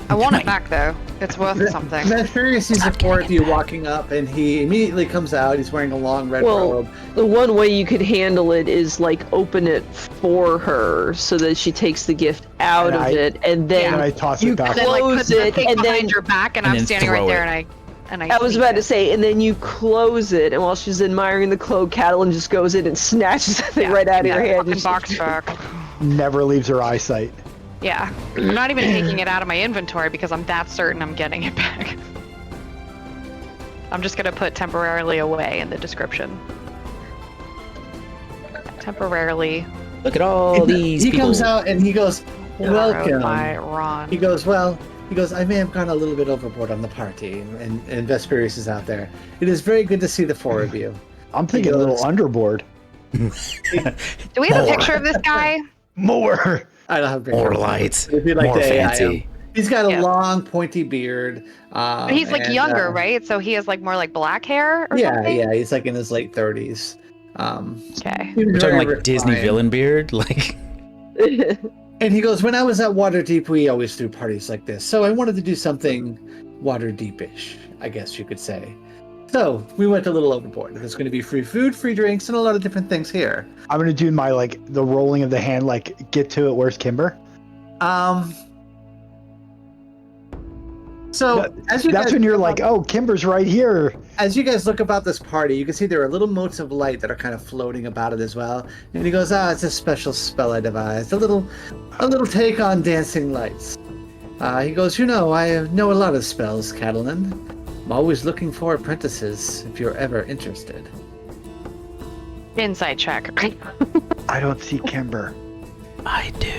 I want it back though. It's worth something. Vesperius sees the four of you walking up, and he immediately comes out. He's wearing a long red robe. The one way you could handle it is like open it for her so that she takes the gift out of it, and then And I toss you it back. Then like put close the it, thing and behind then your back, and and I'm then standing right throw there, it. and I. I was sneak about to it. say, and then you close it, and while she's admiring the cloak, Catelyn just goes in and snatches the thing right out of your hand. Fucking box back. Never leaves her eyesight. Yeah, I'm not even taking it out of my inventory because I'm that certain I'm getting it back. I'm just gonna put temporarily away in the description. Temporarily Look at all these He people. comes out and he goes, borrowed by "Welcome." Ron. He goes, I may have gone a little bit overboard on the party, and Vesperius is out there. It is very good to see the four of you. I'm thinking a little goes- underboard. Do we have a picture of this guy? More. I don't have More pictures. lights. It'd be like More the AI. fancy. He's got a Yeah. long, pointy beard. But he's like and, younger, right? So he has like more like black hair or Yeah, something? yeah. He's like in his late 30s. Okay. He was We're talking very like Disney refined. villain beard, like. And he goes, when I was at Waterdeep, we always threw parties like this. So I wanted to do something Waterdeep-ish, I guess you could say. So we went a little overboard. There's going to be free food, free drinks, and a lot of different things here. I'm gonna do my the rolling of the hand, get to it. Where's Kimber? So as you That's guys when you're like, oh, Kimber's right here. as you guys look about this party, you can see there are little motes of light that are kind of floating about it as well. And he goes, it's a special spell I devised, a little take on dancing lights. He goes, I know a lot of spells, Catelyn. I'm always looking for apprentices if you're ever interested. Inside check. I don't see Kimber. I do.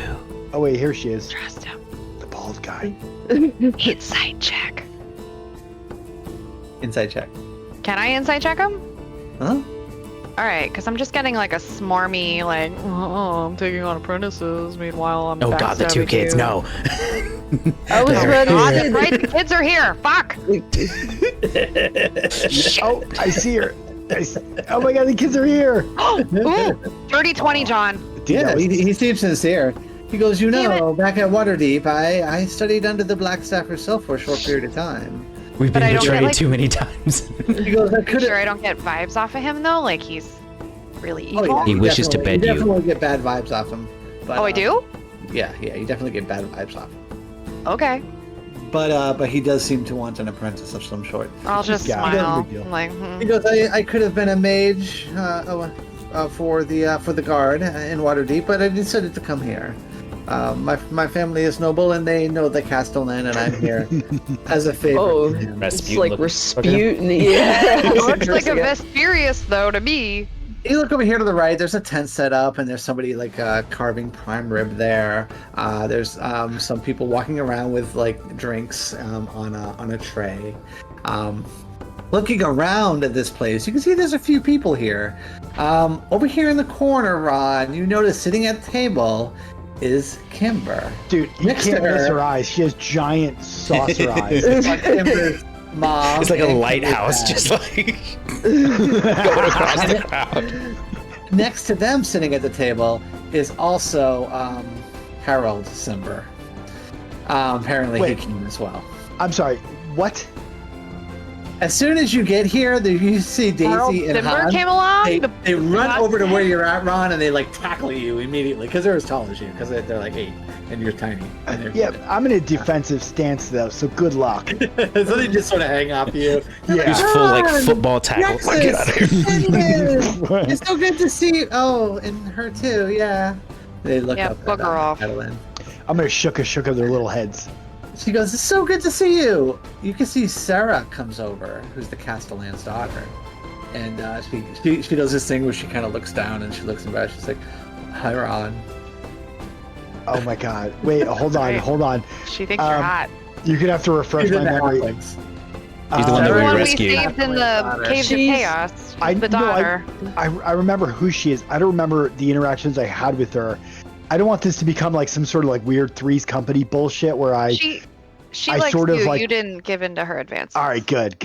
Oh wait, here she is. Trust him. The bald guy. Inside check. Inside check. Can I inside check him? Huh? All right, because I'm just getting like a smarmy, like, I'm taking on apprentices. Meanwhile, I'm. Oh god, the two backstabbing kids, you. no. I was There. ready. God, that's right, the kids are here. Fuck. Oh, I see her. Oh my god, the kids are here. Ooh, 30-20, John. Dude, Yeah, that was- he seems sincere. He goes, Damn back at Waterdeep, I studied under the Blackstaff herself for a short period of time. We've But been I don't get, betrayed like- too many times. He goes, I You could sure I don't get vibes off of him though? Like he's really evil. Oh, yeah, He you wishes to definitely- bed you. definitely get bad vibes off him. But, Oh, I do? Yeah, you definitely get bad vibes off him. Okay. But he does seem to want an apprentice of some sort. I'll just Yeah, smile. big deal. I'm like, He goes, I could have been a mage for the guard in Waterdeep, but I decided to come here. My family is noble, and they know the Castellan, and I'm here as a favor. Oh. to him. It's Rasputin like looking- Rasputin. Yeah. It looks like a Vesperius though to me. You look over here to the right. There's a tent set up, and there's somebody carving prime rib there. There's some people walking around with drinks on a tray. Looking around at this place, you can see there's a few people here. Over here in the corner, Ron, you notice sitting at the table is Kimber. Dude, you Next to can't miss her- her eyes. She has giant saucer eyes. It's like Kimber's mom. It's like a and lighthouse, Kimber's just dad. like going across the crowd. Next to them, sitting at the table, is also Harold Simber. Apparently, Wait. he came as well. I'm sorry. What? As soon as you get here, you see Harold Daisy and Simber Han. came along. They run God's over to sake. where you're at, Ron, and they like tackle you immediately because they're as tall as you. Because they're like 8, and you're tiny. And they're Yeah, I'm in a defensive stance though, so good luck. so they just sort of hang off you. Yeah. He's full like football tackle. Yes, Like, get out of here. it's so good to see you. Oh, and her too. Yeah. They look Yeah, up. at, bugger off. Madeline. I'm gonna shook of their little heads. She goes, "It's so good to see you." You can see Sarah comes over, who's the Castellan's daughter, and she does this thing where she kind of looks down and she looks embarrassed. She's like, "Hi, Ron." Oh my god. Wait, hold on, Right. hold on. She thinks you're hot. You're gonna have to refresh She's my in the memory. halflings. She's the one that The we one rescued. we saved in the Daughter. caves of She's- chaos. I The know, daughter. I remember who she is. I don't remember the interactions I had with her. I don't want this to become like some sort of like weird Three's Company bullshit where I. She I likes sort of you. like- You didn't give in to her advances. All right, good.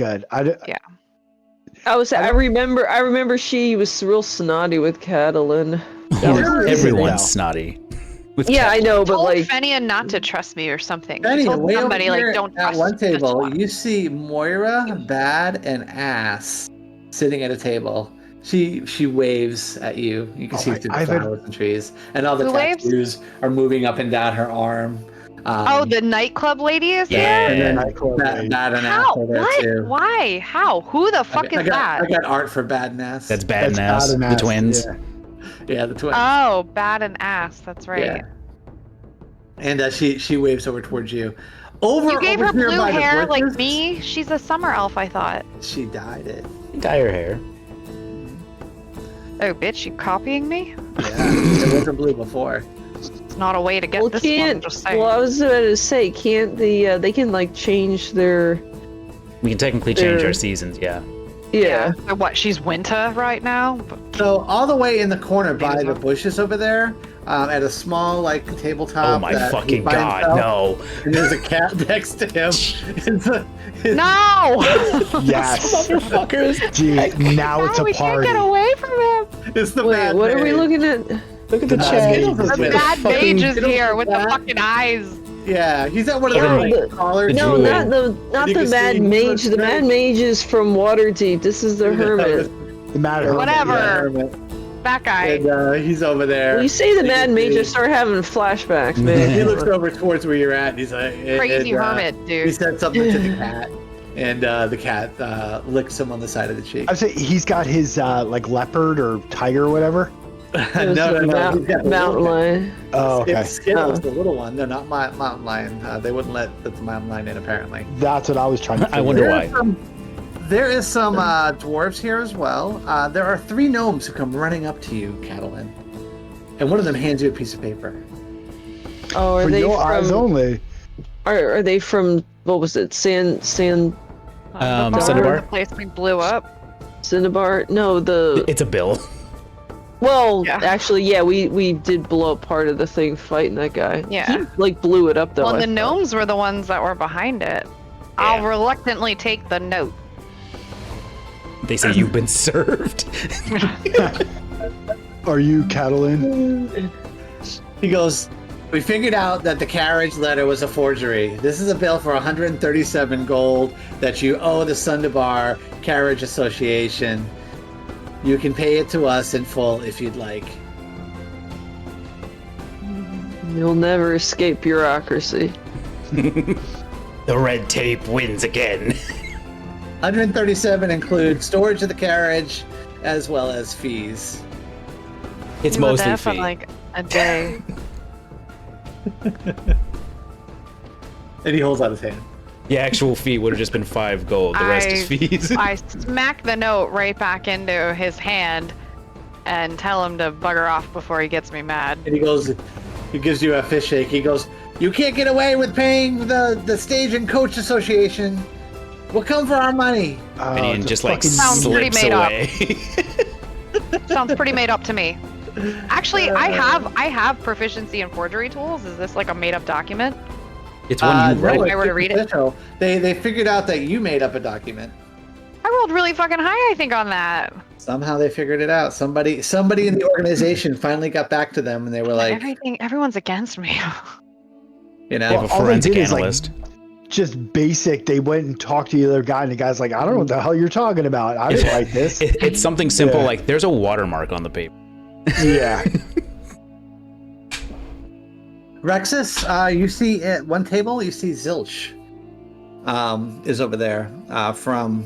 I remember she was real snotty with Catalan. Everyone's snotty. With Yeah, I know, but Told like, Fenian not to trust me or something. Benny, She told way over somebody here like, don't at trust one this table, one. you see Moira, Bad, and Ass sitting at a table. She waves at you. You can Oh, see through the I've had- flowers and trees, and all the Who waves? tattoos are moving up and down her arm. Oh, the nightclub lady is Yeah. and there? then Bad and Ass How? are there What? too. Why? How? Who the fuck I is that? got art for Bad and Ass. That's bad That's Nass, bad and the ass, twins. yeah. Yeah, the twins. Oh, bad and ass. That's right. Yeah. And she waves over towards you. Over You gave over her here blue by the hair like bushes. me. She's a summer elf, I thought. She dyed it. Dye her hair. Oh, bitch, you copying me? Yeah, it wasn't blue before. It's not a way to get well, this one. can't. Just saying. Well, I was about to say, can't they can like change their We can technically change They're- our seasons, yeah. yeah. So what? She's winter right now. So all the way in the corner by Maybe the so. bushes over there, at a small like tabletop. Oh my that fucking he's by god, himself, no. And there's a cat next to him. It's No! Yes. Motherfuckers. Dude, now it's No, a we can't party. get away from him. it's the Wait, bad what are we mage. looking at? Look at the The chat. bad Skittles mage. The with bad Fucking mage is Skittles here with with the that. fucking eyes. Yeah, he's at one of Yeah, the like, the- collars. the No, druid. not You the can Mad see Mage. the The Mad Mage is from Waterdeep. This is the Hermit. The matter. Whatever. Yeah, Hermit. That guy. And he's over there. When you say the You Mad can Mage, I see- start having flashbacks, man. He looks over towards where you're at, and he's like, Crazy hermit, He dude. said something to the cat, and the cat licks him on the side of the cheek. I'd say he's got his like leopard or tiger or whatever. no, It was no, the no. He's got the Mountain little cat. Lion. Oh, okay. It's Skittles, the little one. No, not mountain lion. They wouldn't let the mountain lion in, apparently. That's what I was trying to I wonder figure. why. There is some dwarves here as well. There are 3 gnomes who come running up to you, Catalin, and one of them hands you a piece of paper. Oh, are For they your eyes from? only. Are they from? What was it? Cinnabar? Cinnabar? The place we blew up. Cinnabar? No, the. It's a bill. Well, Yeah. actually, yeah, we did blow up part of the thing fighting that guy. Yeah. He, like blew it up though. Well, I the thought. gnomes were the ones that were behind it. I'll reluctantly take the note. They say you've been served. Are you Catalin? He goes, "We figured out that the carriage letter was a forgery. This is a bill for 137 gold that you owe the Sundabar Carriage Association. You can pay it to us in full if you'd like." You'll never escape bureaucracy. The red tape wins again. 137 include storage of the carriage as well as fees. It's We were mostly there for fee. like a day. And he holds out his hand. The actual fee would have just been 5 gold. The rest is fees. I smack the note right back into his hand and tell him to bugger off before he gets me mad. And he goes, he gives you a fish shake. He goes, "You can't get away with paying the stage and coach association. We'll come for our money. Finian it's a just like fucking- Sounds pretty slips made up. away. Sounds pretty made up to me. Actually, I have proficiency in forgery tools. Is this like a made up document? It's one you No, wrote. If I were to read it. official. They figured out that you made up a document. I rolled really fucking high, I think, on that. Somehow they figured it out. Somebody in the organization finally got back to them, and they were like, Everyone's against me. you They have know, a all they forensic did is, like, analyst. just basic. They went and talked to the other guy, and the guy's like, I don't know what the hell you're talking about. I didn't write this. It's something simple Yeah. like there's a watermark on the paper. Yeah. Rexus, you see at one table, you see Zilch is over there from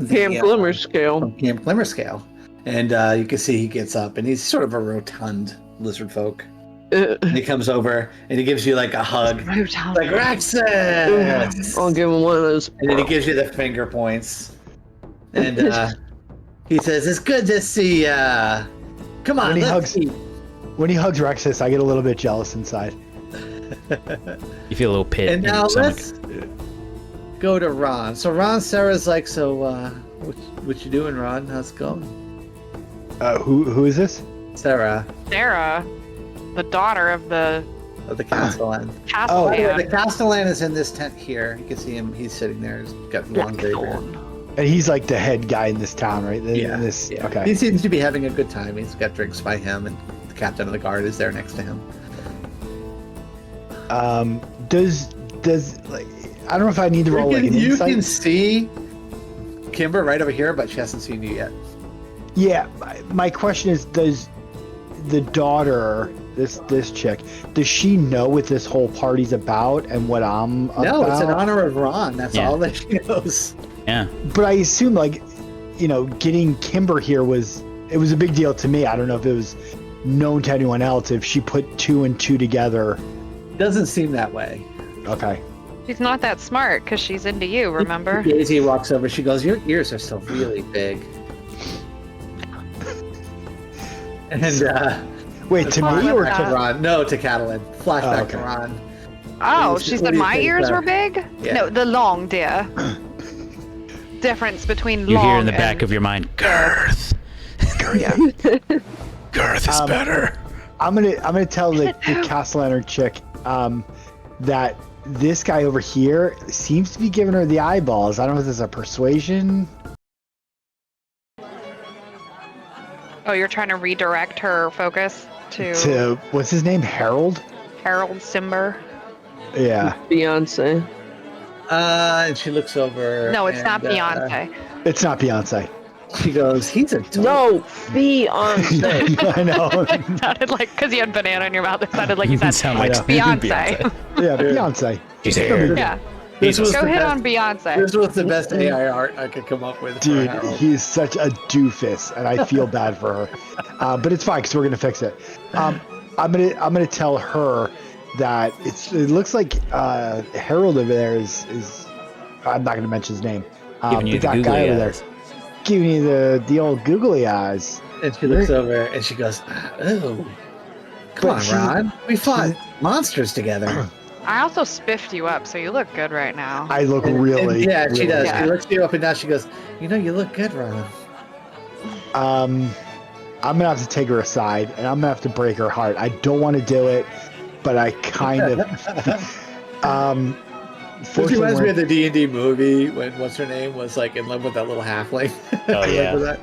Cam Glimmer scale. from Camp Glimmerscale. And you can see he gets up, and he's sort of a rotund lizard folk. And he comes over, and he gives you like a hug. Like, Rexus! I'll give him one of those. And then he gives you the finger points. And he says, it's good to see ya. Come on, When he let's hugs- eat. When he hugs Rexus, I get a little bit jealous inside. You feel a little pit And in now your stomach. let's go to Ron. So Ron, Sarah's like, so what you doing, Ron? How's it going? Who is this? Sarah Sarah, the daughter of the of the Castellan. Castellan. Yeah, the Castellan is in this tent here. You can see him. He's sitting there. He's got long gray hair. And he's like the head guy in this town, right? Yeah. This, Yeah. Okay. He seems to be having a good time. He's got drinks by him, and the captain of the guard is there next to him. Does like I don't know if I need to roll like an You insight. can see Kimber right over here, but she hasn't seen you yet. Yeah, my question is, does the daughter, this chick, does she know what this whole party's about and what I'm about? No, it's in honor of Ron. That's Yeah. all that she knows. Yeah. But I assume, like, getting Kimber here was a big deal to me. I don't know if it was known to anyone else. If she put two and two together. Doesn't seem that way. Okay. She's not that smart because she's into you, remember? Daisy walks over. She goes, "Your ears are still really big." And Wait, to Well, me or that's to to Ron? No, to Catalan. Flashback to okay. Ron. Oh, What she do said you my think, ears Sarah? were big? Yeah. No, the long, dear. Difference between You long hear in the back and of your mind, girth. yeah. Girth is better. I'm gonna tell the Castellaner chick that this guy over here seems to be giving her the eyeballs. I don't know if this is a persuasion. Oh, you're trying to redirect her focus to To what's his name? Harold? Harold Simber. Yeah. Beyonce. And she looks over. No, it's and, not Beyonce. It's not Beyonce. She goes, "He's a dope." No, Beyonce. I know. It sounded like, because you had banana in your mouth, it sounded like you said Sound I like know. Beyonce. Yeah, Beyonce. She's here. Yeah. This was Go the hit best- on Beyonce. This was the best AI art I could come up with. for Dude, Harold. he's such a doofus, and I feel bad for her. But it's fine because we're gonna fix it. I'm gonna tell her that it looks like Harold over there is I'm not gonna mention his name. Giving you but the that guy googly over there eyes. giving you the old googly eyes. And she looks over and she goes, "Oh, come But on, she- Ron. We fought monsters together." I also spiffed you up, so you look good right now. I look And- really. and yeah, she really does. Yeah. She looks you up and down. She goes, "You look good, Ron." I'm gonna have to take her aside, and I'm gonna have to break her heart. I don't want to do it, but I kind of. This Fortunately, reminds me we're- of the D&D movie when what's her name was like in love with that little halfling. Oh, yeah. Remember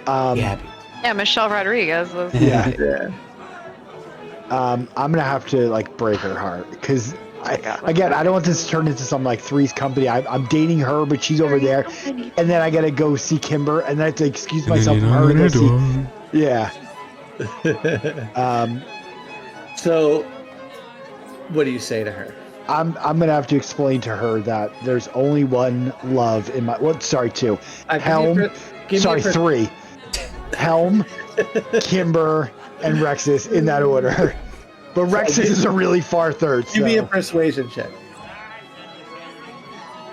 that? Yeah. Yeah, Michelle Rodriguez was. yeah. Yeah. I'm gonna have to like break her heart because I don't want this to turn into some like Three's Company. I'm dating her, but she's over there, and then I gotta go see Kimber, and then I have to excuse myself from her to go see. Yeah. So, what do you say to her? I'm gonna have to explain to her that there's only one love in my. What? Sorry, two. Helm. Sorry, three. Helm, Kimber, and Rexus in that order. But Rexus is a really far third. Give me a So. persuasion check.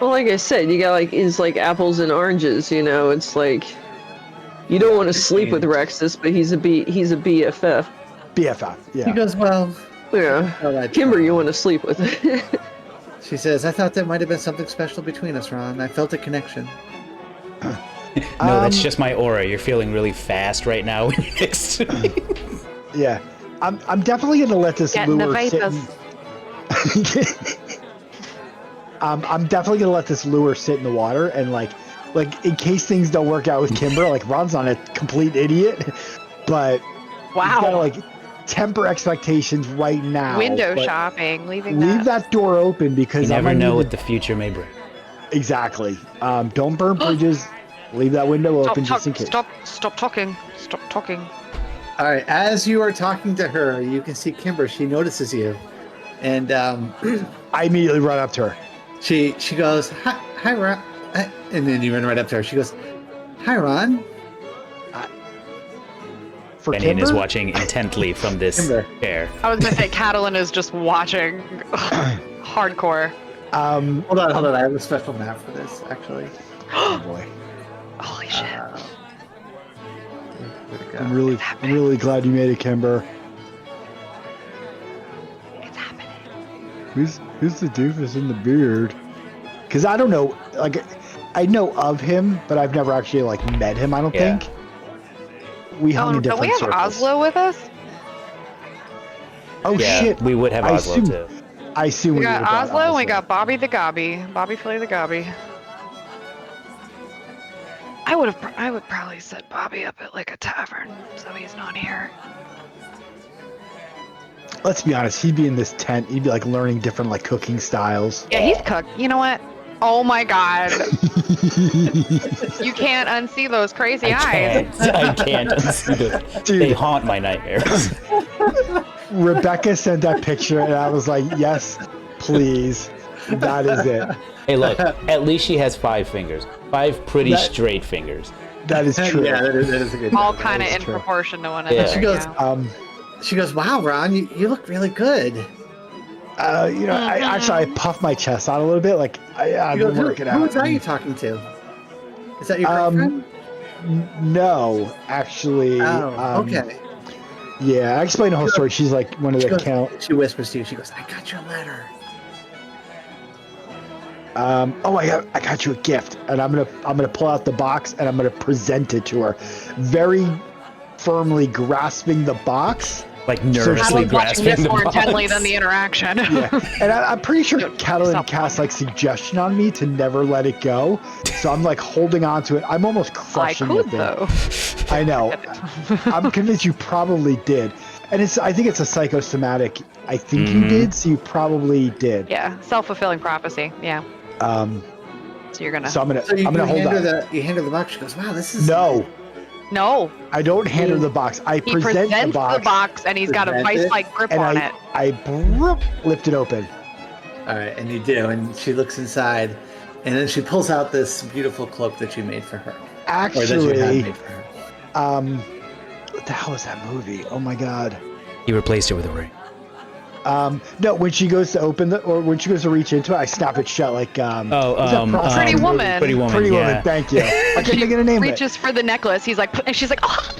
Well, like I said, you got it's like apples and oranges. It's like you don't want to sleep with Rexus, but he's a BFF. BFF. He Yeah. goes, "Well, Yeah. all right, Kimber, you want to sleep with. She says, "I thought there might have been something special between us, Ron. I felt a connection." No, that's just my aura. You're feeling really fast right now when you're next to me. Yeah, I'm definitely gonna let this Getting the lure sit. I'm definitely gonna let this lure sit in the water and like in case things don't work out with Kimber, like Ron's not a complete idiot, but you gotta like temper expectations right now. Window but shopping, leave that. that door open because You I never might know need what to- the future may bring. Exactly. Don't burn bridges. Leave that window open just in case. Stop talking. Stop talking. All right, as you are talking to her, you can see Kimber. She notices you, and I immediately run up to her. she goes, "Hi, Ron," and then you run right up to her. She goes, "Hi, Ron." For Benny is Kimber? watching intently from this Kimber. chair. I was gonna say Catalan is just watching hardcore. Hold on. I have a special map for this, actually. Oh boy. Holy shit. Where'd it go? I'm really glad you made it, Kimber. It's happening. Who's the doofus in the beard? Because I don't know, like, I know of him, but I've never actually like met him. I don't Yeah. think. We hung in Don't we different have circles. Oslo with us? Oh Yeah, shit! we would have I Oslo assume- too. I assume We we got would've brought Oslo and we got Bobby the Gobby. Bobby Flay the Gobby. I would probably set Bobby up at like a tavern, so he's not here. Let's be honest. He'd be in this tent. He'd be like learning different like cooking styles. Yeah, he's cooked. You know what? Oh my god. You can't unsee those crazy eyes. I can't unsee them. Dude. They haunt my nightmares. Rebecca sent that picture, and I was like, "Yes, please. That is it. Hey, look. At least she has 5 fingers. 5 pretty That- straight fingers. That is true." Yeah, that is a good. All joke. kind of is in true. proportion to one Yeah. another. She goes, yeah. She goes, "Wow, Ron, you look really good." You know, I puffed my chest out a little bit. Like I've She goes, been working out. Who are you talking to? Is that your Um, girlfriend? No, actually. Oh, okay. Yeah, I explained the whole story. She's like one of She the goes- count. She whispers to you. She goes, "I got your letter." Oh, I got you a gift, and I'm gonna pull out the box and I'm gonna present it to her, very firmly grasping the box. Like I nervously was watching grasping this the more box. intently than the interaction. Yeah, and I'm pretty sure Catalan stop cast like suggestion on me to never let it go, so I'm like holding on to it. I'm almost I crushing could the thing. though. I know. I'm convinced you probably did, and I think it's a psychosomatic. I think you did, so you probably did. Yeah, self-fulfilling prophecy. Yeah. So you're gonna. So I'm gonna So you hold hand her that. you hand her the box. She goes, "Wow, this is No, No, I don't hand her the box. I he present presents the box, and he's got a Present it, vice-like grip and on I it. lift it open. All right." And you do, and she looks inside, and then she pulls out this beautiful cloak that you made for her, or that you had Actually, made for her. what the hell was that movie? Oh my god. He replaced her with a ring. No, when she goes to open or when she goes to reach into it, I snap it shut like what's that process Pretty movie? Woman. Pretty Woman. Pretty yeah. Woman, thank you. I couldn't think of the name of it. Reaches for the necklace. He's like, and she's like, oh,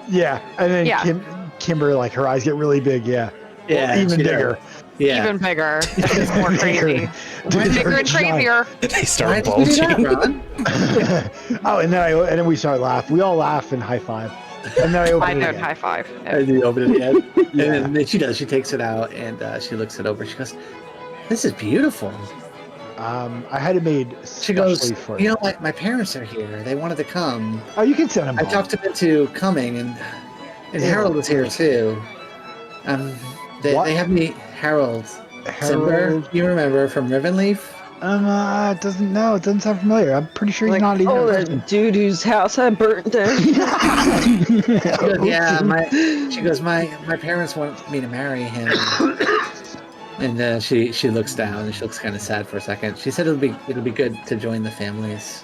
Yeah, and then Yeah. Kimber, like her eyes get really big. Yeah, Yeah, even she does. bigger. Yeah. even bigger. It's more crazy. Dude, Bigger they're and crazier. They Why start did you do bulging. that, Ron? Oh, and then we start laughing. We all laugh and high five. And then I open I it know, again. high five. And you open it again. Yeah. And then she does. She takes it out and she looks it over. She goes, "This is beautiful." I had it made She goes, specially for "You know, my parents are here. They wanted to come. Oh, you can send them. I home. talked them into coming, and Harold is here too. They What? have me Harold. Timber, Harold. you remember from Rivenleaf? It doesn't sound familiar. I'm pretty sure he's Like, not even. oh, that dude whose house I burnt down. She goes, "Yeah, she goes, my parents want me to marry him." And she looks down and she looks kind of sad for a second. She said it'll be good to join the families.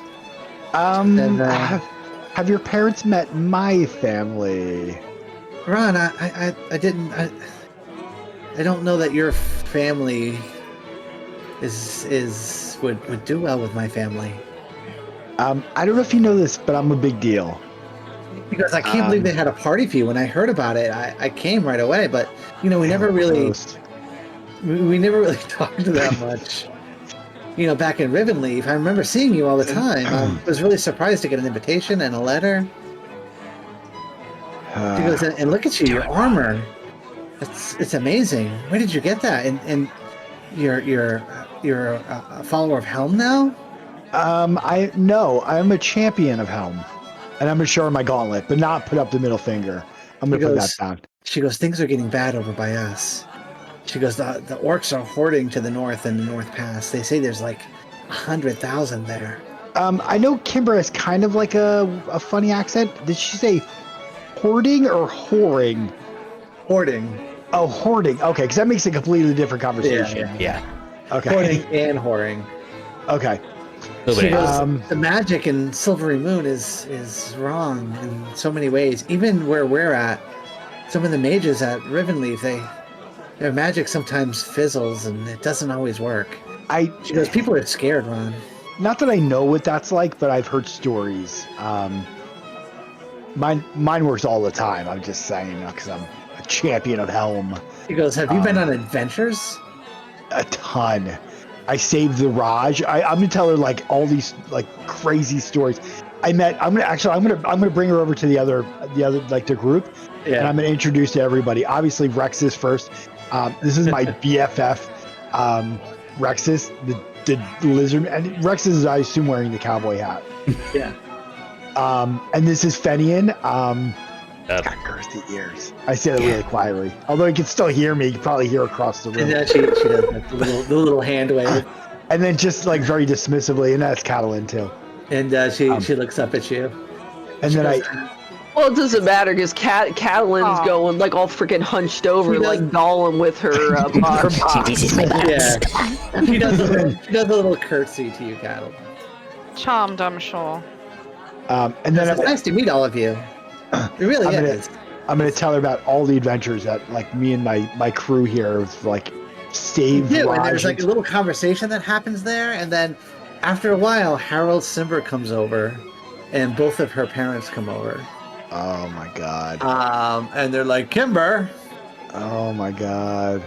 And, have your parents met my family? Ron, I didn't. I don't know that your family would do well with my family. I don't know if you know this, but I'm a big deal. Because I can't believe they had a party for you. When I heard about it, I came right away. But we never really Toast. we never really talked that much. back in Rivenleaf, I remember seeing you all the time. I was really surprised to get an invitation and a letter. She goes, and look at you, your armor. It's amazing. Where did you get that? And you're a follower of Helm now? I'm a champion of Helm, and I'm gonna show her my gauntlet, but not put up the middle finger. I'm gonna put that down. She goes, things are getting bad over by us. She goes, the orcs are hoarding to the north in the North Pass. They say there's like 100,000 there. I know Kimber has kind of like a funny accent. Did she say hoarding or whoring? Hoarding. Oh, hoarding. Okay, because that makes a completely different conversation. Yeah. Okay. Hoarding and whoring. Okay. She goes, the magic in Silvery Moon is wrong in so many ways. Even where we're at, some of the mages at Rivenleaf, their magic sometimes fizzles and it doesn't always work. She goes, people are scared, Ron. Not that I know what that's like, but I've heard stories. Mine works all the time. I'm just saying, because I'm a champion of Helm. He goes, have you been on adventures? A ton. I saved the Raj. I'm gonna tell her like all these like crazy stories. I'm gonna bring her over to the other like the group, and I'm gonna introduce to everybody. Obviously, Rexus first. This is my BFF, Rexus, the lizard, and Rexus is, I assume, wearing the cowboy hat. Yeah. And this is Fenian. Got girthy ears. I say that really quietly. Although you can still hear me, you can probably hear across the room. And she does the little hand wave. And then just like very dismissively, and that's Catalin too. And she looks up at you. And then Well, it doesn't matter because Catalin's going like all freaking hunched over, like Gollum with her bob. This is my box. Yeah. She does a little curtsy to you, Catalin. Charmed, I'm sure. and then It's nice to meet all of you. It really is. I'm gonna tell her about all the adventures that like me and my crew here have like saved. And there's like a little conversation that happens there, and then after a while, Harold Simber comes over, and both of her parents come over. Oh my god. And they're like, Kimber. Oh my god.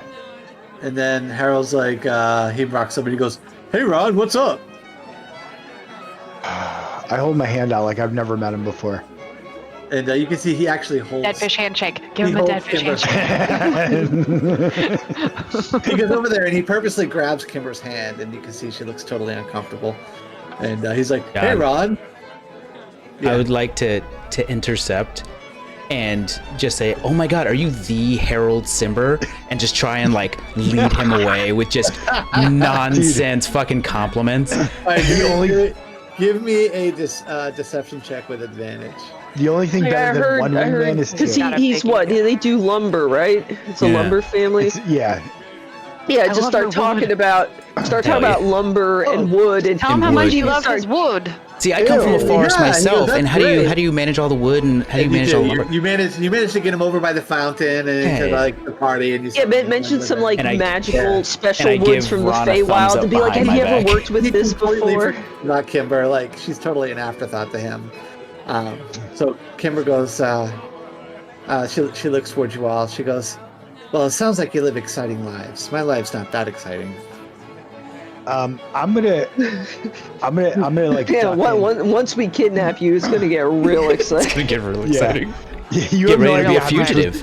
And then Harold's like, he rocks up and he goes, hey Ron, what's up? I hold my hand out like I've never met him before. And you can see he actually holds... Dead fish handshake. Give him a dead fish handshake. He goes over there and he purposely grabs Kimber's hand, and you can see she looks totally uncomfortable. And he's like, hey Ron. I would like to intercept and just say, oh my god, are you the Harold Simber? And just try and like lead him away with just nonsense fucking compliments. Give me a deception check with advantage. The only thing better than one wingman is two. Because he's what? They do lumber, right? It's a lumber family. Yeah, just start talking about lumber and wood and Tell him how much he loves his wood. See, I come from a forest myself, and how do you manage all the wood and how do you manage all the lumber? You managed to get him over by the fountain and into like the party, and you mention some like magical special and woods from the Feywild to be like, have you ever worked with this before? Not Kimber, like she's totally an afterthought to him. So Kimber goes, she looks towards you all. She goes, well, it sounds like you live exciting lives. My life's not that exciting. I'm gonna like. Yeah, once we kidnap you, it's gonna get real exciting. It's gonna get real exciting. You get ready to be a fugitive.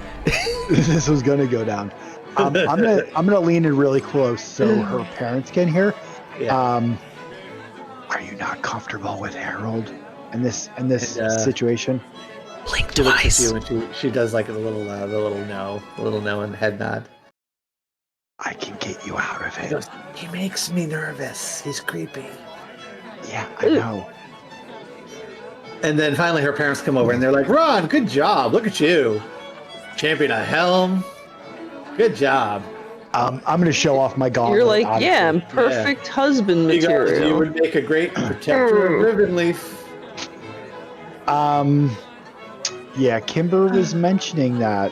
This was gonna go down. I'm gonna lean in really close so her parents can hear. Yeah. Are you not comfortable with Harold in this situation? Blink She looks twice. at you and she does like a little no and head nod. I can get you out of He it. goes, he makes me nervous. He's creepy. Yeah, I know. And then finally her parents come over and they're like, Ron, good job. Look at you. Champion of Helm. Good job. I'm gonna show off my gauntlet. You're like, obviously. yeah, I'm perfect husband material. You would make a great protector of Rivenleaf. Yeah, Kimber was mentioning that.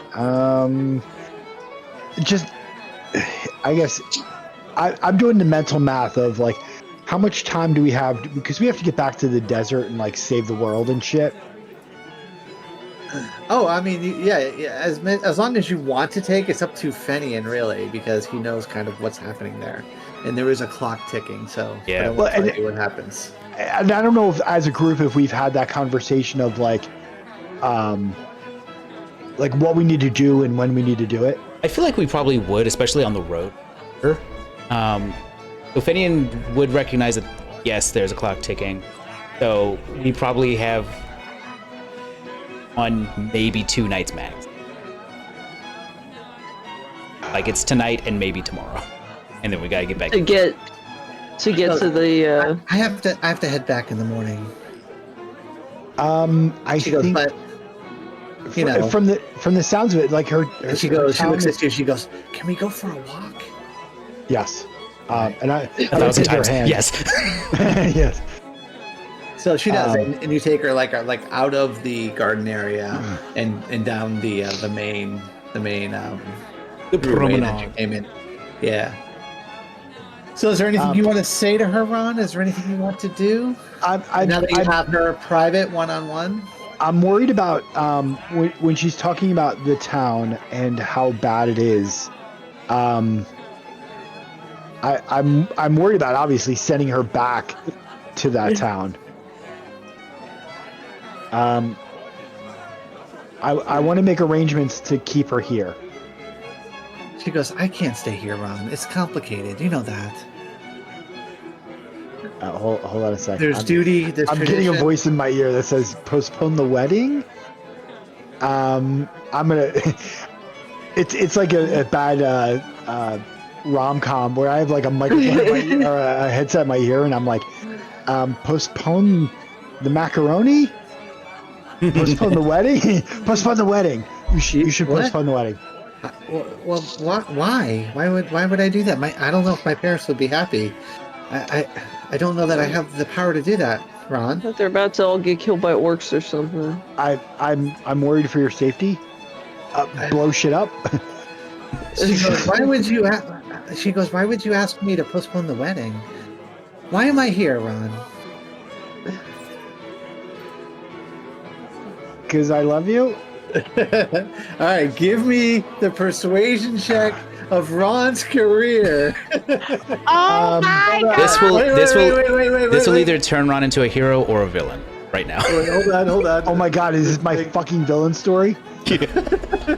I guess I'm doing the mental math of like, how much time do we have? Because we have to get back to the desert and like save the world and shit. Oh, I mean, yeah. As long as you want to take, it's up to Fenian really, because he knows kind of what's happening there, and there is a clock ticking. So Yeah. I don't Well, want to and tell you what happens. And I don't know if, as a group, if we've had that conversation of like what we need to do and when we need to do it. I feel like we probably would, especially on the road. So Fenian would recognize that, yes, there's a clock ticking. So we probably have 1, maybe 2 nights max. Like it's tonight and maybe tomorrow, and then we gotta get back. To get to the. I have to head back in the morning. I She goes, think but you know, from the sounds of it, like her and she goes, she looks at you. She goes, "Can we go for a walk?" yes, and I 1,000 take her times. hand. Yes. Yes. So she does, and you take her like out of the garden area and down the main The roadway that you promenade. came in. Yeah. So is there anything you want to say to her, Ron? Is there anything you want to do now that you have her private one-on-one? I'm worried about when she's talking about the town and how bad it is. I'm worried about obviously sending her back to that town. I want to make arrangements to keep her here. She goes, "I can't stay here, Ron. It's complicated. You know that. Hold on a second. There's duty. There's I'm tradition." getting a voice in my ear that says postpone the wedding. I'm gonna. It's like a bad rom-com where I have like a microphone in my ear, or a headset in my ear, and I'm like, postpone the macaroni. Postpone the wedding. Postpone the wedding. You should What? postpone the wedding. Well, why? Why would I do that? I don't know if my parents would be happy. I don't know that I have the power to do that, Ron. They're about to all get killed by orcs or something. I'm worried for your safety. Blow shit up. She goes, "Why would you?" She goes, "Why would you ask me to postpone the wedding? Why am I here, Ron?" Because I love you. All right, give me the persuasion check of Ron's career. Oh my god! This will Wait, either turn Ron into a hero or a villain. Right now. Wait, hold on. Oh my god, is this my fucking villain story?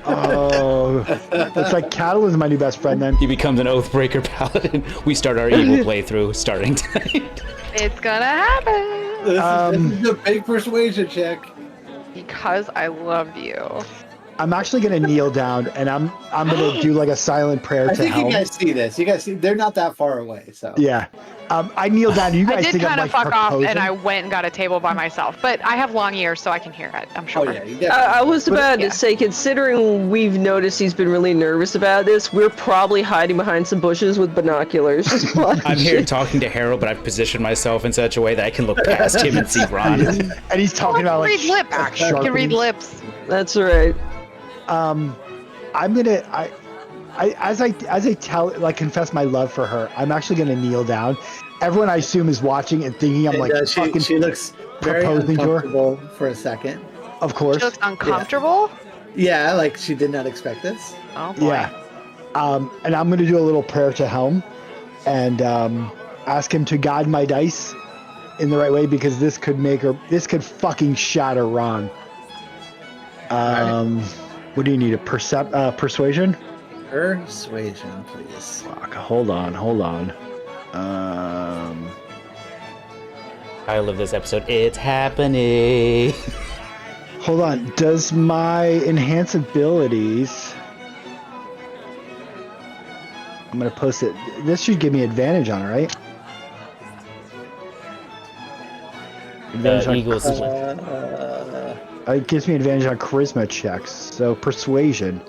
Oh, that's like Cattle is my new best friend then. He becomes an Oathbreaker paladin. We start our evil playthrough starting tonight. It's gonna happen This is a big persuasion check. because I love you. I'm actually gonna kneel down and I'm gonna do like a silent prayer I to think Helm. you guys see this. You guys see they're not that far away. So Yeah, I kneel down. You I guys did think I'm kind like of fuck off, proposing? and I went and got a table by myself. But I have long ears, so I can hear it. I'm oh sure. yeah, you definitely. I was about yeah. to say, considering we've noticed he's been really nervous about this, we're probably hiding behind some bushes with binoculars. Just I'm here talking to Harold, but I've positioned myself in such a way that I can look past him and see Ron. And he's talking about like read lips. You can read sharpening. lips. That's right. I'm gonna as I tell like confess my love for her, I'm actually gonna kneel down. Everyone I assume is watching and thinking I'm like fucking she looks very proposing to her. uncomfortable for a second. Of course. She looks uncomfortable. Yeah, like she did not expect this. Oh boy. Yeah. And I'm gonna do a little prayer to Helm and ask him to guide my dice in the right way because this could fucking shatter Ron. What do you need? A persuasion? Persuasion, please. Fuck, hold on. Title of this episode, it's happening. Hold on. Does my enhance abilities? I'm gonna post it. This should give me advantage on it, right? Advantage on Eagles. It gives me advantage on charisma checks. So persuasion.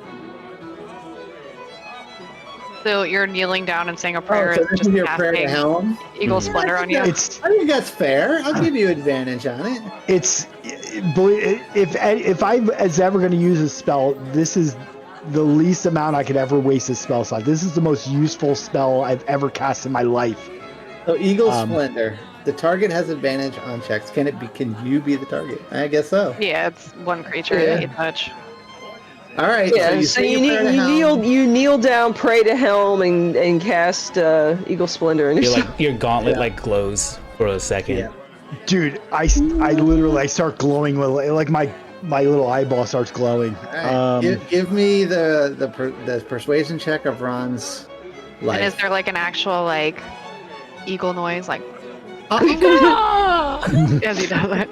So you're kneeling down and saying a prayer. so and this just is your prayer to casting Helm. Eagle splendor on you. I think that's fair. I'll give you advantage on it. It's if I was ever going to use a spell, this is the least amount I could ever waste a spell slot. This is the most useful spell I've ever cast in my life. So Eagle Splendor. The target has advantage on checks. Can you be the target? I guess so. Yeah, it's one creature Yeah. that you touch. All right. Yeah, you so say you, your prayer to Helm. you kneel down, pray to Helm, and cast Eagle Splendor on yourself. Your gauntlet Yeah. like glows for a second. Yeah. Dude, I literally I start glowing with like my little eyeball starts glowing. All right. Give me the persuasion check of Ron's life. And is there like an actual like eagle noise like as he does it?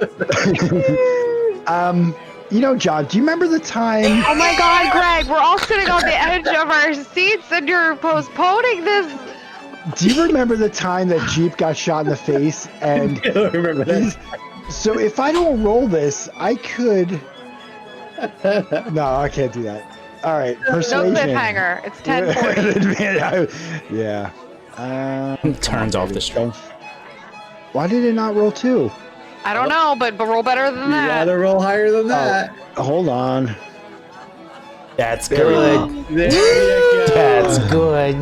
John, do you remember the time? Oh my god, Greg, we're all sitting on the edge of our seats and you're postponing this. Do you remember the time that Jeep got shot in the face? And I don't remember that. so if I don't roll this, I could. No, I can't do that. All right, No persuasion. cliffhanger. It's 10:40. Yeah. Turns off the stream. Why did it not roll 2? I don't know, but roll better than You that. gotta roll higher than that. Hold on. That's There we good. go. There you go. That's good.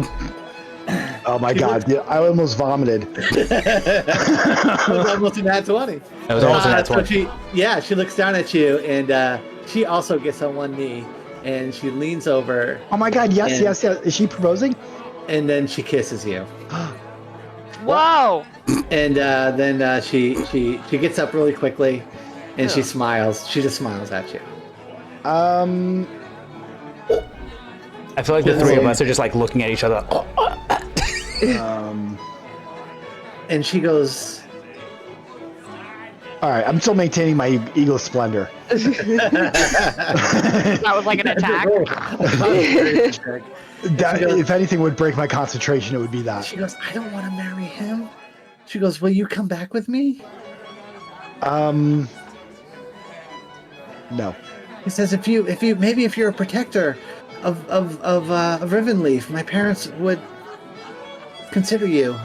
Oh my god, I almost vomited. That was almost a nat 20. That was almost a nat So 20. she looks down at you, and she also gets on one knee, and she leans over, Oh my god, yes, And- yes, yes. Is she proposing? and then she kisses you. Whoa! And then she gets up really quickly, and she smiles. She just smiles at you. I feel like the three of us are just like looking at each other. And she goes, All right, I'm still maintaining my Eagle Splendor. That was like an attack. That, if anything would break my concentration, it would be that. She goes, I don't want to marry him. She goes, will you come back with me? No. He says, if you're a protector of Rivenleaf, my parents would consider you.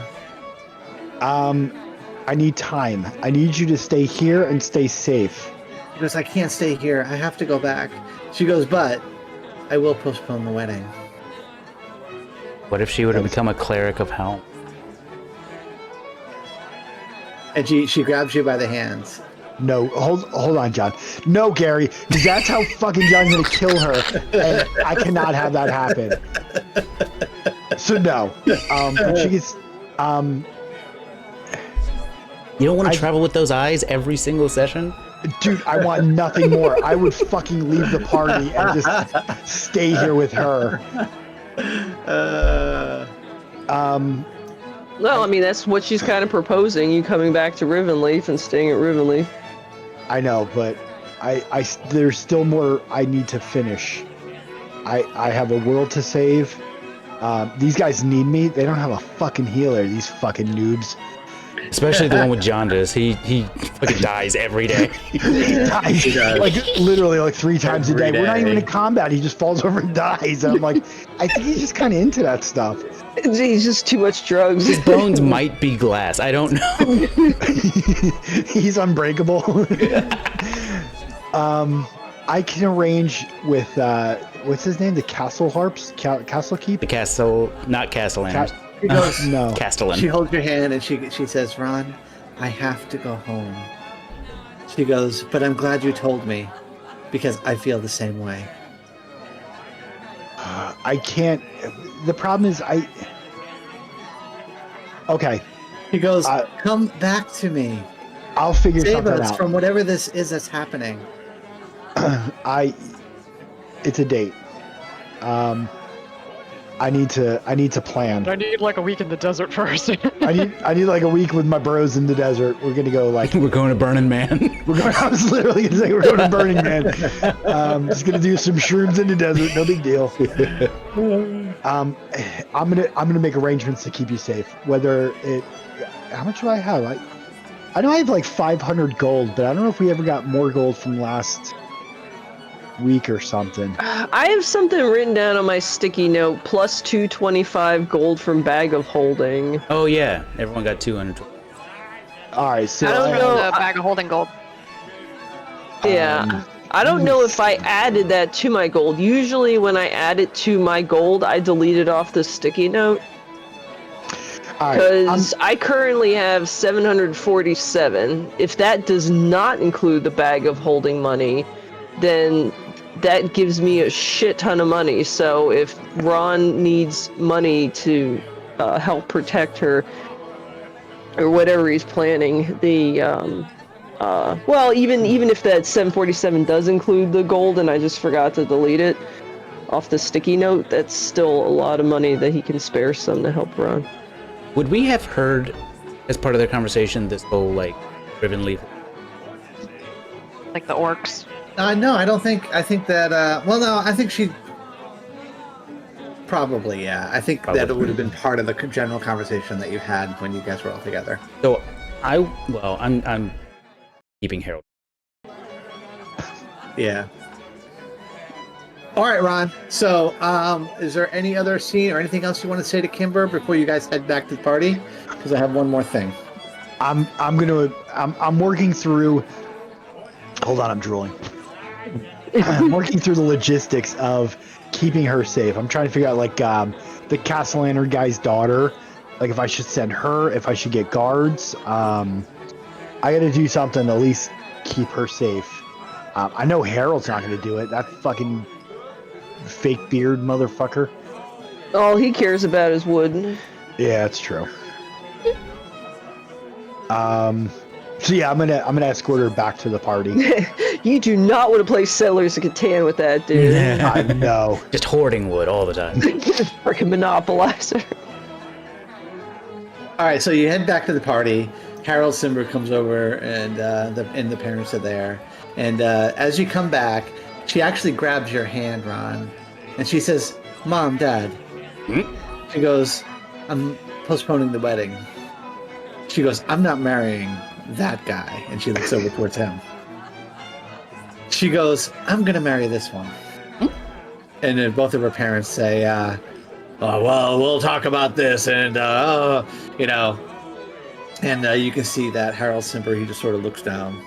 I need time. I need you to stay here and stay safe. He goes, I can't stay here. I have to go back. She goes, but I will postpone the wedding. What if she would have become a cleric of hell? And she grabs you by the hands. No, hold on, John. No, Gary, because that's how fucking John's gonna kill her, and I cannot have that happen. So no. She gets. You don't want to travel with those eyes every single session? Dude, I want nothing more. I would fucking leave the party and just stay here with her. Well, I mean, that's what she's kind of proposing, you coming back to Rivenleaf and staying at Rivenleaf. I know, but there's still more I need to finish. I have a world to save. These guys need me. They don't have a fucking healer, these fucking noobs. Especially the one with jaundice. He fucking dies every day. He dies, like literally like 3 times a day. Every We're not even day. in combat. He just falls over and dies. And I'm like, I think he's just kind of into that stuff. He's just too much drugs. His bones might be glass. I don't know. He's unbreakable. I can arrange with what's his name? The Castle Harps? Castle Keep? The castle, not Castellan. She goes, No. Castellan. she holds your hand and she says, Ron, I have to go home. She goes, but I'm glad you told me because I feel the same way. I can't. The problem is Okay, He goes, Uh, come back to me. I'll figure Save something us out. from whatever this is that's happening. It's a date. I need to plan. I need like a week in the desert first. I need like a week with my bros in the desert. We're gonna go like We're going to Burning Man. I was literally gonna say we're going to Burning Man. Just gonna do some shrooms in the desert. No big deal. I'm gonna make arrangements to keep you safe. How much do I have? I know I have like 500 gold, but I don't know if we ever got more gold from last week or something. I have something written down on my sticky note, plus 225 gold from Bag of Holding. Oh yeah, everyone got 200. All right, so I don't know. The bag of holding gold. Yeah. I don't know if I added that to my gold. Usually when I add it to my gold, I delete it off the sticky note. All right, Because I currently have 747. If that does not include the bag of holding money, then that gives me a shit ton of money. So if Ron needs money to help protect her, or whatever he's planning, well, even if that 747 does include the gold, and I just forgot to delete it off the sticky note, that's still a lot of money that he can spare some to help Ron. Would we have heard, as part of their conversation, this whole, like, ribbon leaf? Like the orcs. No, I don't think. I think that. Well, no, I think she. Probably, yeah. I think that it would have been part of the general conversation that you had when you guys were all together. So, I'm keeping Harold. Yeah. All right, Ron. So, is there any other scene or anything else you want to say to Kimber before you guys head back to the party? Because I have one more thing. I'm working through. Hold on, I'm drooling. I'm working through the logistics of keeping her safe. I'm trying to figure out like the Castellan guy's daughter. Like if I should send her, if I should get guards. I got to do something to at least keep her safe. I know Harold's not going to do it. That fucking fake beard motherfucker. All he cares about is wood. Yeah, that's true. So yeah, I'm gonna escort her back to the party. You do not want to play Settlers of Catan with that dude. I know. Just hoarding wood all the time. Freaking monopolizer. All right, so you head back to the party. Harold Simber comes over, and the parents are there. And as you come back, she actually grabs your hand, Ron, and she says, "Mom, Dad." She goes, "I'm postponing the wedding." She goes, "I'm not marrying that guy," and she looks over towards him. She goes, "I'm gonna marry this one." And then both of her parents say, "Oh, well, we'll talk about this," and you know, and you can see that Harold Simper, he just sort of looks down,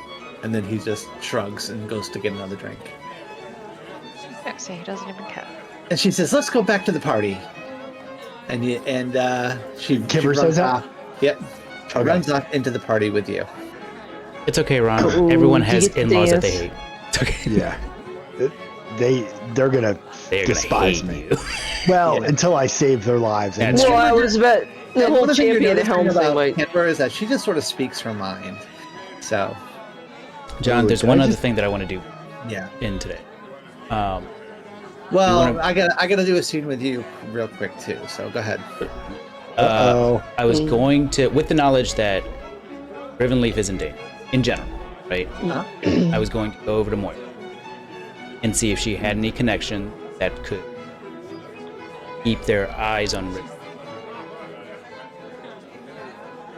and then he just shrugs and goes to get another drink. Yeah, so he doesn't even care. And she says, "Let's go back to the party." And she Kimber runs says that? off. Yep. She runs off into the party with you. It's okay, Ron. Ooh, Everyone do you has get to in-laws that they dance? hate. It's okay. Yeah. They're gonna They're despise gonna me. hate you. Well, until I save their lives. And That's Well, I was about the And whole one of the things champion you're of Helm noticing thing. about Like, Kimber is that she just sort of speaks her mind. So, John, Ooh, there's can one I other just- thing that I want to do yeah. in today. Well, wanna- I gotta do a scene with you real quick too. So go ahead. Uh-oh. I was going to, with the knowledge that Rivenleaf is in danger, in general, right? I was going to go over to Moira and see if she had any connection that could keep their eyes on Riven.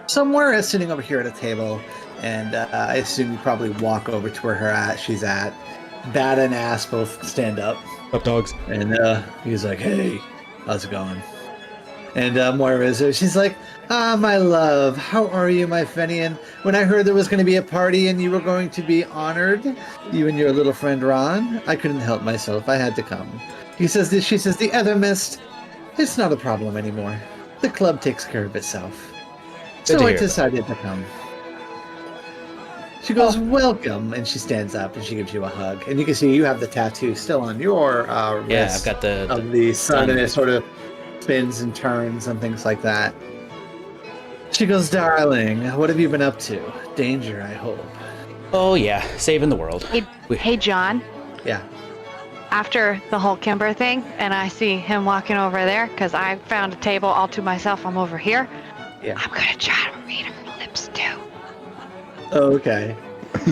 Somewhere is sitting over here at a table, and I assume you probably walk over to where she's at. Bat and Ass both stand up, Up dogs. and he's like, "Hey, how's it going?" And Moira is there. She's like, "Ah, my love, how are you, my Fenian? When I heard there was going to be a party and you were going to be honored, you and your little friend Ron, I couldn't help myself. I had to come." She says, "The other mist, it's not a problem anymore. The club takes care of itself. Good So to I hear that. decided to come." She goes, "Welcome," and she stands up and she gives you a hug. And you can see you have the tattoo still on your wrist. Yeah, I've got the of the sun, sun. and it sort of spins and turns and things like that. She goes, "Darling, what have you been up to? Danger, I hope." Oh yeah, saving the world. Hey, John. Yeah. After the whole Kimber thing, and I see him walking over there, because I found a table all to myself. I'm over here. Yeah. I'm gonna try to read her lips too. Okay.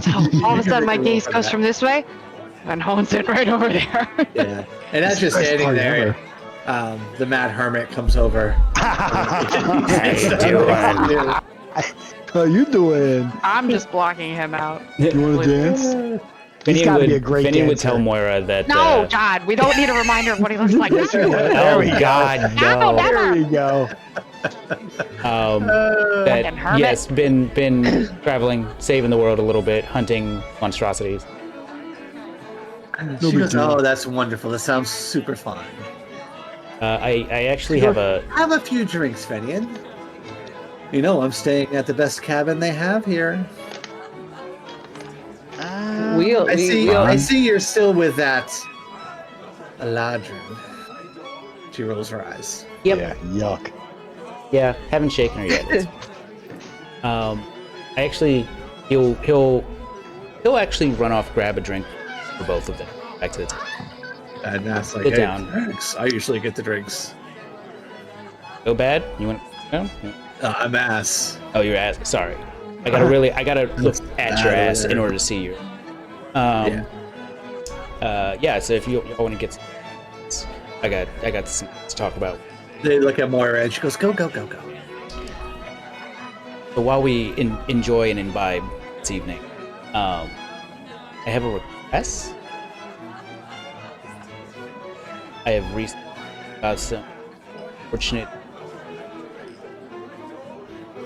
So all of a sudden, my Roll gaze for goes that. from this way, and hones it right over there. Yeah. And as you're Best standing party there, the Mad Hermit comes over. How you doing? How you doing? I'm just blocking him out. You want to dance? He's Finian got to would, be a great Finian would dancer. tell Moira that. No, John, we don't need a reminder of what he looks like. Oh we go. God, No, no. never. There you go. That Fucking hermit. yes, been traveling, saving the world a little bit, hunting monstrosities. She big goes, deal. "Oh, that's wonderful. That sounds super fun. I actually have a. Have a few drinks, Fenian." You know, I'm staying at the best cabin they have here. I see you're still with that Eladrin. She rolls her eyes. Yep. Yeah, yuck. Yeah, haven't shaken her yet. I actually, he'll actually run off, grab a drink for both of them. Back to the table. And that's like, Sit hey, down. thanks. I usually get the drinks. Go bad? You want to go? I'm ass. Oh, your ass. Sorry. I gotta look at your ass in order to see you. Yeah, so if you want to get some, I got some to talk about. They look at Moira and she goes, go, go, go, go. So while we enjoy and imbibe this evening, I have a request. I have recently about some fortunate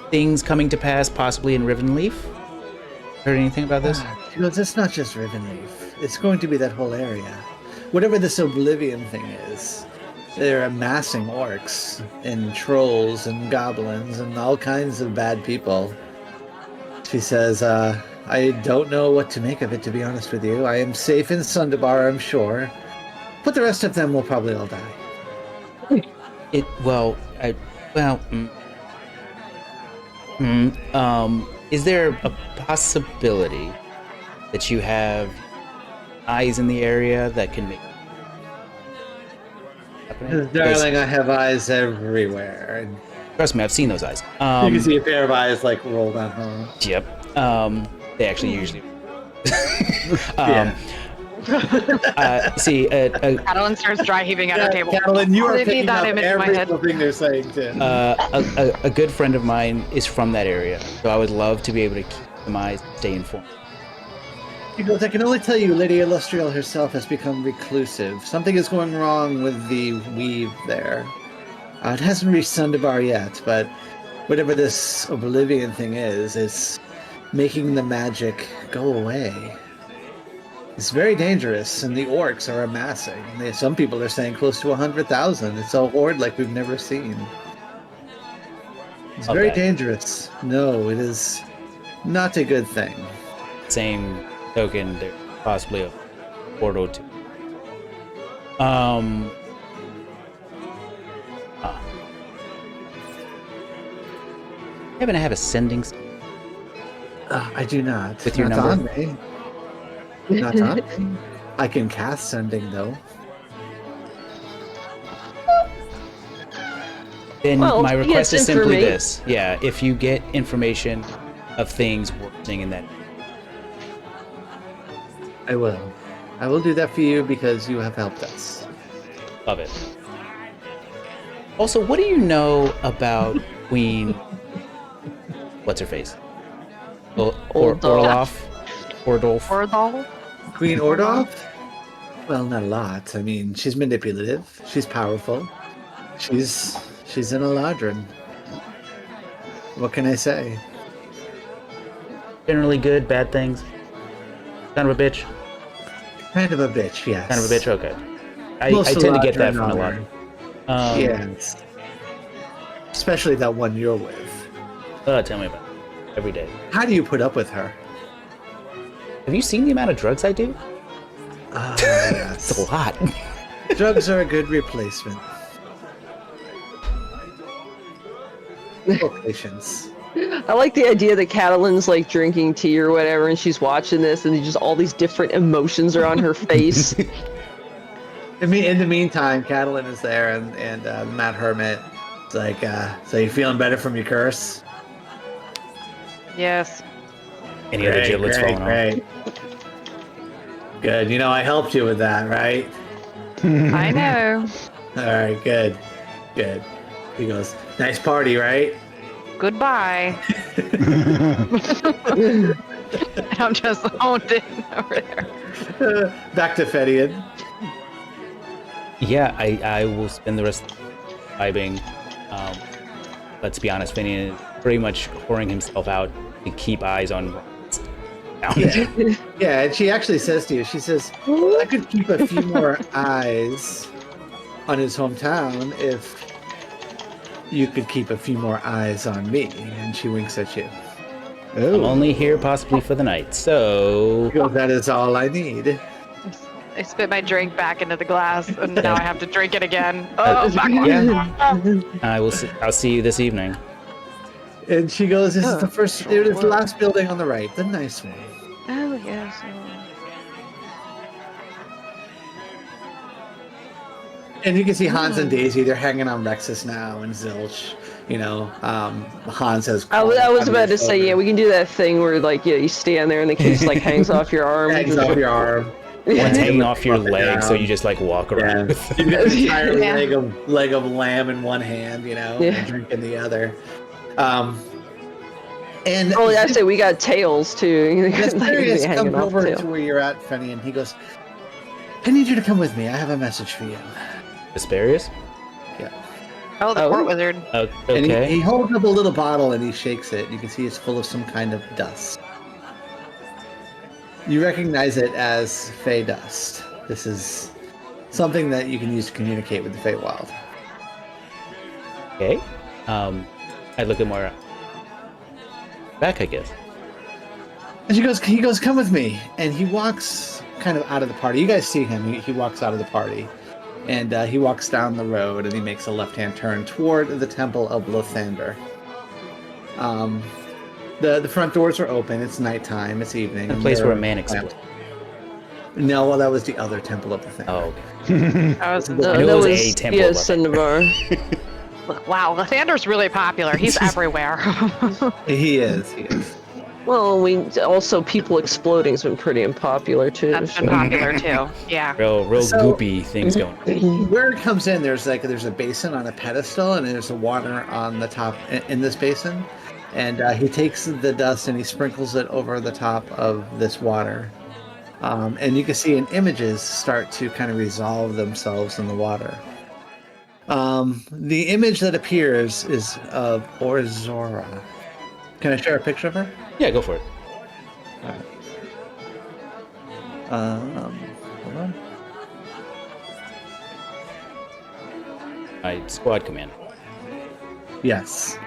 things coming to pass, possibly in Rivenleaf. Heard anything about this? She goes, it's not just Rivenleaf. It's going to be that whole area. Whatever this Oblivion thing is, they're amassing orcs and trolls and goblins and all kinds of bad people. She says, I don't know what to make of it, to be honest with you. I am safe in Sundabar, I'm sure. But the rest of them will probably all die. Is there a possibility that you have eyes in the area that can make Darling, I have eyes everywhere. And trust me, I've seen those eyes. you can see a pair of eyes like roll down her. Yep. They actually usually. See, Adeline starts dry heaving at her table. Catalin, you are Really picking that up image in my every head. single thing they're saying, Tim. a good friend of mine is from that area, so I would love to be able to keep them eyes, stay informed. He goes, I can only tell you Lady Illustrial herself has become reclusive. Something is going wrong with the weave there. It hasn't reached Sundabar yet, but whatever this Oblivion thing is, it's making the magic go away. It's very dangerous, and the orcs are amassing. Some people are saying close to 100,000. It's a horde like we've never seen. It's very dangerous. No, it is not a good thing. Same token, there's possibly a portal to. Happen to have a sending I do not. With your not number? on me. Not on me. I can cast sending though. Then Well, my he request gets is simply informa- this. Yeah, if you get information of things worsening in that, I will. I will do that for you because you have helped us. love it. Also, what do you know about Queen? What's her face? Orloff? Ordolf? Orthol? Queen Ordolf? Well, not a lot. I mean, she's manipulative. She's powerful. She's an Eladrin. What can I say? Generally good, bad things. Kind of a bitch. Kind of a bitch, yes. Kind of a bitch. Okay. I Most tend to get that Eladrin from a are. lot. Yes. Especially that one you're with. Tell me about it. Every day. How do you put up with her? Have you seen the amount of drugs I do? Yes. It's a lot. Drugs are a good replacement. For patience. I like the idea that Catalin's like drinking tea or whatever, and she's watching this, and just all these different emotions are on her face. In the meantime, Catalin is there, and Matt Hermit is like, so you feeling better from your curse? Yes. Any other giblets falling off? Great. Good. You know, I helped you with that, right? I know. All right, good. Good. He goes, nice party, right? Goodbye. I'm just owned in over there. Back to Fedian. Yeah, I will spend the rest vibing. Let's be honest, Finian is pretty much whoring himself out to keep eyes on Yeah. Yeah, and she actually says to you, she says, I could keep a few more eyes on his hometown if you could keep a few more eyes on me. And she winks at you. I'm only here possibly for the night, so She goes, that is all I need. I spit my drink back into the glass, and now I have to drink it again. Oh, backwards. yeah. I'll see you this evening. And she goes, this is the first, it is the last building on the right, the nice one. Oh, yes. And you can see Hans and Daisy, they're hanging on Rexus now, and Zilch. You know, Hans has. I was about to say, yeah, we can do that thing where, like, yeah, you stand there and the kid just, like, hangs off your arm. Hangs off your arm. One's hanging off your leg, so you just, like, walk around. Yeah. You got an entire leg of lamb in one hand, you know, and drink in the other. And oh, I say we got tails too. Asterius comes over to where you're at, Fenny, and he goes, I need you to come with me. I have a message for you. Asparius? Yeah. Oh, the court wizard. Okay. And he holds up a little bottle and he shakes it. You can see it's full of some kind of dust. You recognize it as Fey dust. This is something that you can use to communicate with the Feywild. Okay. I look at Moira. Back, I guess. And he goes, come with me. And he walks kind of out of the party. You guys see him. He walks out of the party. And he walks down the road and he makes a left-hand turn toward the Temple of Lothander. The front doors are open. It's nighttime. It's evening. The place where a man exploded. No, well, that was the other Temple of Lothander. Oh, okay. That was a temple. Yes, Cinnabar. Wow, Lathander's really popular. He's everywhere. He is. Well, people exploding has been pretty unpopular too. That's been popular too. Yeah. Real goopy things going on. Where it comes in, there's a basin on a pedestal, and there's a water on the top in this basin. And he takes the dust and he sprinkles it over the top of this water. And you can see images start to kind of resolve themselves in the water. The image that appears is of Orzora. Can I share a picture of her? Yeah, go for it. Hold on. My squad commander. Yes.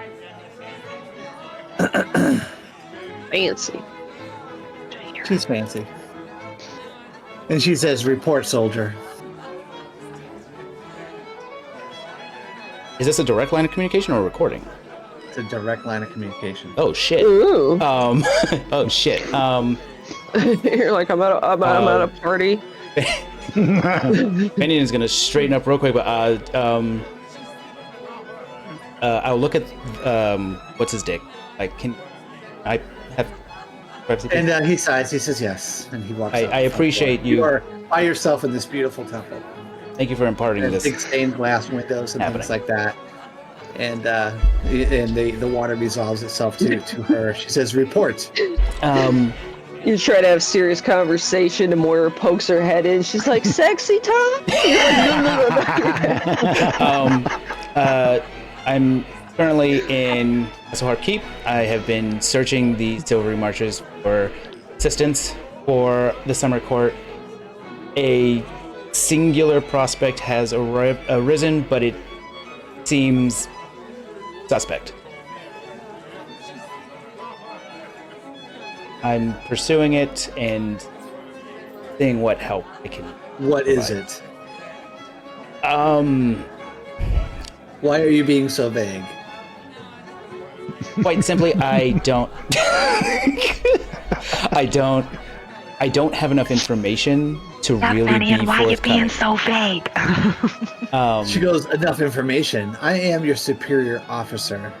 Fancy. She's fancy. And she says, report, soldier. Is this a direct line of communication or a recording? It's a direct line of communication. Oh shit. Ooh. Oh shit. You're like, I'm at a party. Benny is gonna straighten up real quick, but I'll look at what's his dick? Like, can I have privacy? And he sighs. He says yes, and he walks. I appreciate you. You are by yourself in this beautiful temple. Thank you for imparting And this. big stained glass windows and things like that. And the water resolves itself to her. She says, report. You try to have serious conversation, and Moira pokes her head in. She's like, "Sexy Tom." I'm currently in Hasselhart Keep. I have been searching the Silvery Marches for assistance for the Summer Court. A singular prospect has arisen, but it seems suspect. I'm pursuing it and seeing what help I can. What is it? Why are you being so vague? Quite simply, I don't have enough information to really be why are you being forthcoming. so vague? She goes, enough information. I am your superior officer.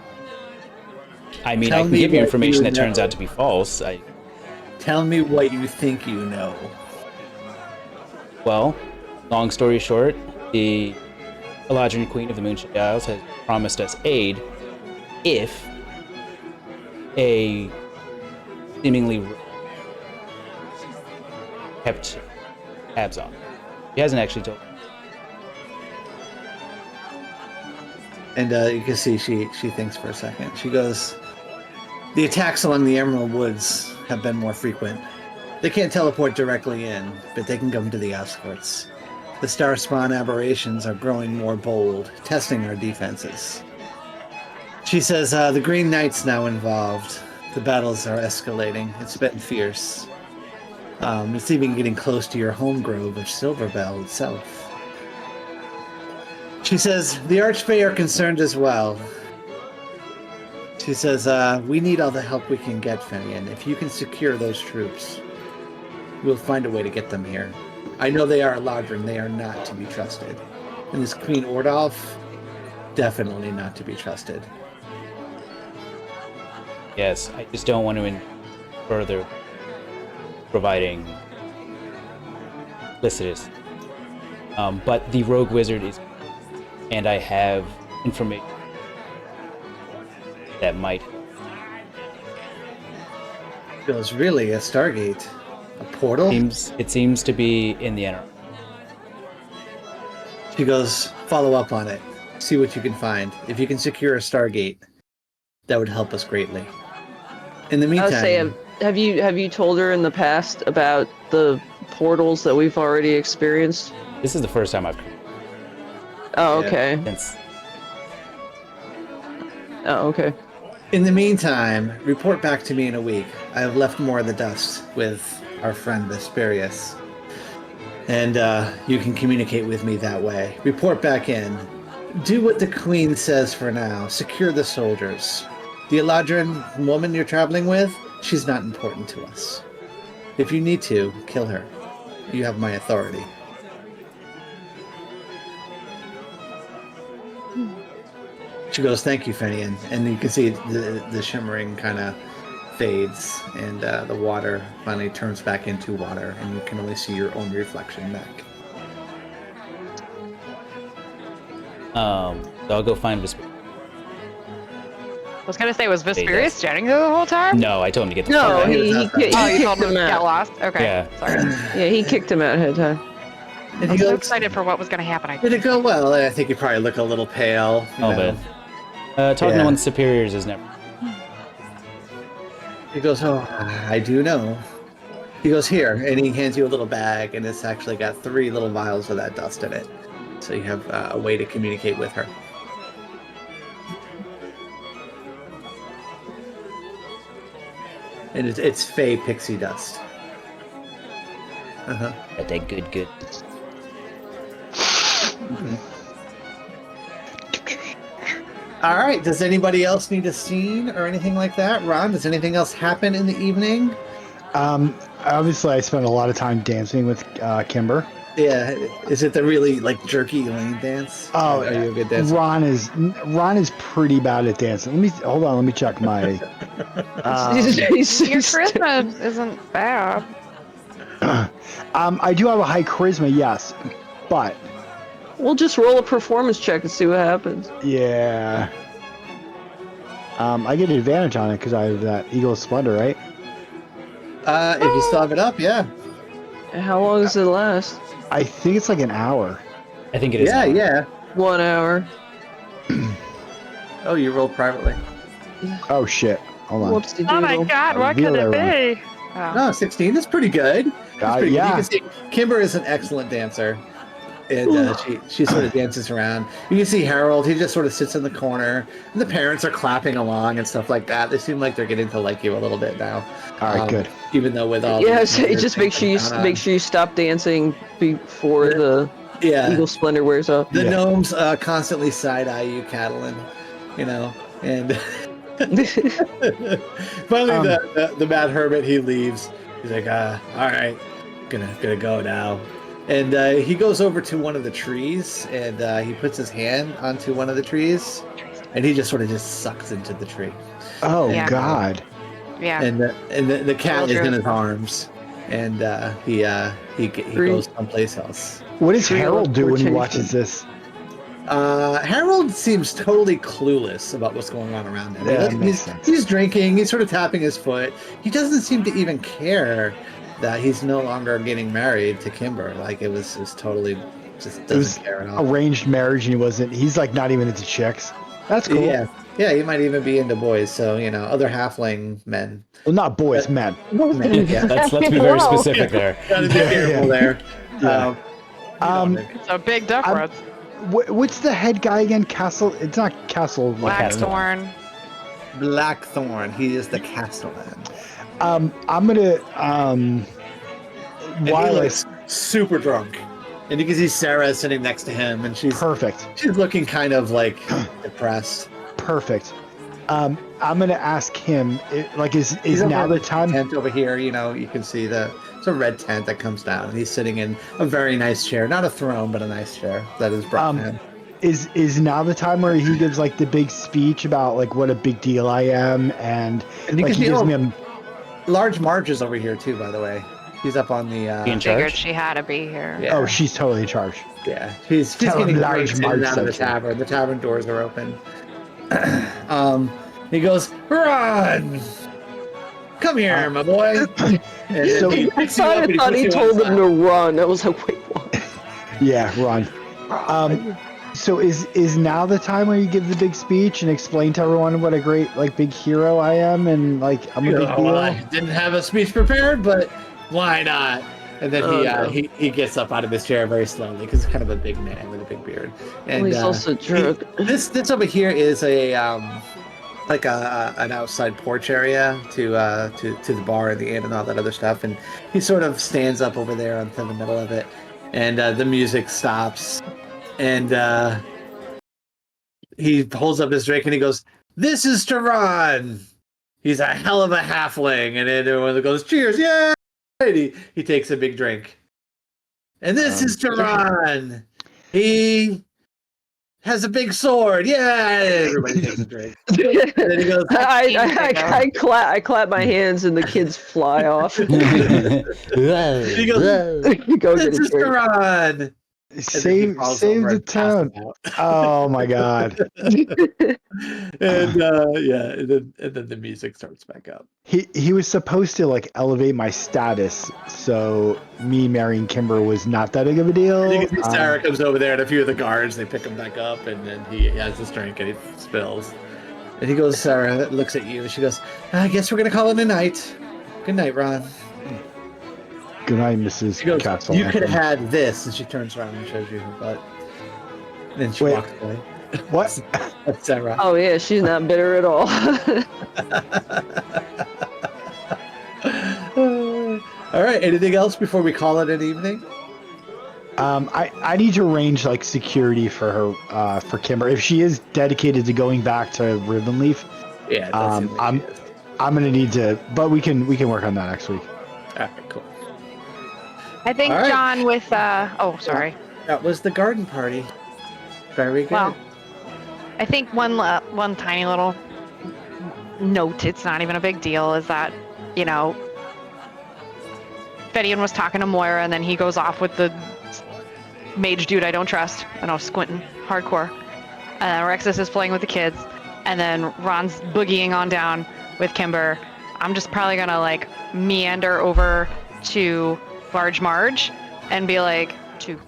I mean, Tell I can me give you what information you that turns know. out to be false. Tell me what you think you know. Well, long story short, the Eladrin Queen of the Moonshine Isles has promised us aid if a seemingly kept tabs on. She hasn't actually told me. And you can see she thinks for a second. She goes, the attacks along the Emerald Woods have been more frequent. They can't teleport directly in, but they can come to the outskirts. The Starspawn aberrations are growing more bold, testing our defenses. She says, the Green Knight's now involved. The battles are escalating. It's been fierce. It's even getting close to your home grove of Silverbell itself. She says, the Archfey are concerned as well. She says, we need all the help we can get, Fenian. If you can secure those troops, we'll find a way to get them here. I know they are Eladrin. They are not to be trusted. And this Queen Ordolf, definitely not to be trusted. Yes, I just don't want to further providing Lycidas. But the rogue wizard is, and I have information that might. It was really a Stargate, a portal. It seems to be in the Anauroch. She goes, follow up on it. See what you can find. If you can secure a Stargate, that would help us greatly. In the I meantime, would say, have you told her in the past about the portals that we've already experienced? This is the first time I've. Oh, okay. Since Oh, okay. in the meantime, report back to me in a week. I have left more of the dust with our friend Vesperius. And you can communicate with me that way. Report back in. Do what the Queen says for now. Secure the soldiers. The Eladrin woman you're traveling with, she's not important to us. If you need to, kill her. You have my authority. She goes, thank you, Fenian. And you can see the shimmering kind of fades, and the water finally turns back into water, and you can only see your own reflection back. so I'll go find Vesperius. I was gonna say, was Vesperius standing there the whole time? No, I told him to get the No, fuck out. he Oh, you kicked told him him to get out. lost? Okay. Yeah. Sorry. Yeah, he kicked him out ahead of time. And I'm he so goes, excited for what was gonna happen. did it go well? I think you probably look a little pale. A little bit. Talking Yeah. to one's superiors is never. He goes, oh, I do know. He goes, here, and he hands you a little bag, and it's actually got 3 little vials of that dust in it. So you have a way to communicate with her. And it's Fey pixie dust. Uh-huh. Got that good. All right, does anybody else need a scene or anything like that? Ron, does anything else happen in the evening? Obviously, I spent a lot of time dancing with Kimber. Yeah, is it the really like jerky lane dance? Oh, Are you a good dancer? Ron is pretty bad at dancing. Let me check my. Your charisma isn't bad. I do have a high charisma, yes, but We'll just roll a performance check and see what happens. yeah. I get an advantage on it because I have that Eagle Splendor, right? If you still have it up, yeah. How long does it last? I think it's like an hour. I think it is. Yeah, now. yeah. 1 hour. Oh, you rolled privately. Oh shit! Hold on. Whoopsie Oh my doodle. god, what Reveal could it that be? Oh. No, 16 is pretty good. That's pretty yeah. good. You can see Kimber is an excellent dancer. And she sort of dances around. You can see Harold, he just sort of sits in the corner. And the parents are clapping along and stuff like that. They seem like they're getting to like you a little bit now. All right, good. Even though with all Yeah, these so other just make things sure you going on. make sure you stop dancing before the Yeah. Eagle Splendor wears off. The Yeah. gnomes constantly side eye you, Catalan, you know, and finally the Mad Hermit, he leaves. He's like, all right, gonna go now, and he goes over to one of the trees and he puts his hand onto one of the trees, and he just sort of just sucks into the tree, Oh Yeah. God. Yeah. and the cat is Soldier. in his arms, and he goes someplace else. What does Real Harold do when he rotation. watches this? Harold seems totally clueless about what's going on around him. Yeah, that makes sense. He's drinking, he's sort of tapping his foot. He doesn't seem to even care that he's no longer getting married to Kimber. Like it was totally just doesn't was care at all. Arranged marriage, and he's like not even into chicks. That's cool. Yeah, he might even be into boys. So other halfling men. Well, not boys, men. Men, yeah, Let's be very specific there. gotta be careful there. Yeah. Um, It's a big difference. What's the head guy again? Castle. It's not Castle. Blackthorn. Blackthorn. He is the castellan. I'm gonna And he while I looks super drunk. And you can see Sarah sitting next to him, and she's looking kind of like depressed. Perfect. I'm gonna ask him. Is now the time? Tent over here, you know, you can see it's a red tent that comes down, and he's sitting in a very nice chair, not a throne, but a nice chair that is brought to him. Is now the time where he gives like the big speech about like what a big deal I am, and you like can he see gives me a large Marge is over here too, by the way. He's up on the. In Figured charge? she had to be here. Yeah. Oh, she's totally in charge. Yeah, she's Tell him getting large drinks in and Marge out of the sent you. tavern. The tavern doors are open. He goes, "Run! Come here, my boy." And So- he I picks you up and thought puts he you told outside. him to run. I was like, wait, what? Yeah, Ron. So is now the time where you give the big speech and explain to everyone what a great like big hero I am, and like I'm a big deal? Well, I didn't have a speech prepared, but why not? And then No. he gets up out of his chair very slowly because he's kind of a big man with a big beard. And He's also drunk. This over here is a like an outside porch area to the bar and the inn and all that other stuff. And he sort of stands up over there into the middle of it, and the music stops, and he holds up his drink and he goes, "This is Tehran. He's a hell of a halfling." And then everyone goes, "Cheers, yeah!" And he takes a big drink. "And this is Tehran. He has a big sword. Yeah!" Everybody takes a drink. And then he goes, I clap my hands and the kids fly off. he goes, Go "This get a is drink. Tehran." Save the town. Oh my god. And then the music starts back up. He was supposed to like elevate my status, so me marrying Kimber was not that big of a deal. And you can see Sarah comes over there, and a few of the guards, they pick him back up, and then he has his drink and he spills. And he goes, Sarah looks at you, and she goes, "I guess we're gonna call it a night. Good night, Ron." Good night, Mrs. She goes, Castle. "You could have had this," and she turns around and shows you her butt. And then she Wait. walks away. What? That's Sarah. Oh yeah, she's not bitter at all. All right. Anything else before we call it an evening? I need to arrange like security for her for Kimber if she is dedicated to going back to Ribbonleaf. Yeah. it does seem like she is. I'm gonna need to, but we can work on that next week. All right. Cool. I think All right. John with oh, sorry. That was the garden party. Very good. Well, I think one tiny little note, it's not even a big deal, is that, you know, Fedian was talking to Moira, and then he goes off with the mage dude I don't trust, and I was squinting hardcore. And then Rexus is playing with the kids, and then Ron's boogieing on down with Kimber. I'm just probably gonna like meander over to Large Marge and be like, "Two."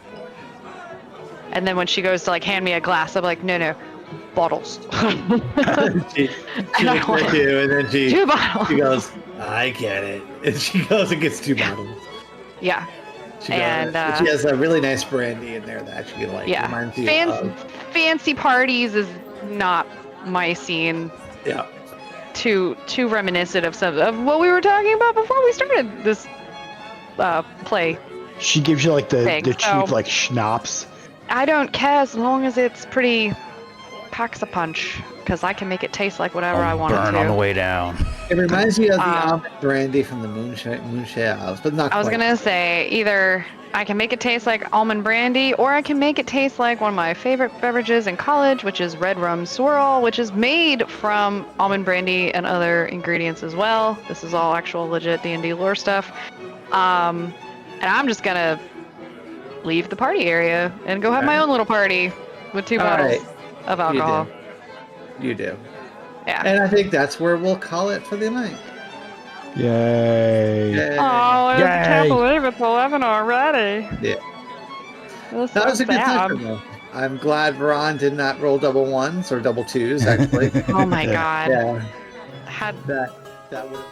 And then when she goes to like hand me a glass, I'm like, no, bottles. she looks at you, and then she 2 bottles. goes, "I get it," and she goes and gets 2 bottles. Yeah. She goes, And, she has a really nice brandy in there that she like Yeah. reminds you Fancy parties is not my scene. yeah. Too reminiscent of what we were talking about before we started this play. She gives you like the Thing, cheap so- like schnapps. I don't care as long as it's pretty packs a punch, because I can make it taste like whatever I want it Burn to. on the way down. It reminds me of the Um, almond brandy from the Moonshine House, but not I was quite. gonna say either I can make it taste like almond brandy, or I can make it taste like one of my favorite beverages in college, which is red rum swirl, which is made from almond brandy and other ingredients as well. This is all actual legit D&D lore stuff. And I'm just gonna leave the party area and go have my own little party with 2 All bottles right. of alcohol. You do. Yeah. And I think that's where we'll call it for the night. Yay. Yay. Oh, I can't Yay. believe it's 11 already. Yeah. That's That so was a good sad. time, though. I'm glad Veron did not roll double ones or double twos, actually. Oh my god. Yeah, Had that would.